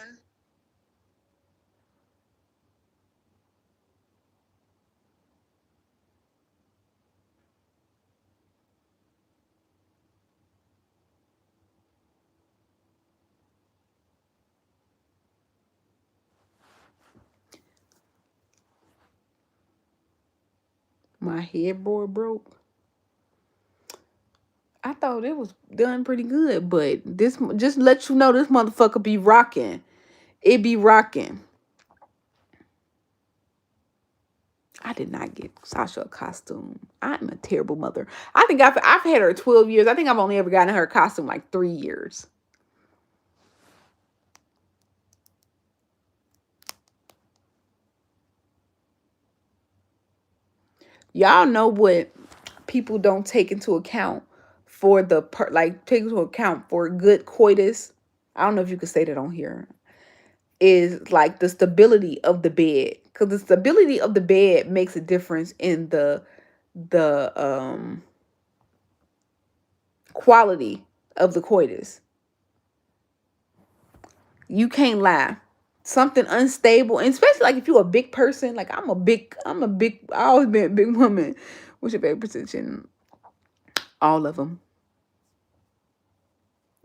My headboard broke. I thought it was done pretty good, but this just let you know this motherfucker be rocking. It be rocking. I did not get Sasha a costume. I'm a terrible mother. I think I've had her 12 years. I think I've only ever gotten her a costume like 3 years. Y'all know what people don't take into account for take into account for good coitus. I don't know if you could say that on here. Is like the stability of the bed, because the stability of the bed makes a difference in the quality of the coitus. You can't lie. Something unstable, and especially like if you're a big person, like I always been a big woman. What's your favorite position? All of them.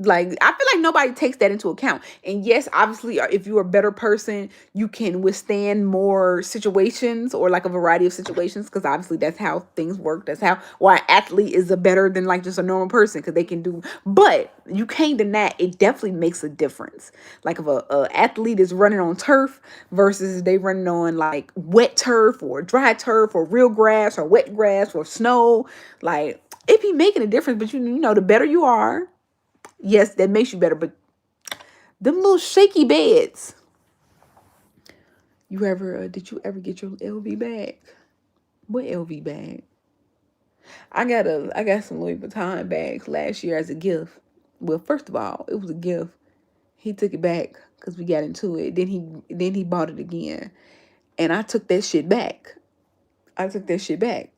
Like I feel like nobody takes that into account. And yes, obviously, if you're a better person, you can withstand more situations or like a variety of situations, because obviously that's how things work. That's how why an athlete is a better than like just a normal person, because they can do. But you can't deny it definitely makes a difference. Like if a athlete is running on turf versus they running on like wet turf or dry turf or real grass or wet grass or snow, like it be making a difference. But you know, the better you are, yes, that makes you better, but them little shaky beds. Did you ever get your LV bag? What LV bag? I got some Louis Vuitton bags last year as a gift. Well, first of all, it was a gift. He took it back because we got into it. Then he bought it again, and I took that shit back. I took that shit back.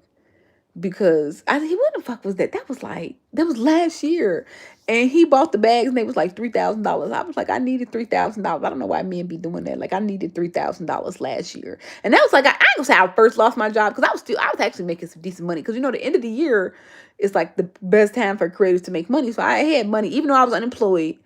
Because what the fuck was that? That was last year, and he bought the bags and they was like $3,000. I was like, I needed $3,000. I don't know why men be doing that. Like I needed $3,000 last year, and that was like I ain't gonna say I first lost my job, because I was actually making some decent money, because the end of the year is like the best time for creators to make money. So I had money even though I was unemployed.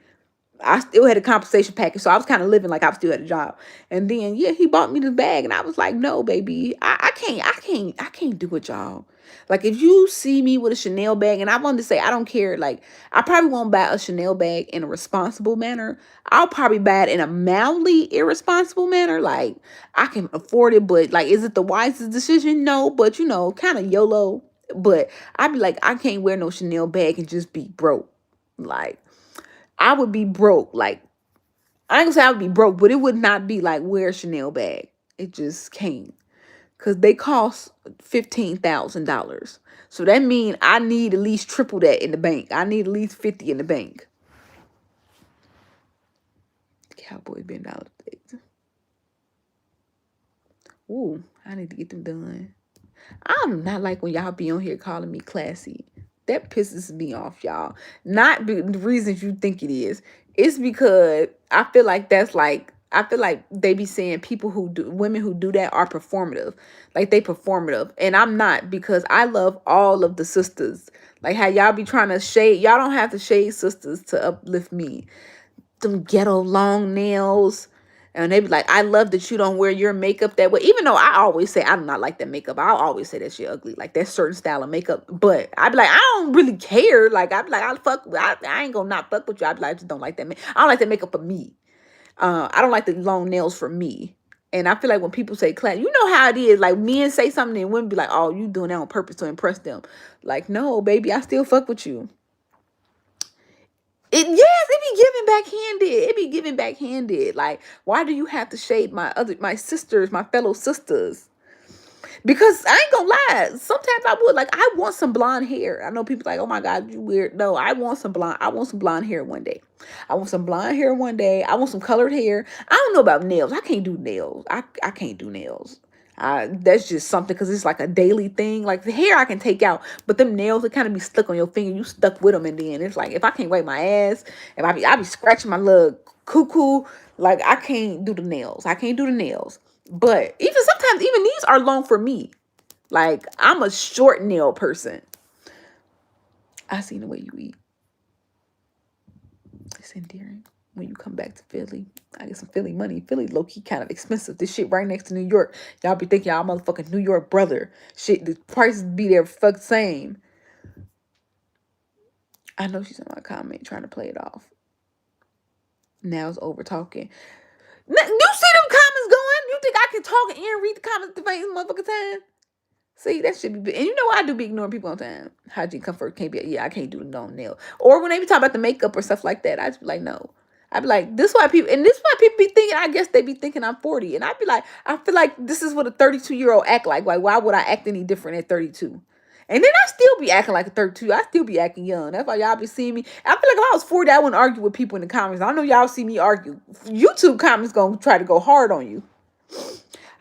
I still had a compensation package, so I was kind of living like I still had a job. And then yeah, he bought me this bag, and I was like, no, baby, I can't do it, y'all. Like if you see me with a Chanel bag, and I wanted to say I don't care, like I probably won't buy a Chanel bag in a responsible manner. I'll probably buy it in a mildly irresponsible manner. Like I can afford it, but like, is it the wisest decision? No, but kind of YOLO. But I'd be like, I can't wear no Chanel bag and just be broke. Like I would be broke. Like, I ain't gonna say I would be broke, but it would not be like wear a Chanel bag. It just can't. Cause they cost $15,000. So that means I need at least triple that in the bank. I need at least 50 in the bank. Cowboys been out of days. Ooh, I need to get them done. I do not like when y'all be on here calling me classy. That pisses me off, y'all. Not the reasons you think it is. It's because I feel like they be saying women who do that are performative. Like they performative. And I'm not, because I love all of the sisters. Like how y'all be trying to shade. Y'all don't have to shade sisters to uplift me. Them ghetto long nails. And they be like, I love that you don't wear your makeup that way. Even though I always say I do not like that makeup. I'll always say that shit ugly. Like that certain style of makeup. But I be like, I don't really care. Like I be like, I ain't gonna not fuck with you. I be like, I just don't like that. I don't like that makeup for me. I don't like the long nails for me. And I feel like when people say class, you know how it is. Like men say something and women be like, oh, you doing that on purpose to impress them. Like, no, baby, I still fuck with you. It be giving backhanded. It be giving backhanded. Like, why do you have to shade my sisters, my fellow sisters? Because I ain't gonna lie, sometimes I would. Like, I want some blonde hair. I know people like, oh my God, you weird. No, I want some blonde hair one day. I want some blonde hair one day. I want some colored hair. I don't know about nails. I can't do nails. I can't do nails. That's just something, because it's like a daily thing. Like the hair I can take out, but them nails, it kind of be stuck on your finger. You stuck with them, and then it's like if I can't wipe my ass, if I be scratching my little cuckoo, like I can't do the nails. I can't do the nails. But even sometimes, even these are long for me. Like I'm a short nail person. I seen the way you eat. It's endearing. when you come back to Philly. I get some Philly money. Philly low key kind of expensive. This shit right next to New York. Y'all be thinking y'all motherfucking New York brother. Shit, the prices be there fuck same. I know she's in my comment trying to play it off. Now it's over talking. You see them comments going? You think I can talk and read the comments at the same motherfucking time? See, that should be. And you know what? I do be ignoring people on time. Hygiene comfort can't be. Yeah, I can't do no nail. Or when they be talking about the makeup or stuff like that, I just be like, no. I be like, this why people, and this why people be thinking. I guess they be thinking I'm 40, and I be like, I feel like this is what a 32-year-old act like. Like, why would I act any different at 32? And then I still be acting like a 32. I still be acting young. That's why y'all be seeing me. I feel like if I was 40, I wouldn't argue with people in the comments. I know y'all see me argue. YouTube comments gonna try to go hard on you.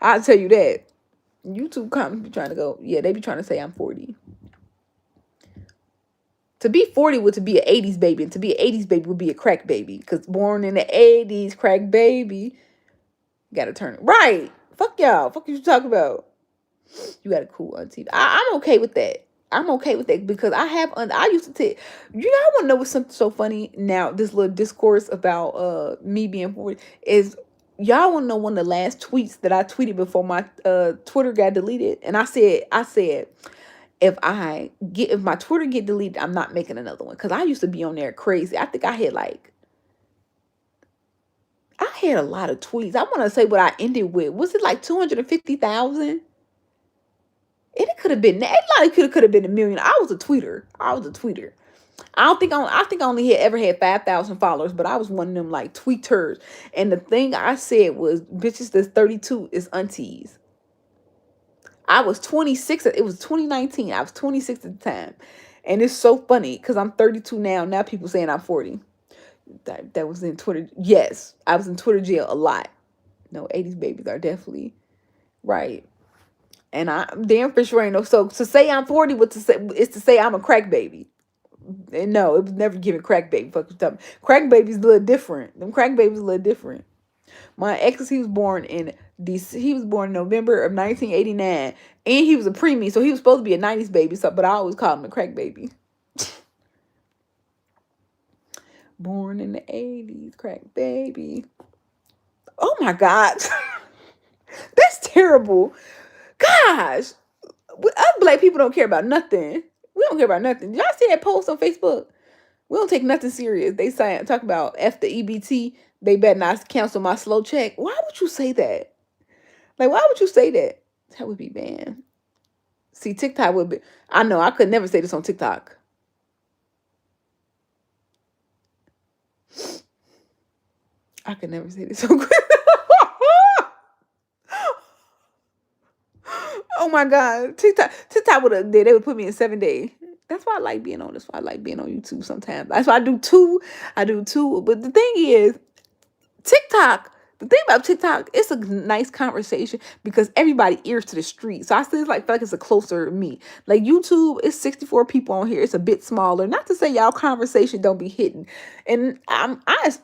I'll tell you that. YouTube comments be trying to go, yeah, they be trying to say I'm 40. To be 40 would to be an 80s baby, and to be an 80s baby would be a crack baby. Because born in the 80s, crack baby, gotta turn it. Right. Fuck y'all. Fuck you talking about. You got a cool auntie. I'm okay with that. I'm okay with that because I used to take, you know, I want to know what's something so funny now, this little discourse about me being 40 is, y'all want to know one of the last tweets that I tweeted before my Twitter got deleted. And I said, if my Twitter get deleted, I'm not making another one. Cause I used to be on there crazy. I think I had a lot of tweets. I want to say what I ended with. Was it like 250,000? It could have been that. It could have been a million. I was a tweeter. I think I only had ever had 5,000 followers, but I was one of them like tweeters. And the thing I said was, bitches that's 32 is aunties. I was 26. It was 2019. I was 26 at the time. And it's so funny because I'm 32 now. Now people saying I'm 40. That was in Twitter. Yes, I was in Twitter jail a lot. No, 80s babies are definitely right. And I'm damn for sure ain't no. So to say I'm 40 is to say I'm a crack baby. And no, it was never given crack baby. Fuck you talking. Crack babies a little different. Them crack babies a little different. My ex, he was born in November of 1989, and he was a preemie, so he was supposed to be a 90s baby. So, but I always called him a crack baby. Born in the 80s, crack baby. Oh my God, that's terrible. Gosh, us black people don't care about nothing. We don't care about nothing. Y'all see that post on Facebook? We don't take nothing serious. They say talk about F the EBT. They better not cancel my slow check. Why would you say that? Like, why would you say that? That would be banned. See, TikTok would be. I know I could never say this on TikTok. I could never say this on. Oh my God, TikTok would have. They would put me in 7 days. That's why I like being on. That's why I like being on YouTube sometimes. That's why I do two. But the thing is, TikTok, the thing about TikTok, it's a nice conversation because everybody ears to the street. So I still feel like it's a closer me. Like YouTube, it's 64 people on here. It's a bit smaller. Not to say y'all conversation don't be hidden. And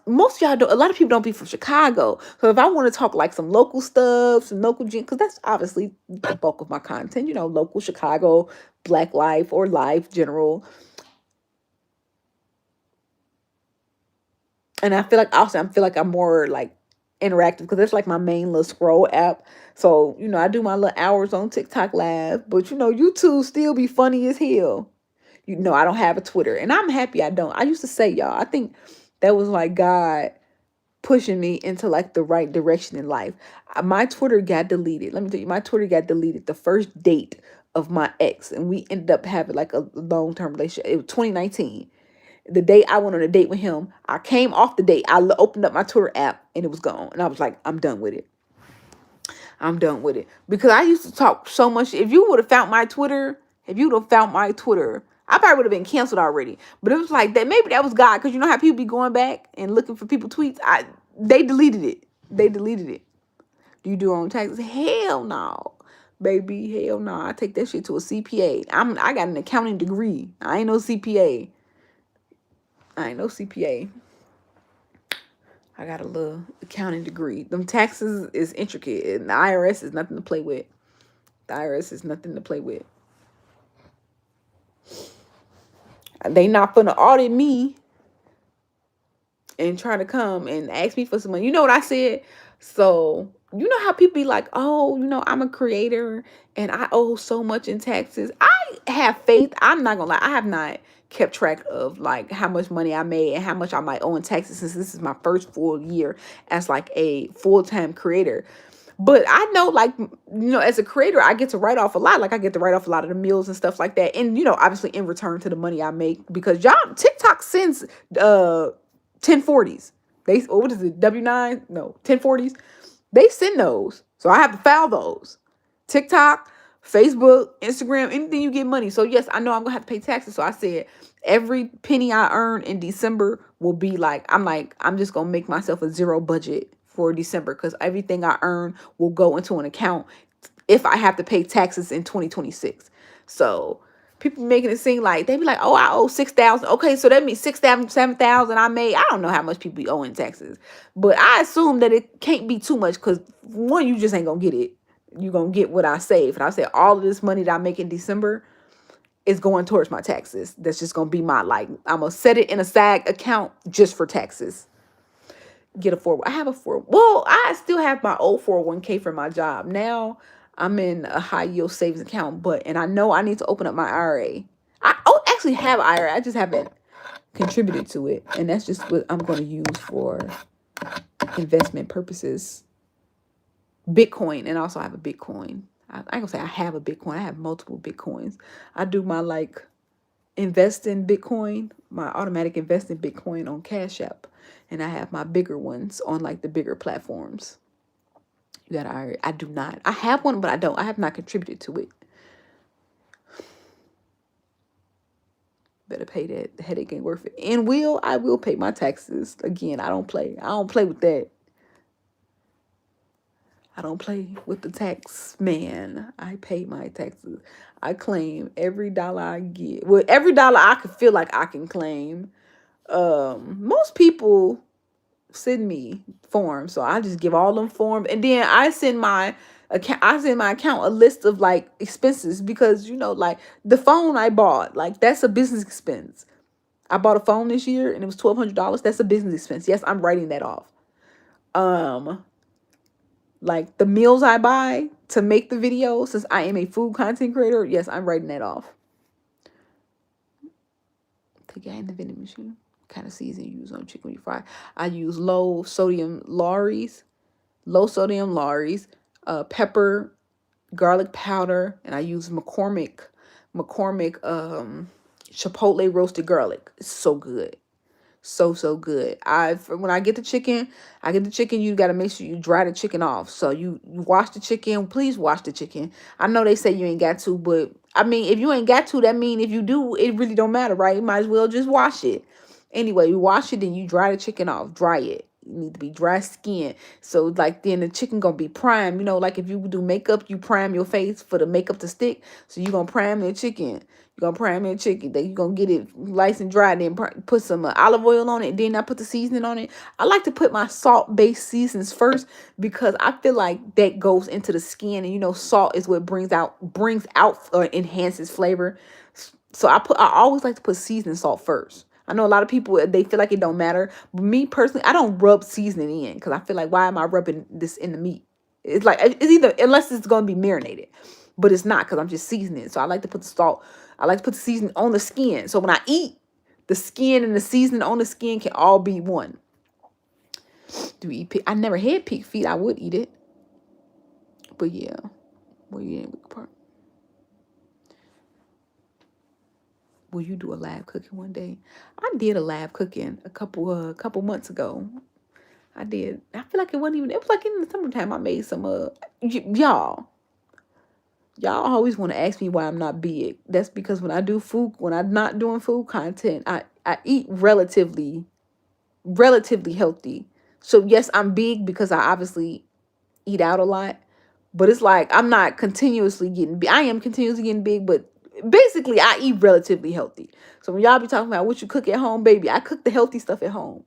most of y'all don't, a lot of people don't be from Chicago. So if I want to talk like some local stuff, some local, because that's obviously the bulk of my content, local Chicago, Black life or life general. And I feel like I'm more like interactive because that's like my main little scroll app. So, I do my little hours on TikTok live, but YouTube still be funny as hell. I don't have a Twitter, and I'm happy I don't. I used to say, y'all, I think that was like God pushing me into like the right direction in life. My Twitter got deleted. Let me tell you, my Twitter got deleted the first date of my ex, and we ended up having like a long-term relationship. It was 2019. The day I went on a date with him, I came off the date. I opened up my Twitter app and it was gone. And I was like, I'm done with it. I'm done with it. Because I used to talk so much. If you would have found my Twitter, I probably would have been canceled already. But it was like that. Maybe that was God. Because you know how people be going back and looking for people tweets? They deleted it. Do you do your own taxes? Hell no. Baby, hell no. I take that shit to a CPA. I got an accounting degree. I ain't no CPA. I got a little accounting degree. Them taxes is intricate. And the IRS is nothing to play with. They not finna audit me and try to come and ask me for some money. You know what I said? So, you know how people be like, oh, I'm a creator and I owe so much in taxes. I have faith. I'm not gonna lie. I have not kept track of like how much money I made and how much I might owe in taxes since this is my first full year as like a full-time creator. But I know, like, as a creator, I get to write off a lot. Like, I get to write off a lot of the meals and stuff like that. And, obviously in return to the money I make, because y'all, TikTok sends 1040s. What is it, W9? No, 1040s. They send those. So I have to file those. TikTok, Facebook, Instagram, anything you get money. So yes, I know I'm gonna have to pay taxes. So I said every penny I earn in December will be I'm just gonna make myself a zero budget for December, because everything I earn will go into an account if I have to pay taxes in 2026. So people making it seem like they be like, oh, I owe 6,000. Okay, so that means 6,000, 7,000 I made. I don't know how much people be owing taxes, but I assume that it can't be too much, because one, you just ain't gonna get it. You're gonna get what I save. And I said all of this money that I make in December is going towards my taxes. That's just gonna be my, I'm gonna set it in a SAG account just for taxes. Get a 4. I have a 4. Well, I still have my old 401k for my job. Now I'm in a high yield savings account, and I know I need to open up my IRA. Actually have IRA. I just haven't contributed to it, and that's just what I'm going to use for investment purposes. Bitcoin, and also I have a Bitcoin. I ain't gonna say I have a Bitcoin. I have multiple Bitcoins. I do my invest in Bitcoin, my automatic invest in Bitcoin on Cash App, and I have my bigger ones on the bigger platforms. That I do not. I have one, but I don't. I have not contributed to it. Better pay that. The headache ain't worth it. And I will pay my taxes. Again, I don't play. I don't play with that. I don't play with the tax man. I pay my taxes. I claim every dollar I get. Well, every dollar I can feel like I can claim. Most people send me forms, so I just give all them forms, and then I send my account. A list of expenses, because the phone I bought, that's a business expense. I bought a phone this year and it was $1,200. That's a business expense. Yes, I'm writing that off. The meals I buy to make the video, since I am a food content creator, yes, I'm writing that off. Take it in the vending machine. What kind of season you use on chicken when you fry? I use low sodium Lawry's, pepper, garlic powder, and I use McCormick Chipotle roasted garlic. It's so good. So good. When I get the chicken, you got to make sure you dry the chicken off. So you wash the chicken. Please wash the chicken. I know they say you ain't got to, but I mean, if you ain't got to, that mean if you do, it really don't matter, right? You might as well just wash it. Anyway, you wash it, then you dry the chicken off. Dry it. You need to be dry skin. So then the chicken gonna be primed. If you do makeup, you prime your face for the makeup to stick. So you gonna prime the chicken. You're gonna prime your chicken. Then you're gonna get it nice and dry. Then put some olive oil on it. Then I put the seasoning on it. I like to put my salt-based seasons first, because I feel like that goes into the skin. And salt is what brings out enhances flavor. So I always like to put seasoning salt first. I know a lot of people, they feel like it don't matter. But me personally, I don't rub seasoning in, because I feel like, why am I rubbing this in the meat? It's either, unless it's going to be marinated. But it's not, because I'm just seasoning. So I like to put the salt. I like to put the seasoning on the skin. So when I eat, the skin and the seasoning on the skin can all be one. Do we eat pig? I never had pig feet. I would eat it. But yeah. Well, yeah, will you do a live cooking one day? I did a live cooking a couple months ago. I did. I feel like it wasn't even. It was like in the summertime. I made some. Y'all always want to ask me why I'm not big. That's because when I'm not doing food content, I eat relatively healthy. So yes, I'm big because I obviously eat out a lot. But it's like I'm not continuously getting big. I am continuously getting big, but basically I eat relatively healthy. So when y'all be talking about what you cook at home, baby, I cook the healthy stuff at home.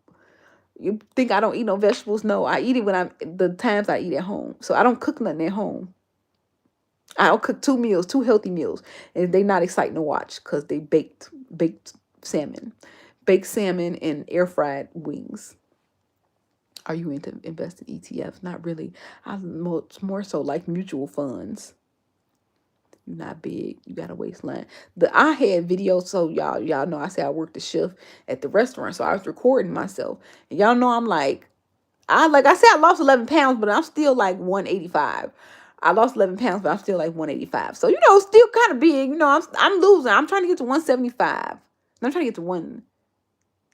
You think I don't eat no vegetables? No, I eat it the times I eat at home. So I don't cook nothing at home. I'll cook 2 healthy meals, and they not exciting to watch because they baked salmon and air fried wings. Are you into investing ETFs? Not really. I more so like mutual funds. You're not big. You got a waistline. I had videos, so y'all know I say I worked the shift at the restaurant, so I was recording myself, and y'all know I'm like, I said I lost 11 pounds, but I'm still like 185. I lost 11 pounds, but I'm still like 185. So still kind of big. I'm losing. I'm trying to get to 175. I'm trying to get to one.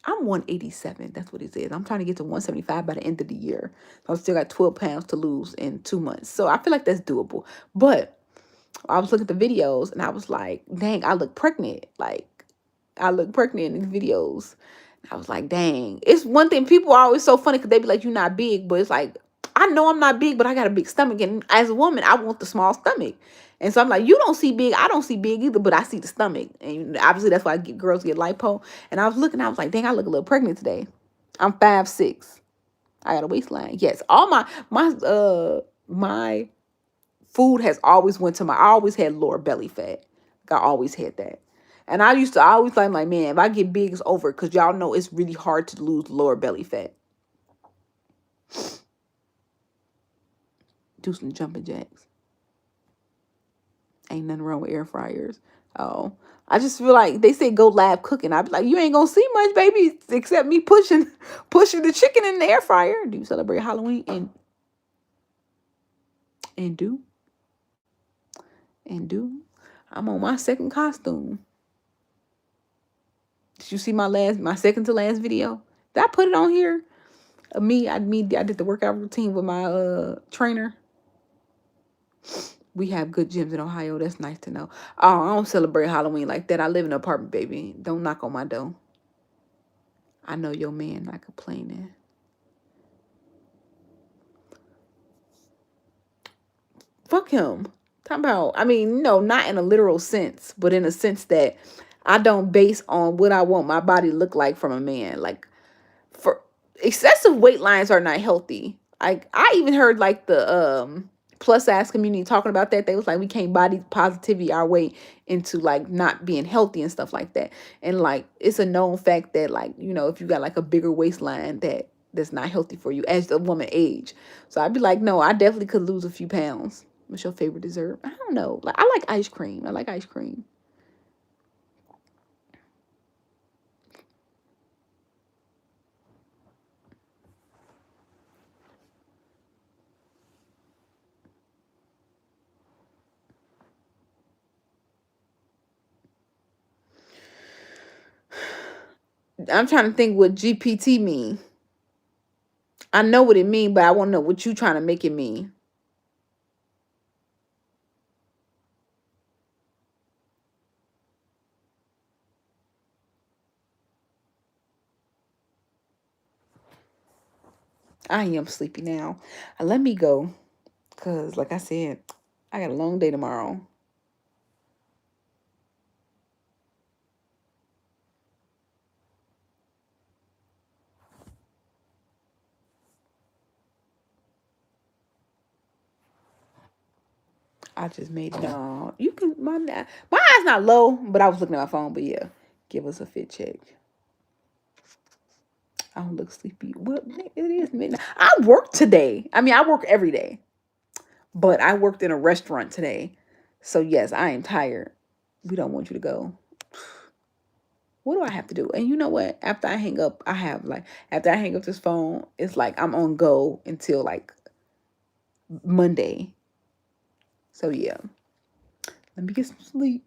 I'm 187. That's what it says. I'm trying to get to 175 by the end of the year. So I still got 12 pounds to lose in 2 months. So I feel like that's doable. But I was looking at the videos and I was like, dang, I look pregnant. Like, I look pregnant in the videos. I was like, dang. It's one thing. People are always so funny because they be like, you're not big. But it's like, I know I'm not big, but I got a big stomach. And as a woman, I want the small stomach. And so I'm like, you don't see big. I don't see big either, but I see the stomach. And obviously that's why girls get lipo. And I was looking, I was like, dang, I look a little pregnant today. I'm 5'6". I got a waistline. Yes. All my food has always went to I always had lower belly fat. I always had that. And I always like, man, if I get big, it's over. Because y'all know it's really hard to lose lower belly fat. Do some jumping jacks. Ain't nothing wrong with air fryers. Oh, I just feel like they say go live cooking. I be like, you ain't gonna see much, baby, except me pushing the chicken in the air fryer. Do you celebrate Halloween? And do and do. I'm on my second costume. Did you see my second to last video? Did I put it on here? I did the workout routine with my trainer. We have good gyms in Ohio. That's nice to know. Oh, I don't celebrate Halloween like that. I live in an apartment, baby. Don't knock on my door. I know your man not complaining. Fuck him. Talk about, not in a literal sense, but in a sense that I don't base on what I want my body to look like from a man. Like, for excessive weight lines are not healthy. I even heard like the plus size community talking about that. They was like, we can't body positivity our way into like not being healthy and stuff like that. And like it's a known fact that like, if you got like a bigger waistline that's not healthy for you as the woman age. So I'd be like, no, I definitely could lose a few pounds. What's your favorite dessert? I don't know. Like I like ice cream. I like ice cream. I'm trying to think what GPT mean. I know what it mean, but I want to know what you trying to make it mean. I am sleepy now. Let me go. Because, like I said, I got a long day tomorrow. I just made it. No, you can. My eye's not low, but I was looking at my phone. But yeah, give us a fit check. I don't look sleepy. Well, it is midnight. I work today. I work every day, but I worked in a restaurant today. So yes, I am tired. We don't want you to go. What do I have to do? And you know what? After I hang up, after I hang up this phone, it's like I'm on go until like Monday. So yeah, let me get some sleep.